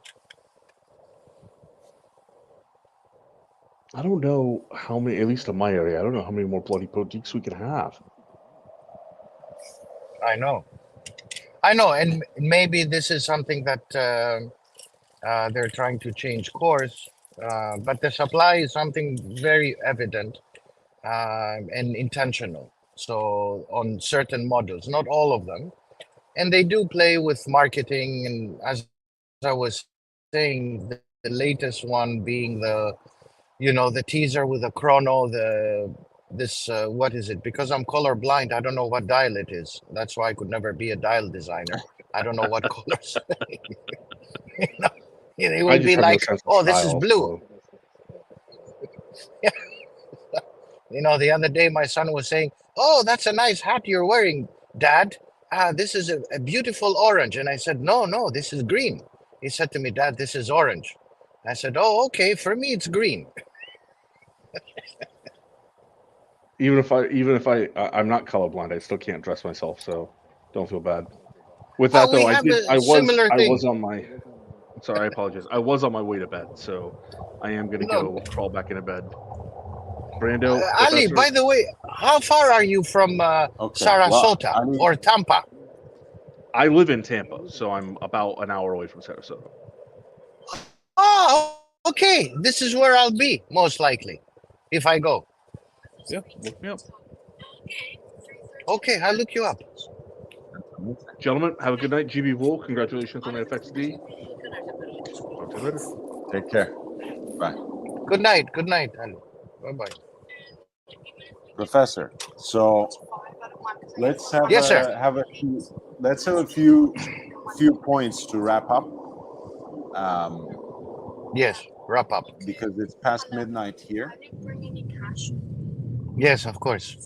I don't know how many, at least in my area, I don't know how many more bloody boutiques we can have. I know, and maybe this is something that they're trying to change course, but the supply is something very evident and intentional. So on certain models, not all of them, and they do play with marketing. And as I was saying, the latest one being the teaser with the chrono, what is it? Because I'm colorblind, I don't know what dial it is. That's why I could never be a dial designer. I don't know what colors. It would be like, oh, this is blue. Yeah. The other day my son was saying, oh, that's a nice hat you're wearing, Dad. This is a beautiful orange. And I said, no, this is green. He said to me, Dad, this is orange. I said, oh, okay, for me it's green. Even if I'm not colorblind, I still can't dress myself, so don't feel bad. With that though, I was on my. Sorry, I apologize. I was on my way to bed, so I am gonna go crawl back into bed. Brando, Ali, by the way, how far are you from Sarasota or Tampa? I live in Tampa, so I'm about an hour away from Sarasota. Oh, okay. This is where I'll be, most likely, if I go. Yeah, look me up. Okay, I'll look you up. Gentlemen, have a good night. GB Wool, congratulations on the FXD. Talk to you later. Take care. Bye. Good night, Ali. Bye-bye. Professor, so let's have yes, let's have a few points to wrap up. Yes, wrap up. Because it's past midnight here. Yes, of course.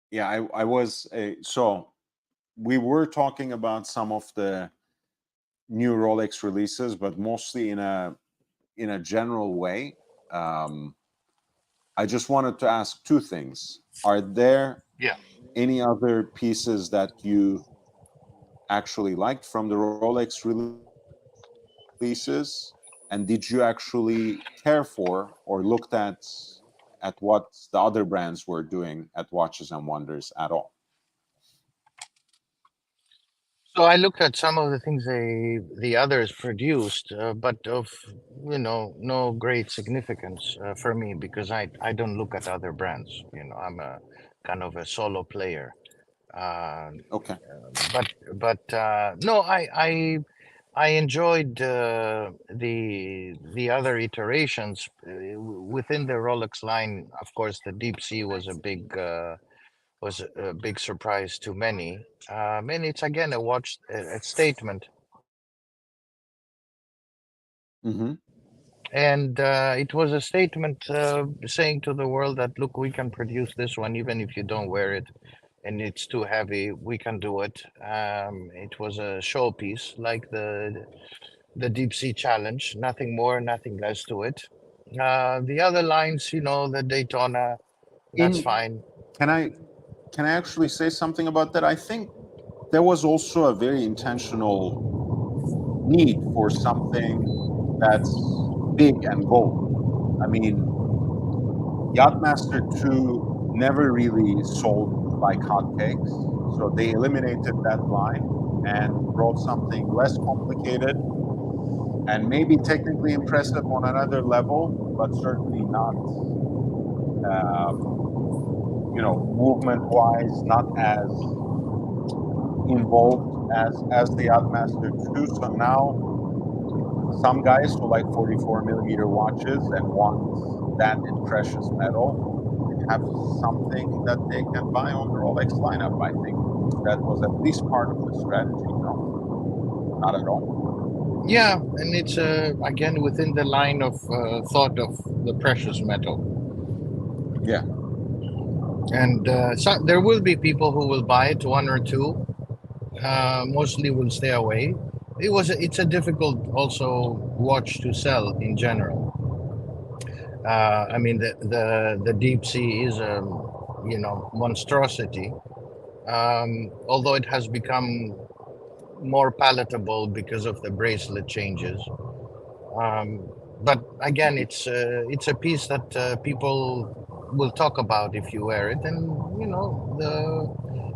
Yeah, I was so we were talking about some of the new Rolex releases, but mostly in a general way. I just wanted to ask two things. Are there any other pieces that you actually liked from the Rolex releases? And did you actually care for or looked at what the other brands were doing at Watches and Wonders at all? So I looked at some of the things the others produced, but of no great significance for me, because I don't look at other brands. I'm a kind of a solo player. Okay. But no, I enjoyed the other iterations within the Rolex line. Of course, the Deep Sea was a big surprise to many. And it's again a statement. Mm-hmm. And it was a statement saying to the world that, look, we can produce this one even if you don't wear it and it's too heavy. We can do it. It was a showpiece like the Deep Sea Challenge. Nothing more, nothing less to it. The other lines, the Daytona, that's fine. Can I can I actually say something about that? I think there was also a very intentional need for something that's big and bold. I mean, Yachtmaster 2 never really sold like hotcakes, so they eliminated that line and brought something less complicated and maybe technically impressive on another level, but certainly not, movement-wise, not as involved as the Yachtmaster 2. So now some guys who like 44 millimeter watches and want that in precious metal have something that they can buy on the Rolex lineup. I think that was at least part of the strategy. No, not at all. Yeah, and it's again within the line of thought of the precious metal. Yeah. And so there will be people who will buy it, one or two. Mostly will stay away. It's a difficult also watch to sell in general. I mean the deep sea is a monstrosity. Although it has become more palatable because of the bracelet changes. But again, it's a piece that people will talk about if you wear it, and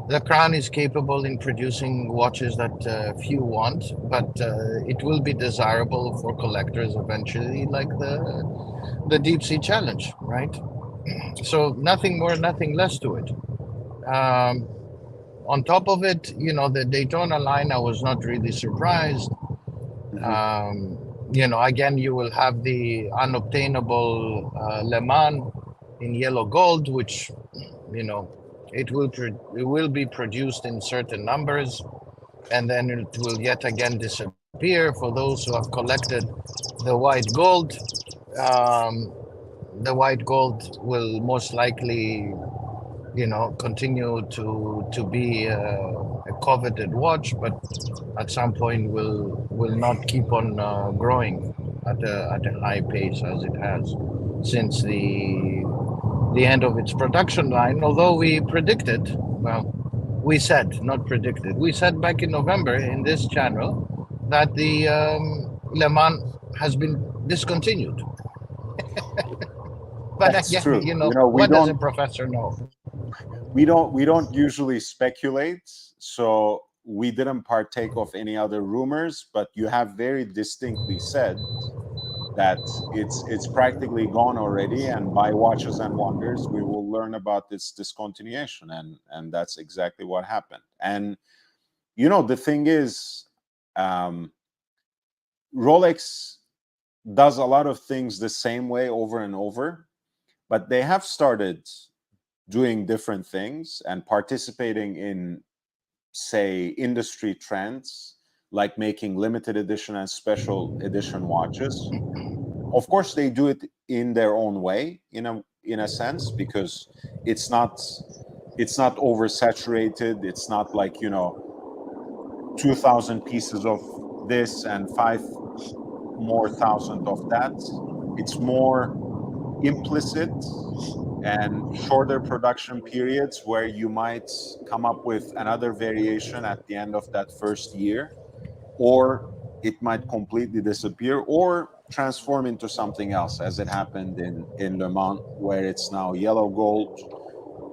the crown is capable in producing watches that few want, but it will be desirable for collectors eventually, like the Deep Sea Challenge, right? So nothing more, nothing less to it. On top of it, the Daytona line, I was not really surprised. Again, you will have the unobtainable Le Mans in yellow gold, which it will be produced in certain numbers, and then it will yet again disappear. For those who have collected the white gold, the white gold will most likely continue to be a coveted watch, but at some point will not keep on growing at a high pace as it has since the end of its production line. Although we predicted, we said, not predicted, we said back in November in this channel that the Le Mans has been discontinued. But That's again, true. what does a professor know? We don't usually speculate, so we didn't partake of any other rumors, but you have very distinctly said that it's practically gone already, and by Watches and Wonders we will learn about this discontinuation, and that's exactly what happened. And the thing is, Rolex does a lot of things the same way over and over, but they have started doing different things and participating in, say, industry trends, like making limited edition and special edition watches. Of course, they do it in their own way, in a sense, because it's not oversaturated. It's not like 2,000 pieces of this and 5 more thousand of that. It's more implicit and shorter production periods where you might come up with another variation at the end of that first year, or it might completely disappear or transform into something else, as it happened in Le Mans, where it's now yellow gold,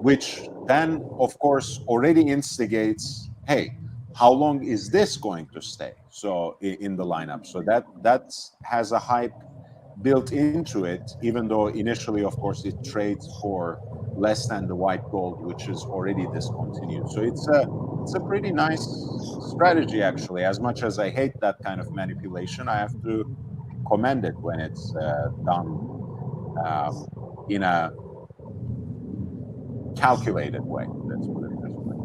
which then, of course, already instigates, hey, how long is this going to stay in the lineup? So that has a hype built into it, even though initially, of course, it trades for less than the white gold, which is already discontinued. So it's a pretty nice strategy, actually. As much as I hate that kind of manipulation, I have to commend it when it's done in a calculated way. Let's put it this way.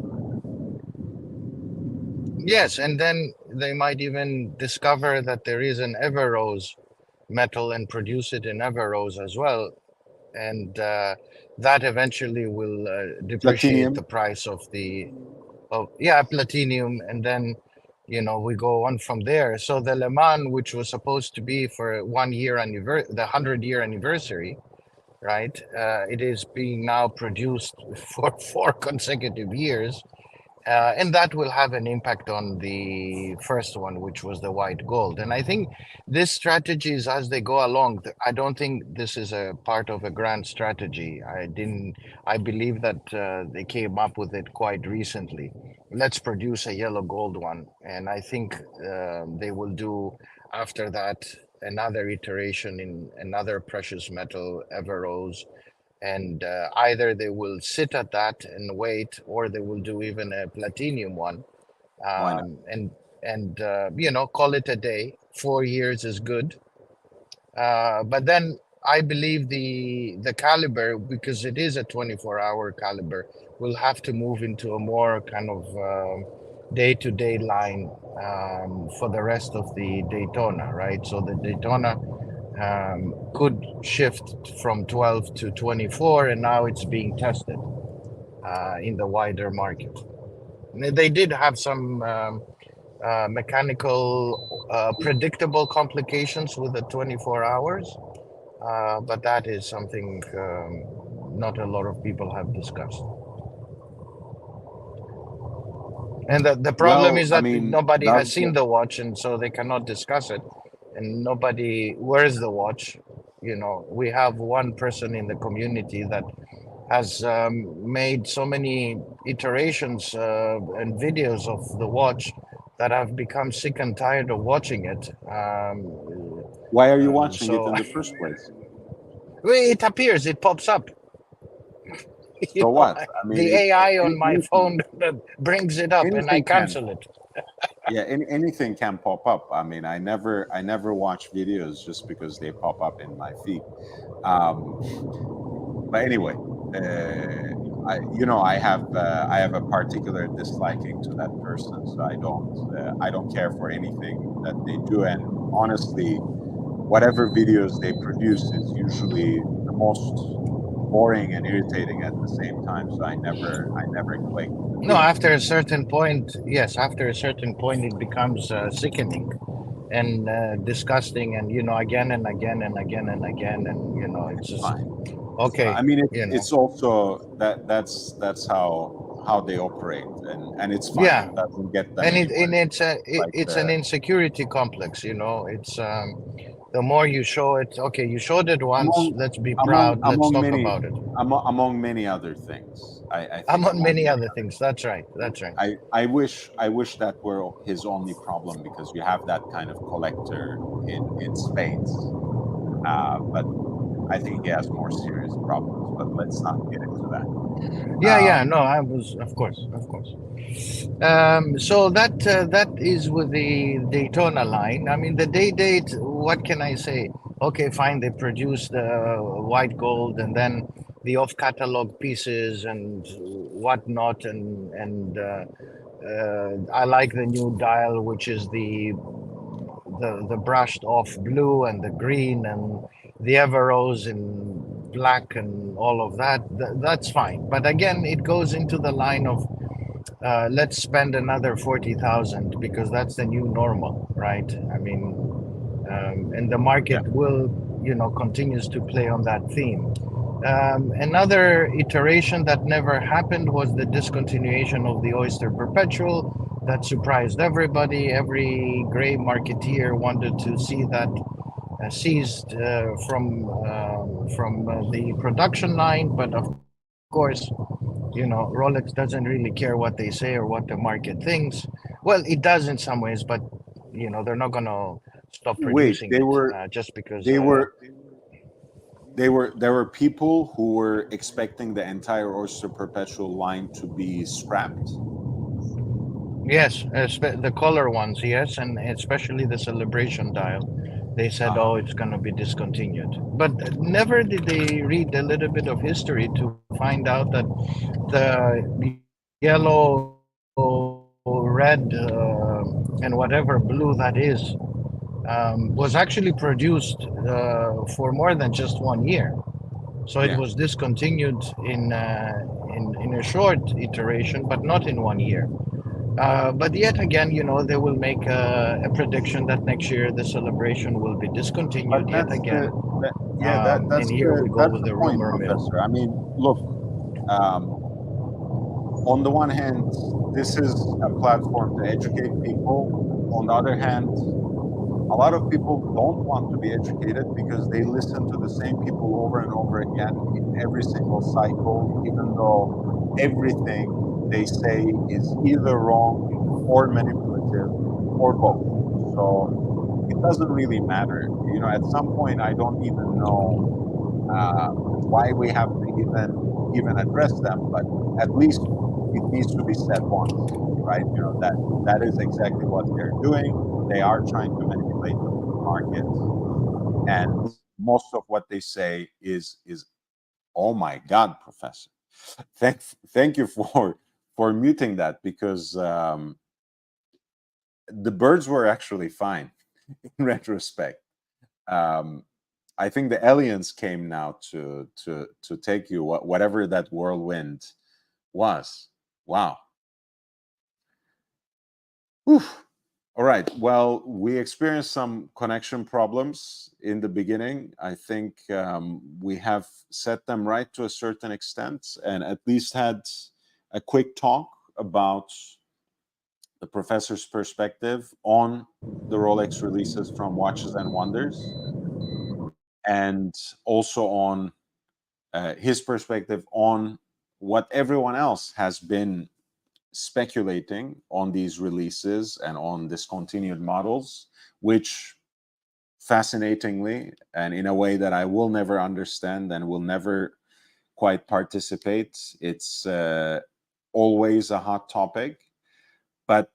Yes, and then they might even discover that there is an Everose metal and produce it in Everose as well, and that eventually will depreciate Platinum. the price of platinum, and then we go on from there. So the Le Mans, which was supposed to be for 1 year anniversary, the 100-year anniversary, right? It is being now produced for 4 consecutive years. And that will have an impact on the first one, which was the white gold. And I think this strategies as they go along. I don't think this is a part of a grand strategy. I believe that they came up with it quite recently. Let's produce a yellow gold one. And I think they will do after that another iteration in another precious metal, Everose, and either they will sit at that and wait, or they will do even a platinum one, Why not? and call it a day. 4 years is good, but then I believe the caliber, because it is a 24-hour caliber, will have to move into a more kind of day-to-day line for the rest of the Daytona, right? So the Daytona could shift from 12 to 24, and now it's being tested in the wider market. They did have some mechanical predictable complications with the 24 hours, but that is something not a lot of people have discussed. And the problem Well, is I that mean, nobody has that's seen the watch, and so they cannot discuss it. And nobody, where's the watch? We have one person in the community that has made so many iterations and videos of the watch that I've become sick and tired of watching it. why are you watching it So in the first place? it appears, it pops up. So what? I mean, The AI on my anything, phone brings it up, and I anything can. cancel it. Yeah, anything can pop up. I mean, I never watch videos just because they pop up in my feed. But anyway, I have a particular disliking to that person, so I don't care for anything that they do. And honestly, whatever videos they produce is usually the most boring and irritating at the same time. So I never click. No, after a certain point, yes, after a certain point, it becomes sickening and disgusting, and again and again and again and again, and it's just Fine. okay. I mean, it's also that's how they operate, and it's fine. Yeah, It doesn't get them and anywhere. it's an insecurity complex. It's the more you show it. Okay, you showed it once. Let's be proud. Let's talk about it. Among many other things. I think Among many other things. That's right. That's right. I wish that were his only problem, because you have that kind of collector in spades. But I think he has more serious problems. But let's not get into that. Yeah. No, I was, of course. So that is with the Daytona line. I mean, the date. What can I say? Okay, fine. They produced the white gold, and then the off-catalog pieces and whatnot, and I like the new dial, which is the brushed off blue and the green and the Everose in black and all of that. That's fine. But again, it goes into the line of let's spend another 40,000 because that's the new normal, right? I mean, and the market will, continues to play on that theme. Another iteration that never happened was the discontinuation of the Oyster Perpetual. That surprised everybody. Every gray marketeer wanted to see that seized from the production line, but of course, Rolex doesn't really care what they say or what the market thinks. Well, it does in some ways, but they're not going to stop producing just because there were people who were expecting the entire Oyster Perpetual line to be scrapped. Yes, the color ones, yes, and especially the celebration dial. They said, oh, it's going to be discontinued. But never did they read a little bit of history to find out that the yellow, red, and whatever blue that is, was actually produced for more than just 1 year. So it was discontinued in a short iteration, but not in 1 year. But yet again, they will make a prediction that next year the celebration will be discontinued yet again. Yeah, and here we go that's with the the point, rumor mill. Professor. I mean, look, on the one hand, this is a platform to educate people. On the other hand, a lot of people don't want to be educated because they listen to the same people over and over again in every single cycle, even though everything they say is either wrong or manipulative or both. So it doesn't really matter. You know, at some point, I don't even know why we have to even address them, but at least it needs to be said once, right? You know, that is exactly what they're doing. They are trying to manipulate the market, and most of what they say is oh my God, Professor. Thank you for muting that, because the birds were actually fine in retrospect. I think the aliens came now to take you, whatever that whirlwind was. Wow. Whew. All right. Well, we experienced some connection problems in the beginning. I think we have set them right to a certain extent, and at least had a quick talk about the professor's perspective on the Rolex releases from Watches and Wonders, and also on his perspective on what everyone else has been speculating on these releases and on discontinued models, which fascinatingly, and in a way that I will never understand and will never quite participate, it's always a hot topic. But,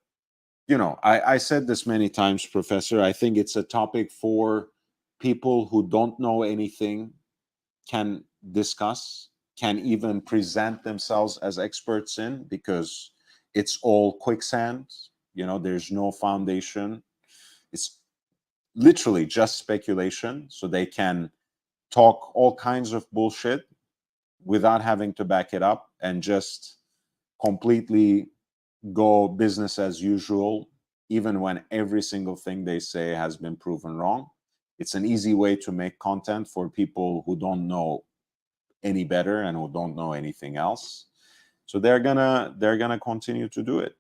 you know, I said this many times, Professor, I think it's a topic for people who don't know anything, can discuss, can even present themselves as experts in, because it's all quicksand. You know, there's no foundation. It's literally just speculation. So they can talk all kinds of bullshit without having to back it up, and just completely go business as usual, even when every single thing they say has been proven wrong. It's an easy way to make content for people who don't know any better and who don't know anything else. So they're gonna continue to do it.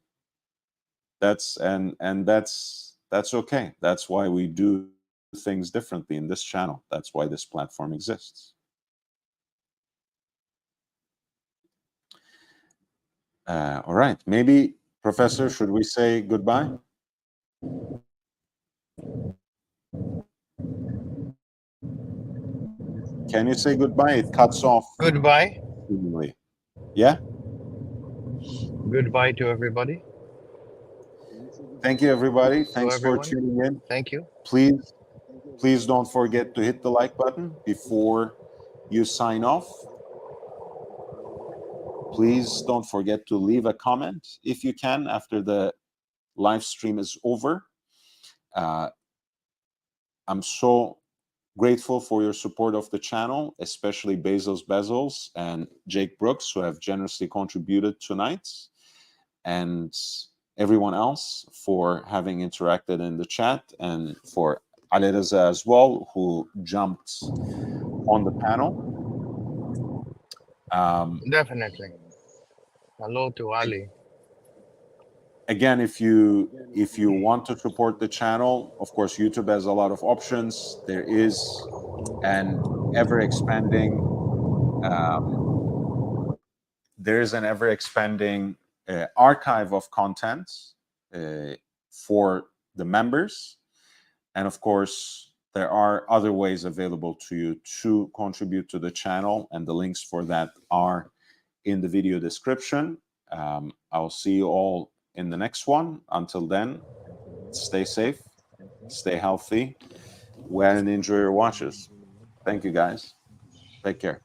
That's okay. That's why we do things differently in this channel. That's why this platform exists. All right, maybe, Professor, should we say goodbye? Can you say goodbye? It cuts off. Goodbye. Seemingly. Yeah. Goodbye to everybody. Thank you, everybody. To Thanks for everyone. tuning in. Thank you. Please don't forget to hit the like button before you sign off. Please don't forget to leave a comment if you can after the live stream is over. I'm so grateful for your support of the channel, especially Bezos and Jake Brooks, who have generously contributed tonight, and everyone else for having interacted in the chat, and for Alireza as well, who jumped on the panel. Definitely. Hello to Ali. Again, if you want to support the channel, of course, YouTube has a lot of options. There is an ever expanding archive of content for the members, and of course there are other ways available to you to contribute to the channel, and the links for that are in the video description. I'll see you all in the next one. Until then, stay safe, stay healthy, wear and enjoy your watches. Thank you, guys. Take care.